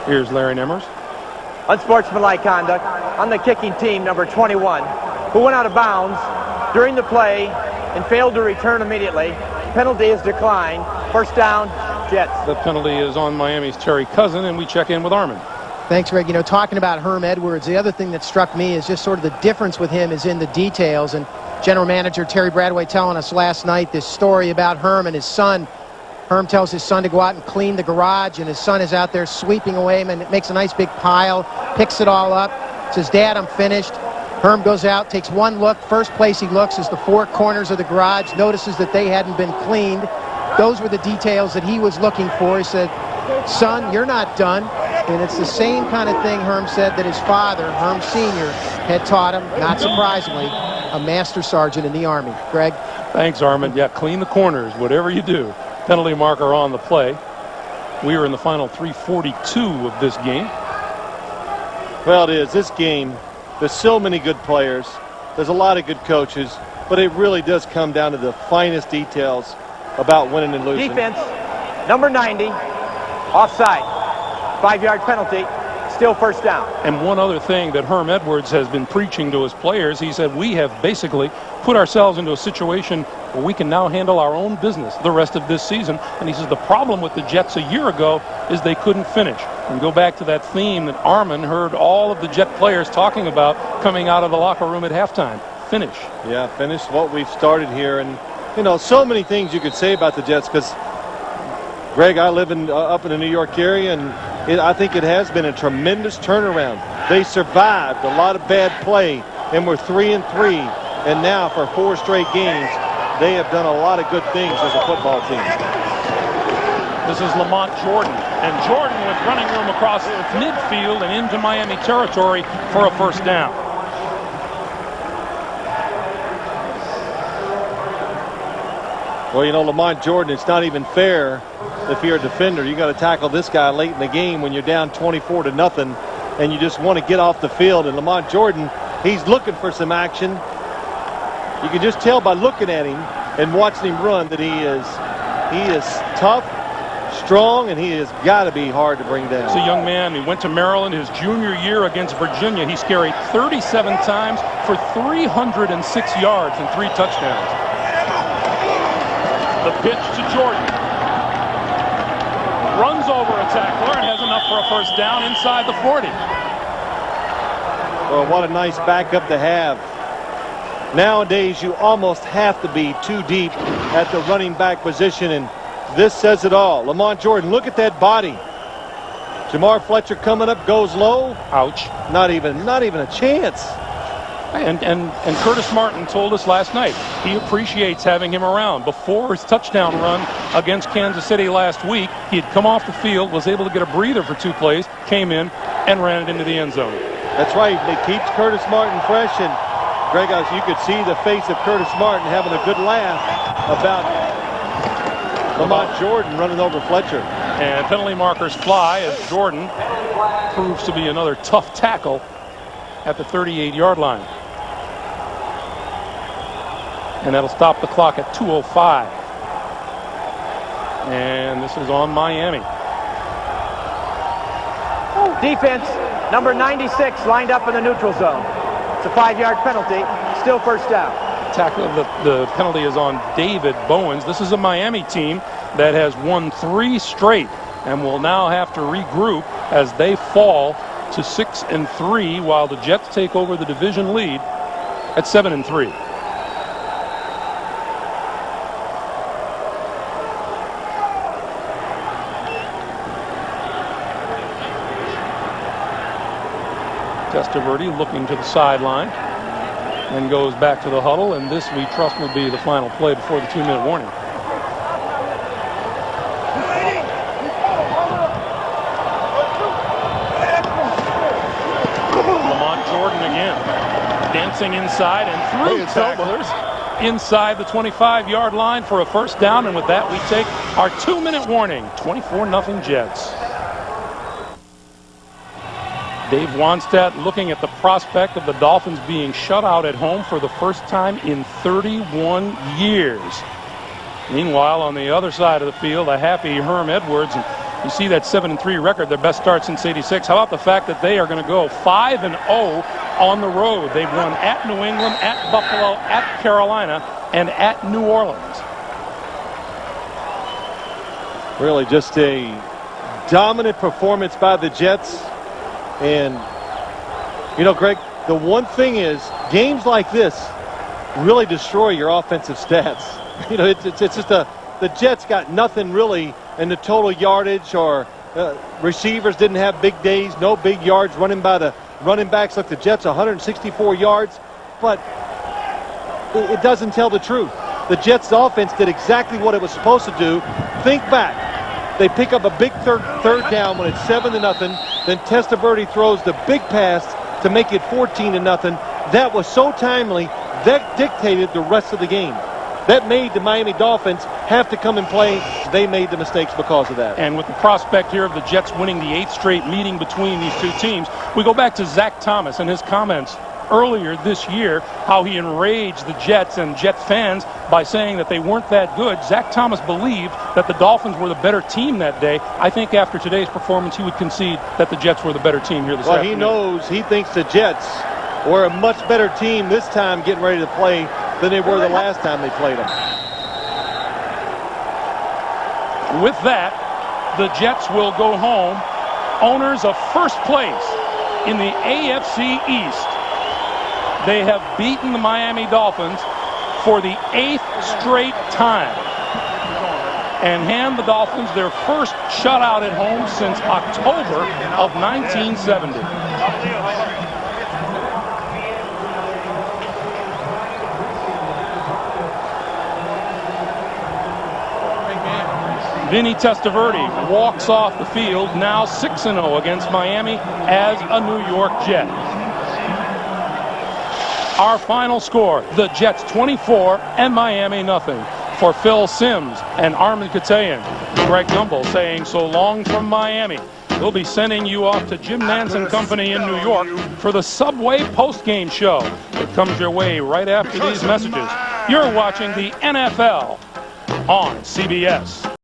Here's Larry Nemmers. Unsportsmanlike conduct on the kicking team, number 21, who went out of bounds during the play and failed to return immediately. Penalty is declined. First down, Jets. The penalty is on Miami's Terry Cousin, and we check in with Armin. Thanks, Greg. You know, talking about Herm Edwards, the other thing that struck me is just sort of the difference with him is in the details. And General Manager Terry Bradway telling us last night this story about Herm and his son. Herm tells his son to go out and clean the garage, and his son is out there sweeping away, and makes a nice big pile, picks it all up, says, "Dad, I'm finished." Herm goes out, takes one look. First place he looks is the four corners of the garage, notices that they hadn't been cleaned. Those were the details that he was looking for. He said, "Son, you're not done." And it's the same kind of thing Herm said that his father, Herm Sr., had taught him, not surprisingly, a master sergeant in the Army. Greg? Thanks, Armin. Yeah, clean the corners, whatever you do. Penalty marker on the play. We are in the final 3:42 of this game. Well, it is. This game, there's so many good players. There's a lot of good coaches, but it really does come down to the finest details about winning and losing. Defense, number 90, offside. 5-yard penalty, still first down. And one other thing that Herm Edwards has been preaching to his players, he said, we have basically put ourselves into a situation where we can now handle our own business the rest of this season. And he says the problem with the Jets a year ago is they couldn't finish. And go back to that theme that Armin heard all of the Jet players talking about coming out of the locker room at halftime. Finish. Yeah, finish what we've started here. And, you know, so many things you could say about the Jets because, Greg, I live up in the New York area, and I think it has been a tremendous turnaround. They survived a lot of bad play, and we're 3-3. And now for 4 straight games, they have done a lot of good things as a football team. This is Lamont Jordan. And Jordan with running room across midfield and into Miami territory for a first down. Well, you know, Lamont Jordan, it's not even fair if you're a defender. You got to tackle this guy late in the game when you're down 24-0, and you just want to get off the field. And Lamont Jordan, he's looking for some action. You can just tell by looking at him and watching him run that he is tough, strong, and he has got to be hard to bring down. It's a young man. He went to Maryland his junior year against Virginia. He's carried 37 times for 306 yards and 3 touchdowns. The pitch to Jordan. Runs over a tackler and has enough for a first down inside the 40. Well, what a nice backup to have. Nowadays, you almost have to be too deep at the running back position, and this says it all. Lamont Jordan, look at that body. Jamar Fletcher coming up, goes low. Ouch. Not even a chance. And Curtis Martin told us last night he appreciates having him around. Before his touchdown run against Kansas City last week, he had come off the field, was able to get a breather for 2 plays, came in and ran it into the end zone. That's right. It keeps Curtis Martin fresh, and Greg, as you could see the face of Curtis Martin having a good laugh about Lamont Jordan running over Fletcher. And penalty markers fly as Jordan proves to be another tough tackle at the 38-yard line. And that'll stop the clock at 2:05. And this is on Miami. Defense, number 96, lined up in the neutral zone. It's a 5-yard penalty, still first down. The penalty is on David Bowens. This is a Miami team that has won 3 straight and will now have to regroup as they fall to 6-3 while the Jets take over the division lead at 7-3. Testaverde looking to the sideline and goes back to the huddle, and this we trust will be the final play before the 2-minute warning. Lamont Jordan again, dancing inside and through tacklers inside the 25-yard line for a first down, and with that we take our 2-minute warning. 24-0 Jets. Dave Wannstedt looking at the prospect of the Dolphins being shut out at home for the first time in 31 years. Meanwhile, on the other side of the field, a happy Herm Edwards. And You see that 7-3 record, their best start since '86. How about the fact that they are going to go 5-0 on the road? They've won at New England, at Buffalo, at Carolina, and at New Orleans. Really just a dominant performance by the Jets. And, you know, Greg, the one thing is games like this really destroy your offensive stats. You know, it's just the Jets got nothing really in the total yardage, or receivers didn't have big days, no big yards running by the running backs. Like the Jets, 164 yards, but it doesn't tell the truth. The Jets' offense did exactly what it was supposed to do. Think back. They pick up a big third down when it's 7-0. Then Testaverde throws the big pass to make it 14-0. That was so timely. That dictated the rest of the game. That made the Miami Dolphins have to come and play. They made the mistakes because of that. And with the prospect here of the Jets winning the 8th straight meeting between these two teams, we go back to Zach Thomas and his comments earlier this year, how he enraged the Jets and Jet fans by saying that they weren't that good. Zach Thomas believed that the Dolphins were the better team that day. I think after today's performance, he would concede that the Jets were the better team here this afternoon. Well, he thinks the Jets were a much better team this time getting ready to play than they were the last time they played them. With that, the Jets will go home, owners of first place in the AFC East. They have beaten the Miami Dolphins for the 8th straight time and hand the Dolphins their first shutout at home since October of 1970. Vinny Testaverde walks off the field, now 6-0 against Miami as a New York Jet. Our final score, the Jets 24 and Miami nothing. For Phil Simms and Armin Katayan, Greg Gumbel saying so long from Miami. We'll be sending you off to Jim Nance and Company in New York for the Subway postgame show. It comes your way right after these messages. You're watching the NFL on CBS.